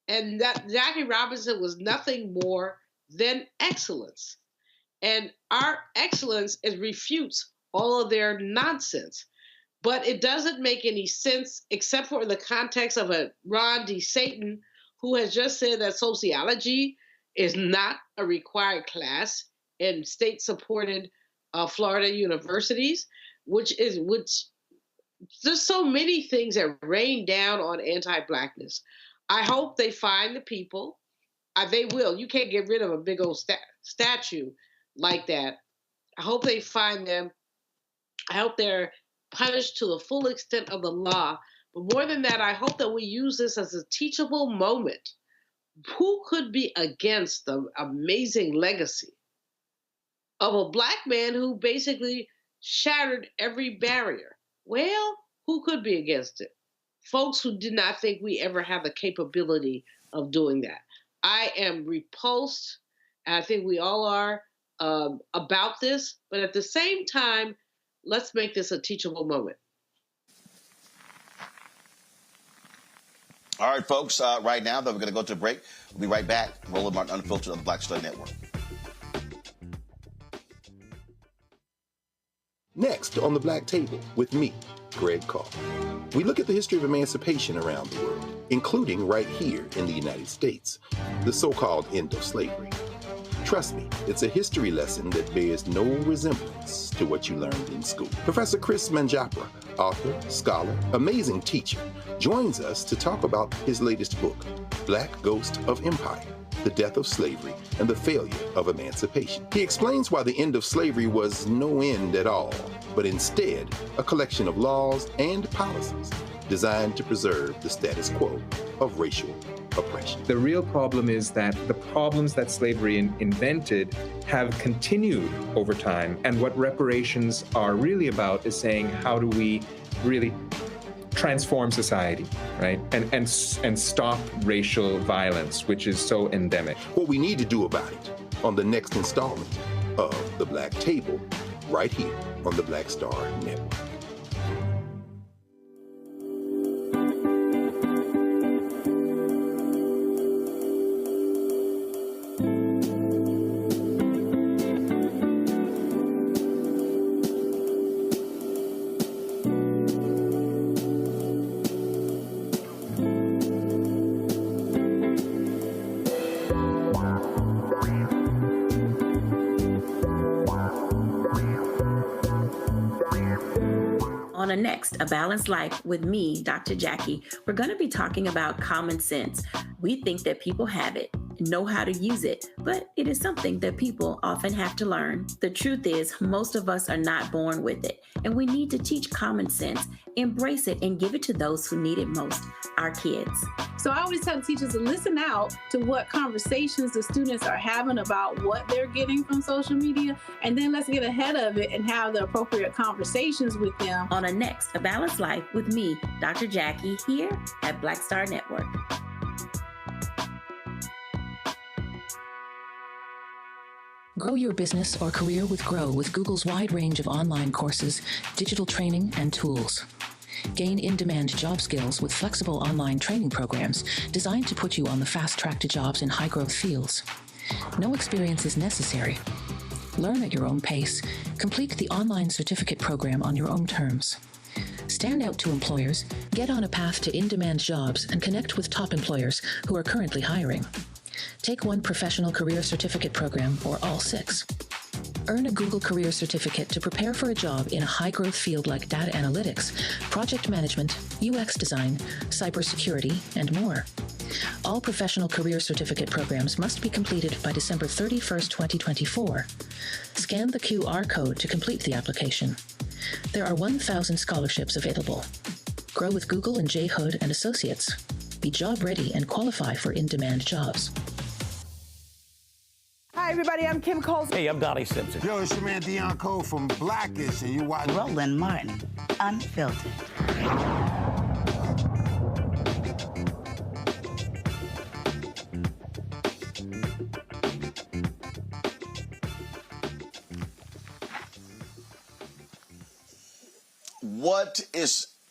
And that Jackie Robinson was nothing more than excellence. And our excellence refutes all of their nonsense. But it doesn't make any sense, except for in the context of a Ron D. Satan, who has just said that sociology is not a required class in state-supported Florida universities, which there's so many things that rain down on anti-Blackness. I hope they find the people. They will. You can't get rid of a big old statue like that. I hope they find them. I hope they're punished to the full extent of the law. But more than that, I hope that we use this as a teachable moment. Who could be against the amazing legacy of a Black man who basically shattered every barrier? Well, who could be against it? Folks who did not think we ever had the capability of doing that. I am repulsed, and I think we all are, about this. But at the same time, let's make this a teachable moment. All right, folks, right now, though, we're going to go to a break. We'll be right back. Roland Martin Unfiltered on the Black Star Network. Next on the Black Table with me, Greg Carr. We look at the history of emancipation around the world, including right here in the United States, the so-called end of slavery. Trust me, it's a history lesson that bears no resemblance to what you learned in school. Professor Chris Manjapra, author, scholar, amazing teacher, joins us to talk about his latest book, Black Ghost of Empire, The Death of Slavery and the Failure of Emancipation. He explains why the end of slavery was no end at all, but instead a collection of laws and policies designed to preserve the status quo of racial oppression. The real problem is that the problems that slavery invented have continued over time. And what reparations are really about is saying, how do we really transform society, right? And stop racial violence, which is so endemic. What we need to do about it on the next installment of The Black Table, right here on the Black Star Network. On the next, A Balanced Life with me, Dr. Jackie, we're going to be talking about common sense. We think that people have it, know how to use it, but it is something that people often have to learn. The truth is, most of us are not born with it, and we need to teach common sense, embrace it, and give it to those who need it most, our kids. So I always tell teachers to listen out to what conversations the students are having about what they're getting from social media, and then let's get ahead of it and have the appropriate conversations with them. On the next, A Balanced Life with me, Dr. Jackie, here at Black Star Network. Grow your business or career with Grow with Google's wide range of online courses, digital training, and tools. Gain in-demand job skills with flexible online training programs designed to put you on the fast track to jobs in high-growth fields. No experience is necessary. Learn at your own pace. Complete the online certificate program on your own terms. Stand out to employers, get on a path to in-demand jobs, and connect with top employers who are currently hiring. Take one professional career certificate program or all 6. Earn a Google Career Certificate to prepare for a job in a high-growth field like data analytics, project management, UX design, cybersecurity, and more. All professional career certificate programs must be completed by December 31st, 2024. Scan the QR code to complete the application. There are 1,000 scholarships available. Grow with Google and J. Hood and Associates. Be job ready and qualify for in-demand jobs. Hi, everybody. I'm Kim Coles. Hey, I'm Donnie Simpson. Yo, it's your man Deion Cole from Blackish, and you watch Roland Martin, Unfiltered.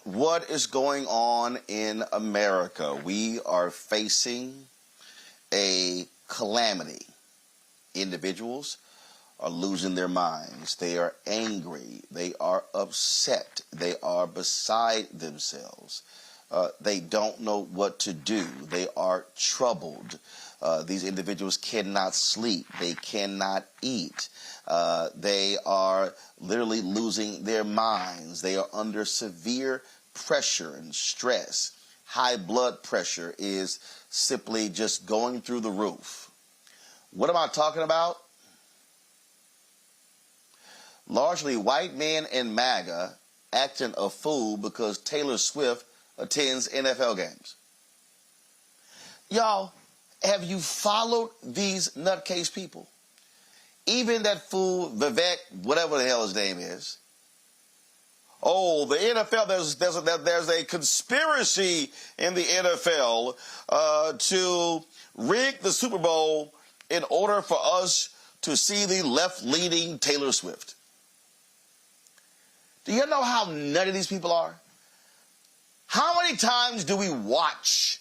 What is going on in America? We are facing a calamity. Individuals are losing their minds. They are angry. They are upset. They are beside themselves. They don't know what to do. They are troubled. These individuals cannot sleep. They cannot eat. They are literally losing their minds. They are under severe pressure and stress. High blood pressure is simply just going through the roof. What am I talking about? Largely white men in MAGA acting a fool because Taylor Swift attends NFL games. Y'all, have you followed these nutcase people? Even that fool, Vivek, whatever the hell his name is. Oh, the NFL, there's a conspiracy in the NFL to rig the Super Bowl in order for us to see the left-leaning Taylor Swift. Do you know how nutty these people are? How many times do we watch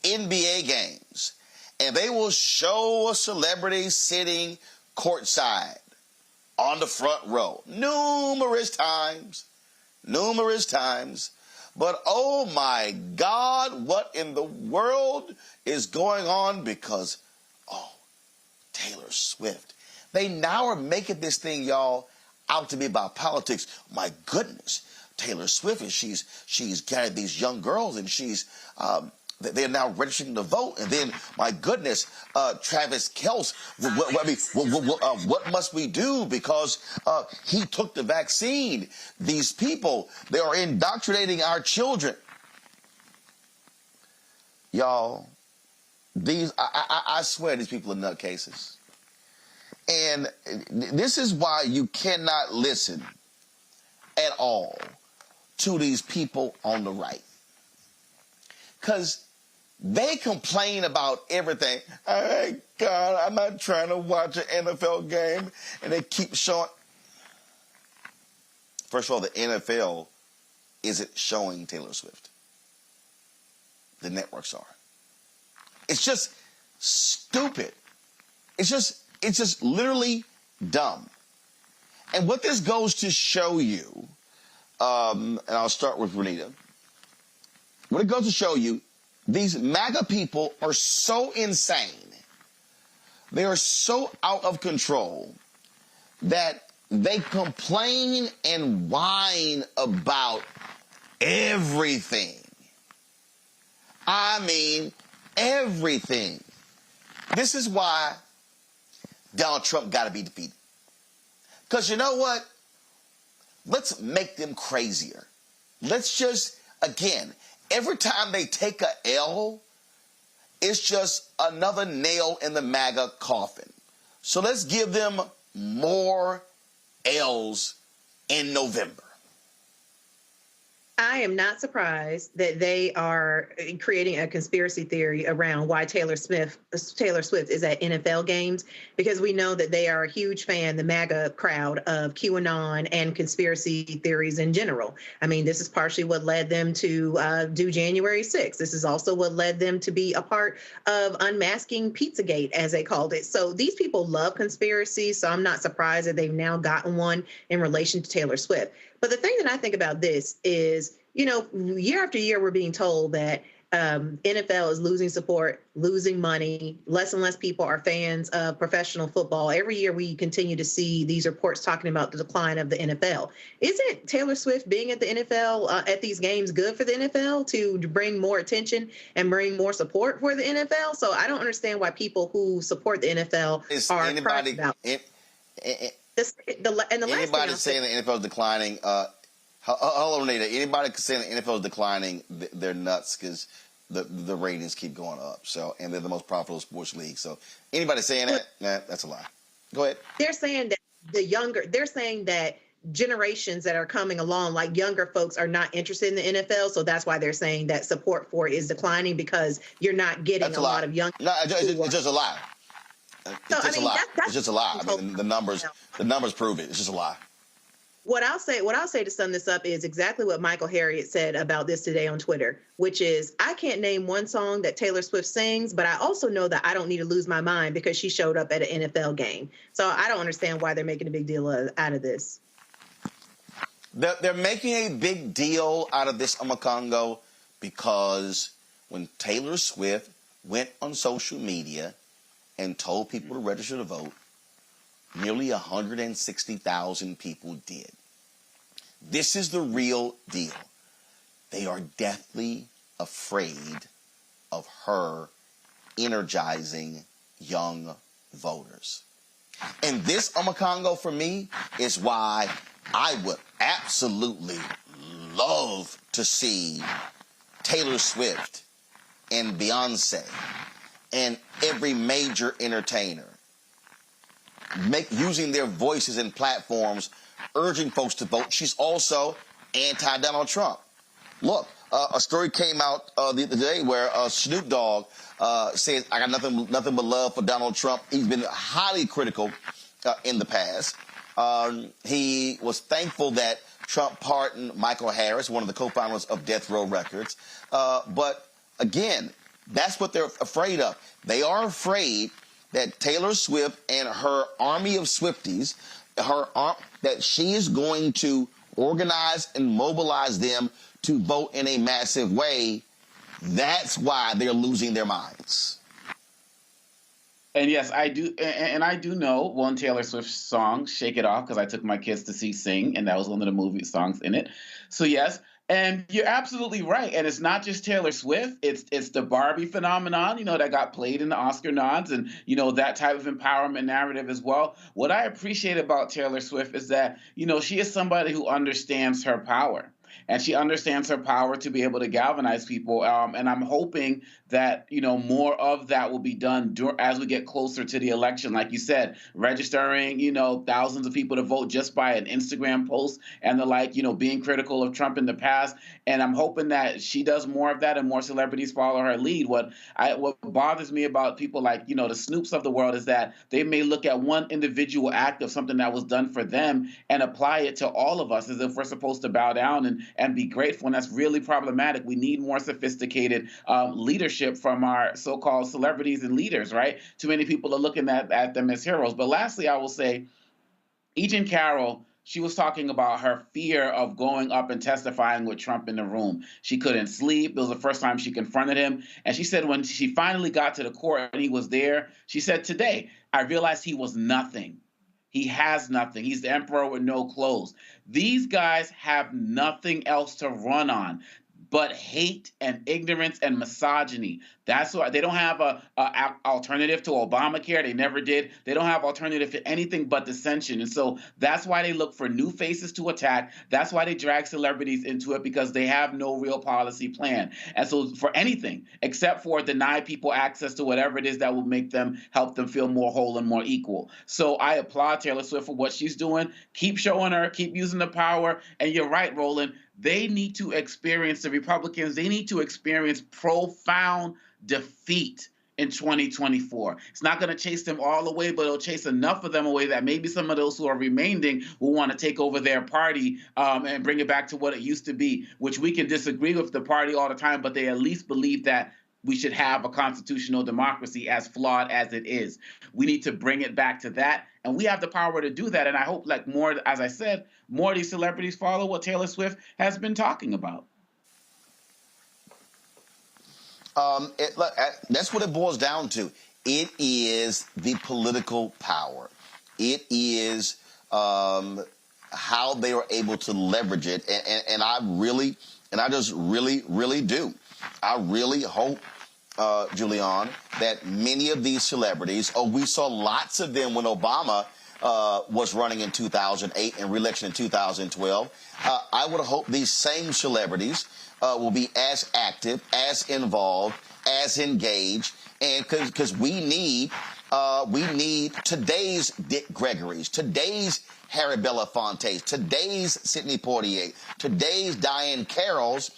NBA games and they will show a celebrity sitting courtside on the front row? Numerous times. But oh my God, what in the world is going on? Because, Taylor Swift. They now are making this thing, y'all, out to be about politics. My goodness, Taylor Swift, and she's gathered these young girls, and they're now registering to vote. And then, my goodness, Travis Kelce, what must we do because he took the vaccine? These people, they are indoctrinating our children. Y'all, I swear these people are nutcases. And this is why you cannot listen at all to these people on the right. Because they complain about everything. Hey, God, I'm not trying to watch an NFL game. And they keep showing. First of all, the NFL isn't showing Taylor Swift. The networks are. It's just stupid. It's just literally dumb. And what this goes to show you, and I'll start with Renita. What it goes to show you, these MAGA people are so insane. They are so out of control that they complain and whine about everything. I mean, everything. This is why Donald Trump got to be defeated. Because you know what? Let's make them crazier. Let's just, again, every time they take a L, it's just another nail in the MAGA coffin. So let's give them more L's in November. I am not surprised that they are creating a conspiracy theory around why Taylor Swift is at NFL games, because we know that they are a huge fan, the MAGA crowd, of QAnon and conspiracy theories in general. I mean, this is partially what led them to do January 6th. This is also what led them to be a part of unmasking Pizzagate, as they called it. So these people love conspiracy, so I'm not surprised that they've now gotten one in relation to Taylor Swift. But the thing that I think about this is, you know, year after year, we're being told that NFL is losing support, losing money. Less and less people are fans of professional football. Every year we continue to see these reports talking about the decline of the NFL. Isn't Taylor Swift being at the NFL, at these games, good for the NFL to bring more attention and bring more support for the NFL? So I don't understand why people who support the NFL are anybody about anybody saying the NFL is declining, hold on, Nita. Anybody saying the NFL is declining, they're nuts, because the ratings keep going up. So, and they're the most profitable sports league. So anybody saying that, nah, that's a lie. Go ahead. They're saying that they're saying that generations that are coming along, like younger folks, are not interested in the NFL. So that's why they're saying that support for it is declining, because you're not getting a lot of young. No, it's just a lie. It's just a lie. It's just a lie. I mean, the numbers prove it. It's just a lie. What I'll say to sum this up is exactly what Michael Harriot said about this today on Twitter, which is, I can't name one song that Taylor Swift sings, but I also know that I don't need to lose my mind because she showed up at an NFL game. So I don't understand why they're making a big deal out of this. They're making a big deal out of this, Amakongo, because when Taylor Swift went on social media and told people to register to vote, nearly 160,000 people did. This is the real deal. They are deathly afraid of her energizing young voters. And this, Amakongo, for me, is why I would absolutely love to see Taylor Swift and Beyonce and every major entertainer using their voices and platforms, urging folks to vote. She's also anti-Donald Trump. Look, a story came out the other day where Snoop Dogg says, I got nothing but love for Donald Trump. He's been highly critical in the past. He was thankful that Trump pardoned Michael Harris, one of the co-founders of Death Row Records. But again, that's what they're afraid of. They are afraid that Taylor Swift and her army of Swifties, that she is going to organize and mobilize them to vote in a massive way. That's why they're losing their minds. And yes, I do, and I do know one Taylor Swift song, "Shake It Off," because I took my kids to see Sing, and that was one of the movie songs in it. So yes, and you're absolutely right. And it's not just Taylor Swift; it's the Barbie phenomenon, you know, that got played in the Oscar nods, and you know that type of empowerment narrative as well. What I appreciate about Taylor Swift is that, you know, she is somebody who understands her power. And she understands her power to be able to galvanize people. And I'm hoping that, you know, more of that will be done as we get closer to the election. Like you said, registering, you know, thousands of people to vote just by an Instagram post and the like, you know, being critical of Trump in the past. And I'm hoping that she does more of that and more celebrities follow her lead. What bothers me about people like, you know, the Snoops of the world is that they may look at one individual act of something that was done for them and apply it to all of us as if we're supposed to bow down and be grateful. And that's really problematic. We need more sophisticated leadership from our so-called celebrities and leaders, right? Too many people are looking at them as heroes. But lastly, I will say, Egan Carroll, she was talking about her fear of going up and testifying with Trump in the room. She couldn't sleep. It was the first time she confronted him. And she said when she finally got to the court and he was there, she said, "Today, I realized he was nothing." He has nothing. He's the emperor with no clothes. These guys have nothing else to run on but hate and ignorance and misogyny. That's why they don't have a alternative to Obamacare. They never did. They don't have alternative to anything but dissension. And so that's why they look for new faces to attack. That's why they drag celebrities into it, because they have no real policy plan. And so for anything except for deny people access to whatever it is that will make them, help them feel more whole and more equal. So I applaud Taylor Swift for what she's doing. Keep showing her, keep using the power. And you're right, Roland. They need to experience, the Republicans, they need to experience profound defeat in 2024. It's not going to chase them all away, but it'll chase enough of them away that maybe some of those who are remaining will want to take over their party and bring it back to what it used to be, which we can disagree with the party all the time, but they at least believe that we should have a constitutional democracy, as flawed as it is. We need to bring it back to that, and we have the power to do that. And I hope, like more, as I said, more of these celebrities follow what Taylor Swift has been talking about. That's what it boils down to. It is the political power. It is how they are able to leverage it. And I just really do. I really hope, Julian, that many of these celebrities, we saw lots of them when Obama was running in 2008 and re-election in 2012. I would hope these same celebrities will be as active, as involved, as engaged, and because we need today's Dick Gregory's, today's Harry Belafonte's, today's Sidney Poitier, today's Diane Carroll's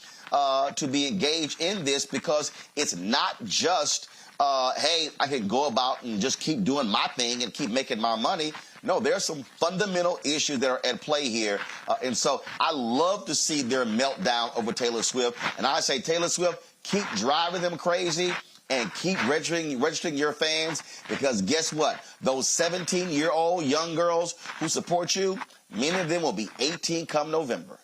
to be engaged in this, because it's not just, hey, I can go about and just keep doing my thing and keep making my money. No, there's some fundamental issues that are at play here. And so I love to see their meltdown over Taylor Swift. And I say, Taylor Swift, keep driving them crazy and keep registering your fans, because guess what? Those 17-year-old young girls who support you, many of them will be 18 come November.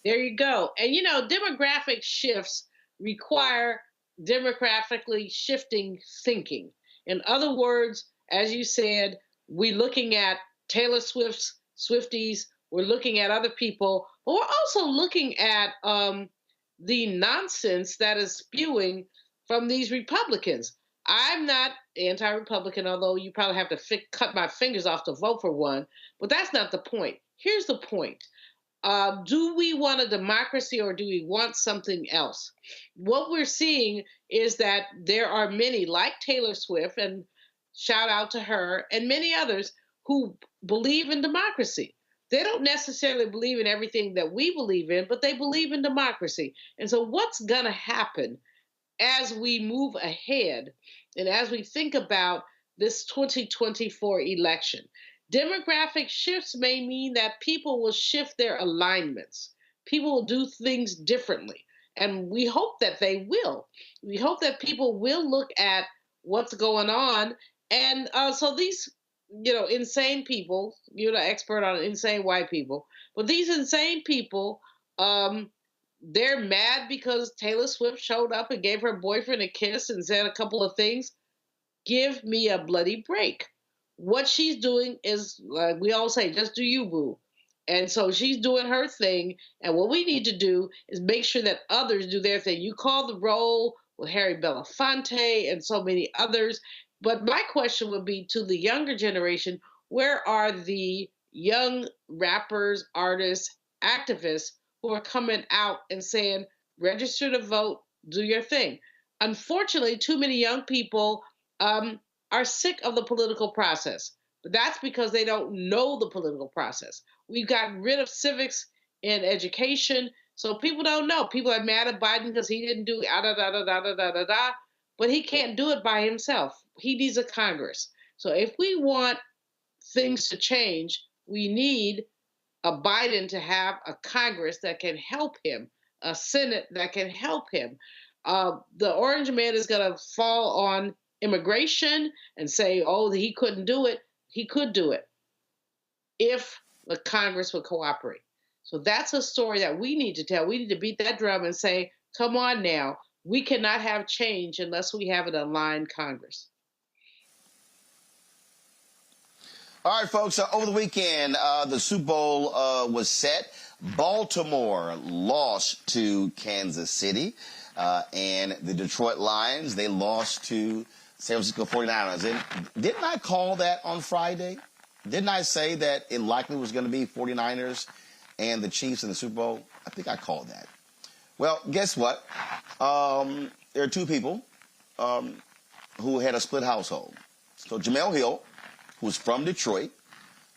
There you go. And, demographic shifts require demographically shifting thinking. In other words, as you said, we're looking at Taylor Swift's Swifties, we're looking at other people, but we're also looking at the nonsense that is spewing from these Republicans. I'm not anti-Republican, although you probably have to cut my fingers off to vote for one, but that's not the point. Here's the point. Do we want a democracy, or do we want something else? What we're seeing is that there are many, like Taylor Swift, and shout out to her, and many others who believe in democracy. They don't necessarily believe in everything that we believe in, but they believe in democracy. And so what's going to happen as we move ahead and as we think about this 2024 election? Demographic shifts may mean that people will shift their alignments. People will do things differently. And we hope that they will. We hope that people will look at what's going on. And so these, insane people, you're the expert on insane white people, but these insane people, they're mad because Taylor Swift showed up and gave her boyfriend a kiss and said a couple of things. Give me a bloody break. What she's doing is, like we all say, just do you, boo. And so she's doing her thing. And what we need to do is make sure that others do their thing. You call the roll with Harry Belafonte and so many others. But my question would be to the younger generation, where are the young rappers, artists, activists who are coming out and saying, register to vote, do your thing? Unfortunately, too many young people are sick of the political process. But that's because they don't know the political process. We've gotten rid of civics in education, so people don't know. People are mad at Biden because he didn't do da-da-da-da-da-da-da-da, but he can't do it by himself. He needs a Congress. So if we want things to change, we need a Biden to have a Congress that can help him, a Senate that can help him. The orange man is going to fall on immigration and say, oh, he couldn't do it. He could do it if the Congress would cooperate. So that's a story that we need to tell. We need to beat that drum and say, come on now, we cannot have change unless we have an aligned Congress. All right, folks, over the weekend, the Super Bowl was set. Baltimore lost to Kansas City, and the Detroit Lions, they lost to San Francisco 49ers. And didn't I call that on Friday? Didn't I say that it likely was going to be 49ers and the Chiefs in the Super Bowl? I think I called that. Well, guess what? There are two people who had a split household. So Jamel Hill, who's from Detroit,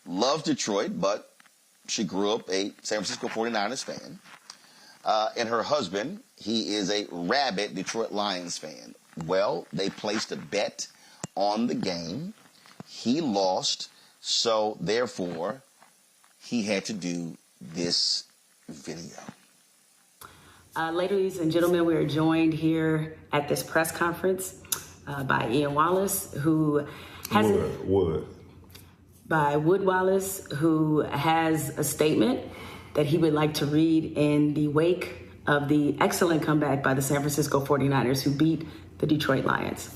loves Detroit, but she grew up a San Francisco 49ers fan. And her husband, he is a rabid Detroit Lions fan. Well, they placed a bet on the game. He lost, so therefore, he had to do this video. Ladies and gentlemen, we are joined here at this press conference by Ian Wallace, who has by Wood Wallace, who has a statement that he would like to read in the wake of the excellent comeback by the San Francisco 49ers, who beat the Detroit Lions.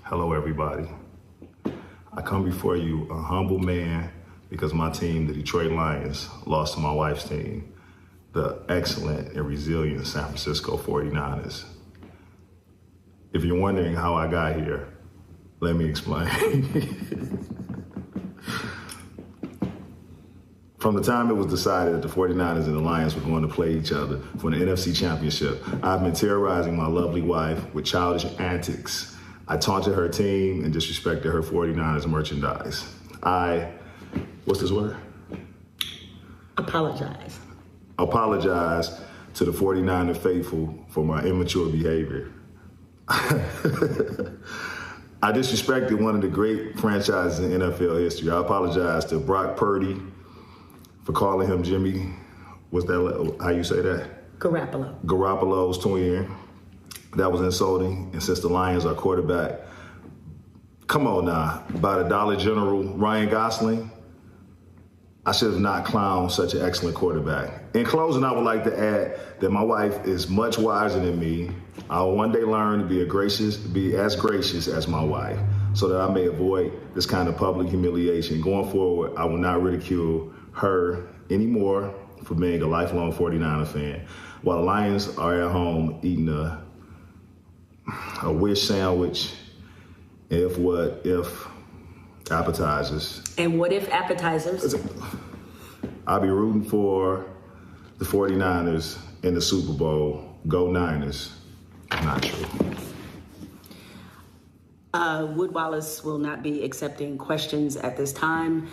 Hello, everybody. I come before you a humble man because my team, the Detroit Lions, lost to my wife's team, the excellent and resilient San Francisco 49ers. If you're wondering how I got here, let me explain. From the time it was decided that the 49ers and the Lions were going to play each other for the NFC Championship, I've been terrorizing my lovely wife with childish antics. I taunted her team and disrespected her 49ers merchandise. What's this word? Apologize to the 49er faithful for my immature behavior. I disrespected one of the great franchises in NFL history. I apologize to Brock Purdy for calling him Jimmy. What's that? How you say that? Garoppolo's twin. That was insulting. And since the Lions are quarterback, come on now, by the Dollar General Ryan Gosling, I should have not clowned such an excellent quarterback. In closing, I would like to add that my wife is much wiser than me. I'll one day learn to be as gracious as my wife, so that I may avoid this kind of public humiliation. Going forward, I will not ridicule her anymore for being a lifelong 49er fan. While the Lions are at home eating a wish sandwich, if appetizers. And what if appetizers? I'll be rooting for the 49ers in the Super Bowl. Go Niners. Not true. Wood Wallace will not be accepting questions at this time.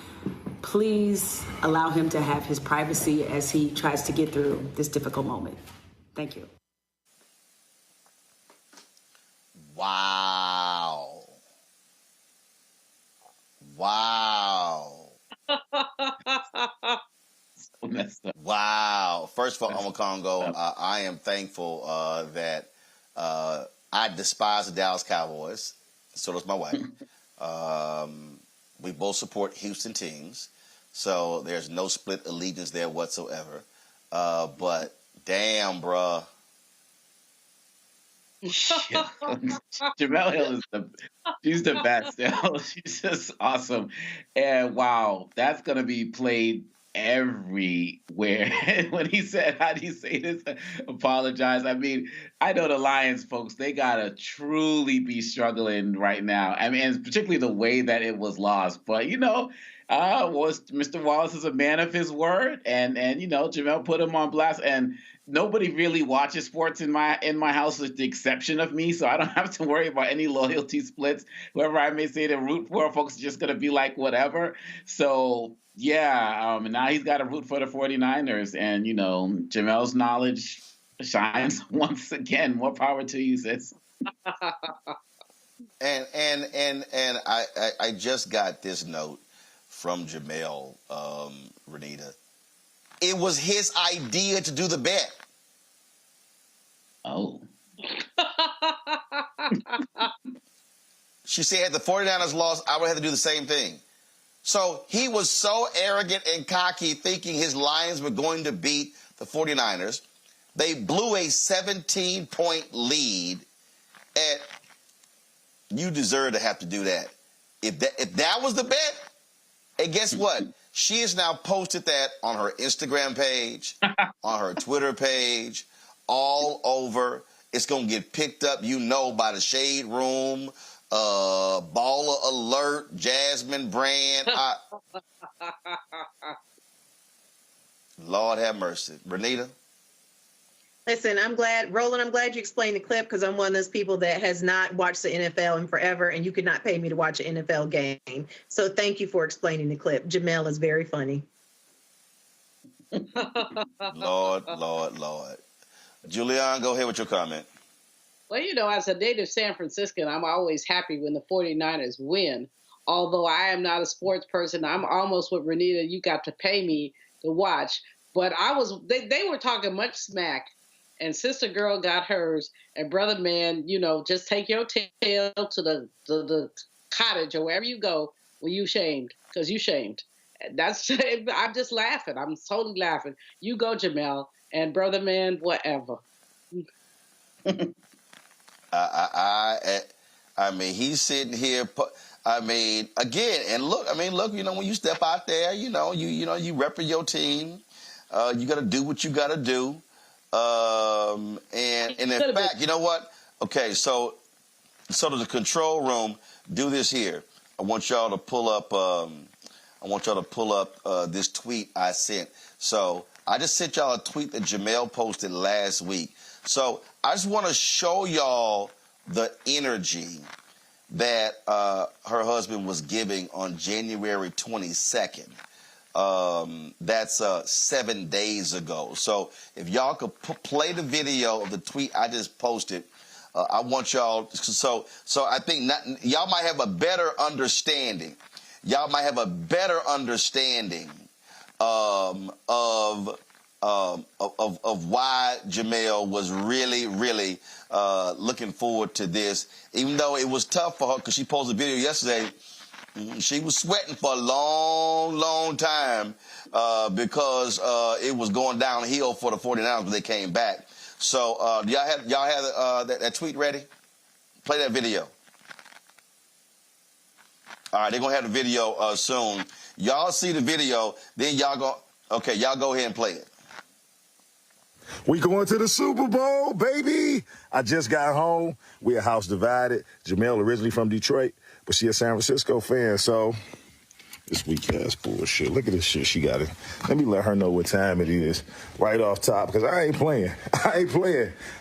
Please allow him to have his privacy as he tries to get through this difficult moment. Thank you. Wow. So messed up. Wow. First of all, Uncle Congo, I am thankful that I despise the Dallas Cowboys. So does my wife. We both support Houston teams. So there's no split allegiance there whatsoever. But damn, bruh. Jamel Hill she's the best. She's just awesome. And wow, that's going to be played everywhere. When he said, how do you say this? Apologize. I mean, I know the Lions folks, they got to truly be struggling right now. I mean, and particularly the way that it was lost. But, Mr. Wallace is a man of his word. And Jamel put him on blast. And nobody really watches sports in my house with the exception of me, so I don't have to worry about any loyalty splits. Whoever I may say to root for, folks are just going to be like whatever. So, yeah, now he's got to root for the 49ers. And, Jamel's knowledge shines once again. More power to you, sis. And I just got this note from Jamel, Renita. It was his idea to do the bet. Oh. She said, had the 49ers lost, I would have to do the same thing. So he was so arrogant and cocky thinking his Lions were going to beat the 49ers They blew a 17-point lead. And you deserve to have to do that. If that was the bet, and guess what? She has now posted that on her Instagram page, on her Twitter page, all over. It's going to get picked up, by the Shade Room, Baller Alert, Jasmine Brand. Lord have mercy. Renita? Listen, Roland, I'm glad you explained the clip because I'm one of those people that has not watched the NFL in forever, and you could not pay me to watch an NFL game. So thank you for explaining the clip. Jamel is very funny. Lord. Julian, go ahead with your comment. Well, as a native San Franciscan, I'm always happy when the 49ers win. Although I am not a sports person, I'm almost with Renita. You got to pay me to watch. But they were talking much smack. And Sister Girl got hers, and Brother Man, just take your tail to the cottage or wherever you go when you shamed, because you shamed. I'm just laughing. I'm totally laughing. You go, Jamel, and Brother Man, whatever. He's sitting here. Again, and look. When you step out there, you rep your team. You got to do what you got to do. And in fact, you know what? Okay, so to the control room, do this here. I want y'all to pull up. This tweet I sent. So I just sent y'all a tweet that Jamel posted last week. So I just want to show y'all the energy that her husband was giving on January 22nd. That's 7 days ago. So if y'all could play the video of the tweet I just posted, I want y'all. So I think y'all might have a better understanding. Y'all might have a better understanding of why Jamel was really looking forward to this, even though it was tough for her because she posted a video yesterday. She was sweating for a long time because it was going downhill for the 49ers when they came back. So y'all have that tweet ready? Play that video. All right, they're going to have the video soon. Y'all see the video, then y'all go ahead and play it. We going to the Super Bowl, baby. I just got home. We're house divided. Jamel originally from Detroit, but she a San Francisco fan, so this weak ass bullshit. Look at this shit she got it. Let me let her know what time it is right off top, because I ain't playing.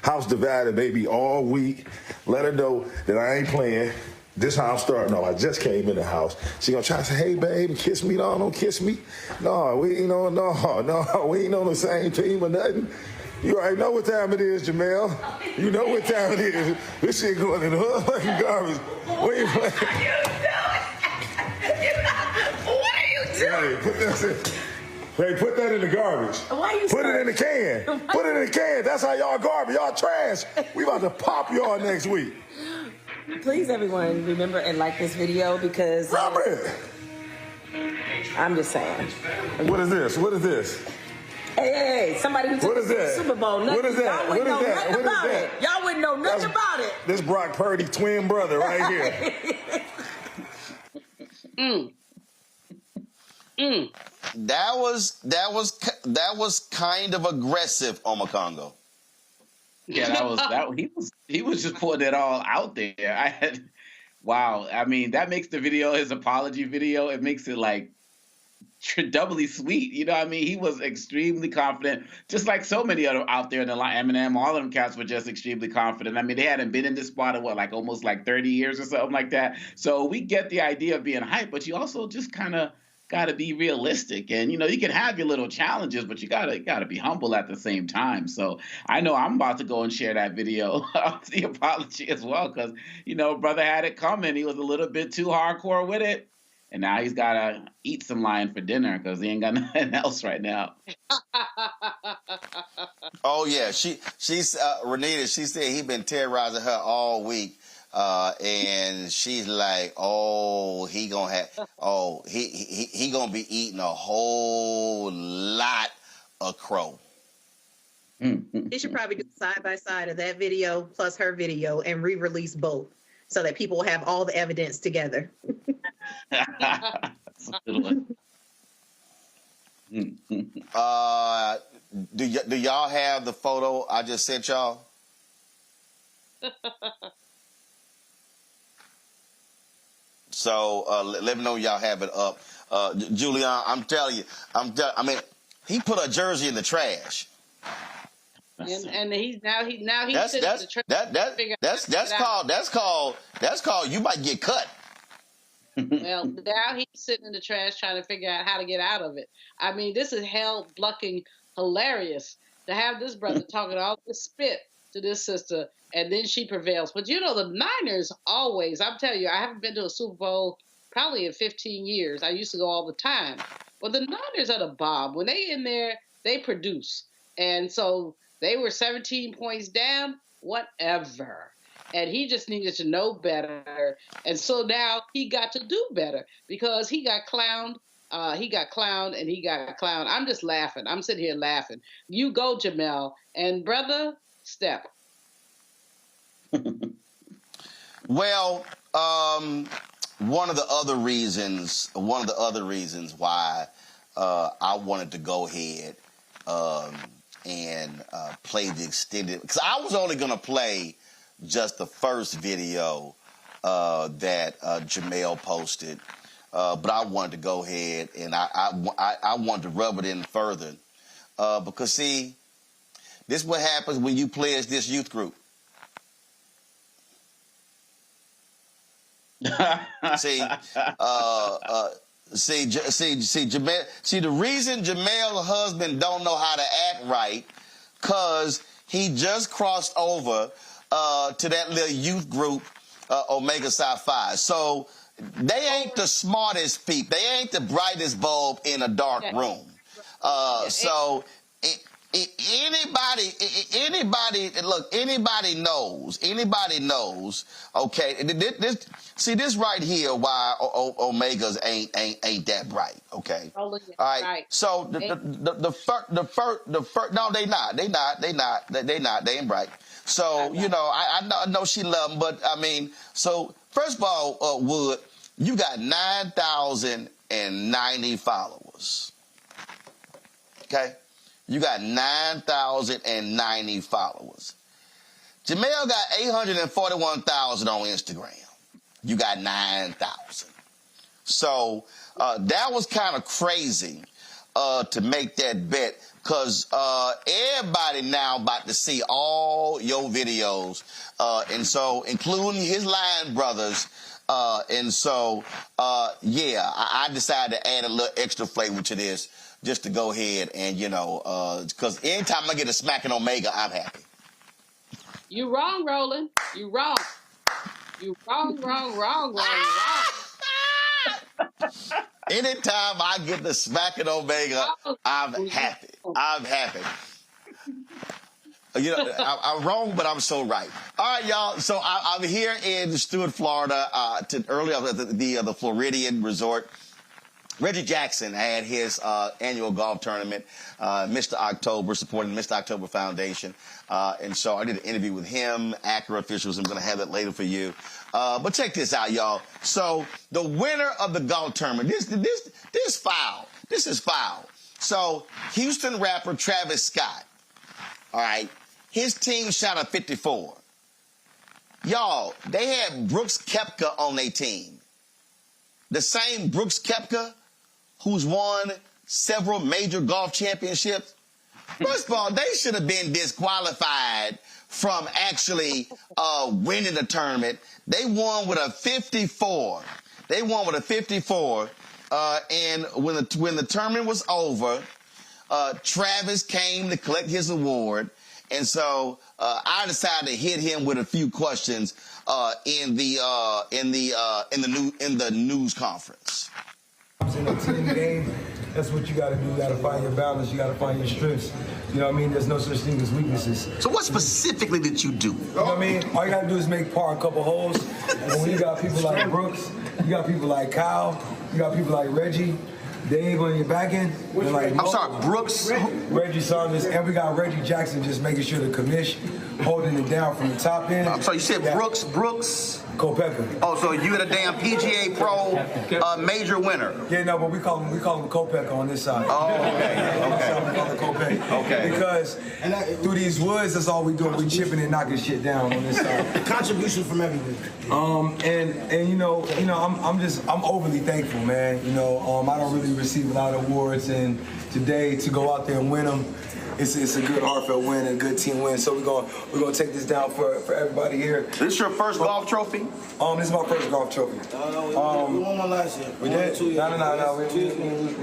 House divided, baby, all week. Let her know that I ain't playing. This how I'm starting off. I just came in the house. She gonna try to say, hey, babe, kiss me. No, don't kiss me. No, we ain't on the same team or nothing. You already know what time it is, Jamel. You know what time it is. This shit going in the fucking garbage. What are you playing? What are you doing? Hey, put that in the garbage. Why you Put it in the can. Put it in the can. That's how y'all garbage. Y'all trash. We about to pop y'all next week. Please, everyone, remember and like this video because I'm just saying. What is this? What is this? Hey, somebody who took the Super Bowl. What is that? Y'all wouldn't know nothing about it. Y'all wouldn't know nothing about it. This Brock Purdy twin brother right here. That was kind of aggressive, Omakongo. Yeah, he was just putting it all out there. Wow. I mean, that makes the video, his apology video, it makes it like doubly sweet. You know what I mean? He was extremely confident, just like so many other out there in the line. Eminem, all of them cats were just extremely confident. I mean, they hadn't been in this spot in almost 30 years or something like that. So we get the idea of being hyped, but you also just kind of got to be realistic. And, you can have your little challenges, but you got to be humble at the same time. So I know I'm about to go and share that video of the apology as well, because, brother had it coming. He was a little bit too hardcore with it. And now he's got to eat some lion for dinner because he ain't got nothing else right now. Oh, yeah. She's Renita, she said he been terrorizing her all week. And she's like, he gonna be eating a whole lot of crow. He should probably do side by side of that video plus her video and re-release both so that people have all the evidence together. That's a good one. Do y'all have the photo I just sent y'all? So let me know y'all have it up. Julian, I'm telling you, I mean, he put a jersey in the trash. And he's sitting in the trash. That's called you might get cut. Well, now he's sitting in the trash trying to figure out how to get out of it. I mean, this is hell-blucking hilarious to have this brother talking all this spit to this sister, and then she prevails. But you know, the Niners always, I'm telling you, I haven't been to a Super Bowl probably in 15 years. I used to go all the time. But the Niners are the bomb. When they in there, they produce. And so they were 17 points down, whatever. And he just needed to know better. And so now he got to do better because he got clowned. And he got clowned. I'm just laughing. I'm sitting here laughing. You go, Jamel. And brother, step. Well, one of the other reasons why I wanted to go ahead and play the extended, because I was only going to play just the first video that Jamel posted, but I wanted to go ahead and I wanted to rub it in further because see, this is what happens when you pledge this youth group. Jamel. See, the reason Jamel's husband don't know how to act right, cause he just crossed over to that little youth group, Omega Psi Phi. So they ain't the smartest people. They ain't the brightest bulb in a dark room. So anybody knows. Okay, this right here why Omegas ain't that bright. Okay, all right. So the first no, they ain't bright. So you know, I know she love them, but I mean, so first of all, Wood, you got 9,090 followers. Okay. You got 9,090 followers. Jamel got 841,000 on Instagram. You got 9,000. So that was kind of crazy to make that bet because everybody now about to see all your videos, and so including his Lion brothers. And so, yeah, I decided to add a little extra flavor to this. Just to go ahead and, you know, because anytime I get a smacking Omega, I'm happy. You wrong, Roland. You wrong. You wrong. Anytime I get the smacking Omega, I'm happy. I'm happy. You know, I'm wrong, but I'm so right. All right, y'all. So I'm here in Stuart, Florida, earlier the Floridian Resort. Reggie Jackson had his annual golf tournament, Mr. October, supporting the Mr. October Foundation. And so I did an interview with him, Acura officials. I'm going to have that later for you. But check this out, y'all. So the winner of the golf tournament, this foul. This is foul. So Houston rapper Travis Scott, all right, his team shot a 54. Y'all, they had Brooks Koepka on their team. The same Brooks Koepka who's won several major golf championships. First of all, they should have been disqualified from actually winning the tournament. They won with a 54. And when the tournament was over, Travis came to collect his award. And so I decided to hit him with a few questions in the news conference. In a team game, that's what you got to do. You got to find your balance. You got to find your strengths. You know what I mean? There's no such thing as weaknesses. So what specifically did you do? You know what I mean? All you got to do is make par a couple holes. And when you got people like Brooks, you got people like Kyle, you got people like Reggie, Dave on your back end. I'm sorry, Brooks. Reggie Saunders, and we got Reggie Jackson just making sure the commission holding it down from the top end. I'm sorry, you said Brooks. Kopeka. Oh, so you had a damn PGA Pro major winner. Yeah, no, but we call him Kopeka on this side. Oh, okay. We call him Kopeka. Okay. Because through these woods, that's all we doing. We chipping and knocking shit down on this side. Contribution from everybody. And you know, I'm overly thankful, man. You know, I don't really receive a lot of awards, and today to go out there and win them, it's a good heartfelt win and a good team win. So we're gonna take this down for everybody here. This is your first golf trophy? This is my first golf trophy. We won one last year. We did? No. We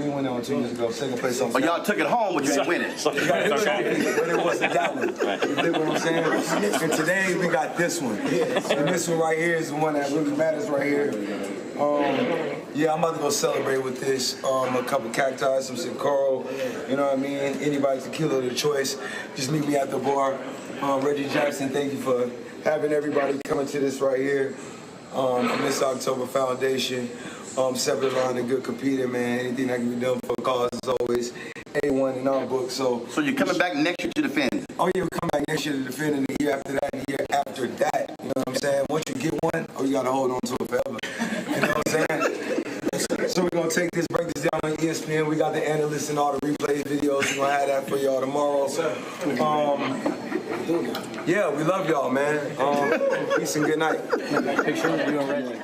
won that one 2 years ago. Second place on. Oh, y'all took it home, but you didn't win it. But it wasn't that one. You dig what I'm saying? And today we got this one. And this one right here is the one that really matters right here. Yeah, I'm about to go celebrate with this. A couple cacti, some Sikoro, you know what I mean? Anybody's tequila of the choice. Just meet me at the bar. Reggie Jackson, thank you for having everybody coming to this right here. Miss October Foundation, separate line and good competing, man. Anything that can be done for a cause is always A1 in our book. So you're coming back next year to defend? Oh yeah, we come back next year to defend, and the year after that, and the year after that. You know what I'm saying? Once you get one, you gotta hold on to it forever. You know what I'm saying? So we're gonna break this down on ESPN. We got the analysts and all the replay videos. We're gonna have that for y'all tomorrow. Yeah, we love y'all, man. Peace and good night. Picture of you and Reggie.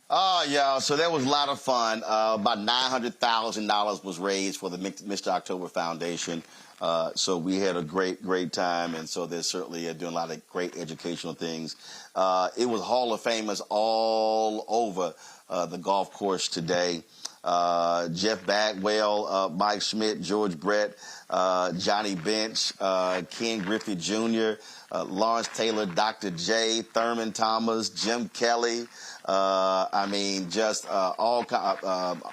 Y'all, so that was a lot of fun. About $900,000 was raised for the Mr. October Foundation. So we had a great time, and so they're certainly doing a lot of great educational things. It was Hall of Famers all over the golf course today. Jeff Bagwell, Mike Schmidt, George Brett, Johnny Bench, Ken Griffey Jr., Lawrence Taylor, Dr. J, Thurman Thomas, Jim Kelly.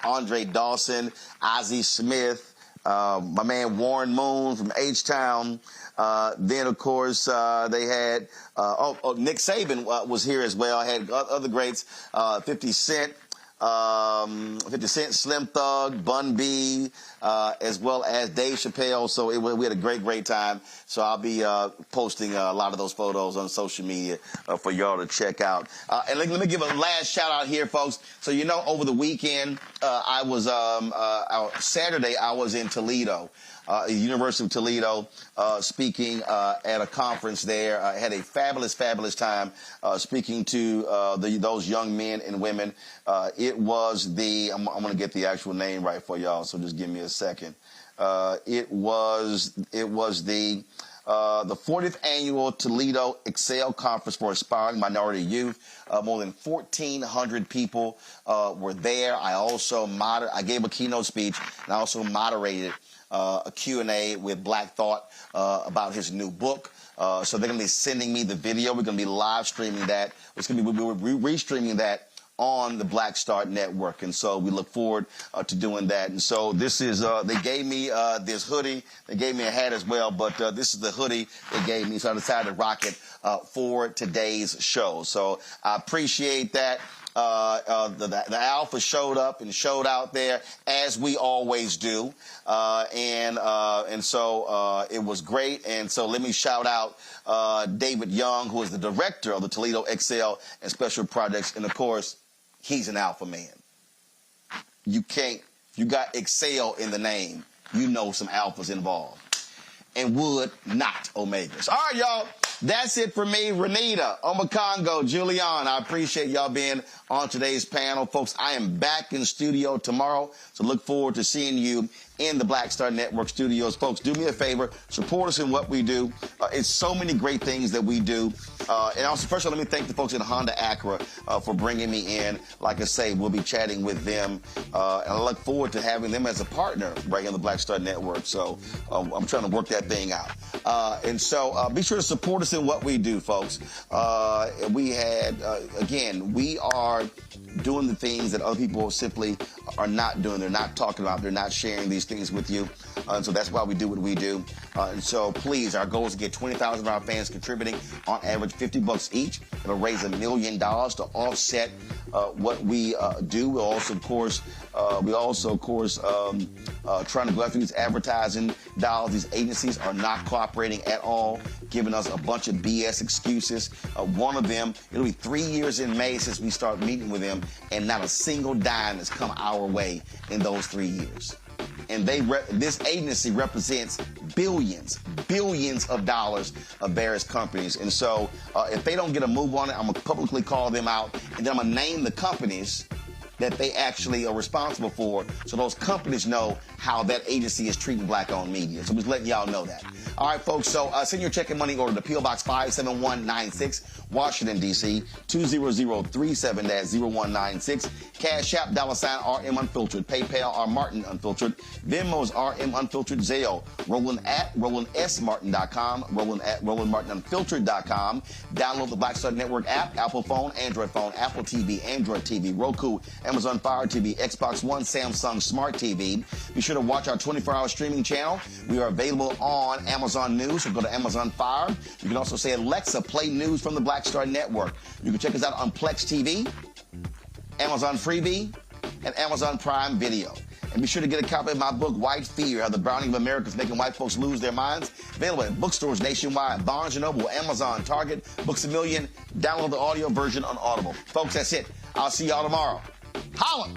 Andre Dawson, Ozzie Smith. My man Warren Moon from H-Town. Then, of course, they had Nick Saban was here as well. Had other greats, 50 Cent, Slim Thug, Bun B, as well as Dave Chappelle. So we had a great time. So I'll be posting a lot of those photos on social media for y'all to check out. And let me give a last shout out here, folks. So over the weekend, I was Saturday I was in Toledo. University of Toledo, speaking at a conference there. I had a fabulous time speaking to those young men and women. It was I'm going to get the actual name right for y'all, so just give me a second. It was the 40th annual Toledo Excel Conference for Aspiring Minority Youth. More than 1,400 people were there. I gave a keynote speech, and I also moderated a Q&A with Black Thought about his new book. So they're going to be sending me the video. We're going to be live streaming that. We're restreaming that on the Black Start Network. And so we look forward to doing that. And so this is, they gave me this hoodie. They gave me a hat as well, but this is the hoodie they gave me. So I decided to rock it for today's show. So I appreciate that. The Alpha showed up and showed out there, as we always do. And so it was great. And so let me shout out David Young, who is the director of the Toledo Excel and Special Projects. And of course, he's an Alpha man. You got Excel in the name, some Alphas involved. And would not Omegas. All right, y'all. That's it for me. Renita, Omakongo, Julian, I appreciate y'all being on today's panel. Folks, I am back in studio tomorrow, so look forward to seeing you in the Black Star Network studios. Folks, do me a favor. Support us in what we do. It's so many great things that we do. And also, first of all, let me thank the folks at Honda Acura for bringing me in. Like I say, we'll be chatting with them. And I look forward to having them as a partner right in the Black Star Network. So I'm trying to work that thing out. And so be sure to support us in what we do, folks. We are doing the things that other people simply are not doing. They're not talking about. They're not sharing these things with you. And so that's why we do what we do. And so please, our goal is to get 20,000 of our fans contributing on average $50 each. It'll raise $1 million to offset what we do. We'll also, of course, trying to go after these advertising dollars. These agencies are not cooperating at all, giving us a bunch of BS excuses. One of them, it'll be 3 years in May since we start meeting with them, and not a single dime has come our way in those 3 years. And this agency represents billions of dollars of various companies. And so if they don't get a move on it, I'm going to publicly call them out, and then I'm going to name the companies that they actually are responsible for, so those companies know how that agency is treating black-owned media. So I'm just letting y'all know that. All right, folks, so send your check and money order to P.O. Box 57196, Washington, D.C., 20037-0196. Cash App, $RM Unfiltered. PayPal, R Martin Unfiltered. Venmo is RM Unfiltered. Zelle, Roland at RolandSMartin.com. Roland at RolandMartinUnfiltered.com. Download the Black Star Network app, Apple phone, Android phone, Apple TV, Android TV, Roku, Amazon Fire TV, Xbox One, Samsung Smart TV. Be sure to watch our 24-hour streaming channel. We are available on Amazon News, so go to Amazon Fire. You can also say, Alexa, play news from the Black Star Network. You can check us out on Plex TV, Amazon Freebie, and Amazon Prime Video. And be sure to get a copy of my book, White Fear, How the Browning of America is Making White Folks Lose Their Minds. Available at bookstores nationwide, Barnes & Noble, Amazon, Target, Books A Million. Download the audio version on Audible. Folks, that's it. I'll see y'all tomorrow. Holla!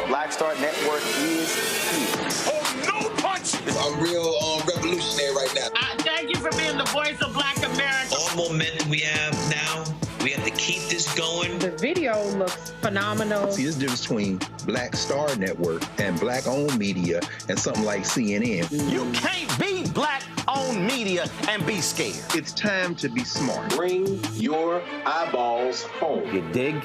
Black Star Network is here. Oh, no punch! I'm real revolutionary right now. Thank you for being the voice of Black America. All momentum we have now, we have to keep this going. The video looks phenomenal. See, there's a difference between Black Star Network and black-owned media and something like CNN. You can't be black-owned media and be scared. It's time to be smart. Bring your eyeballs home. You dig?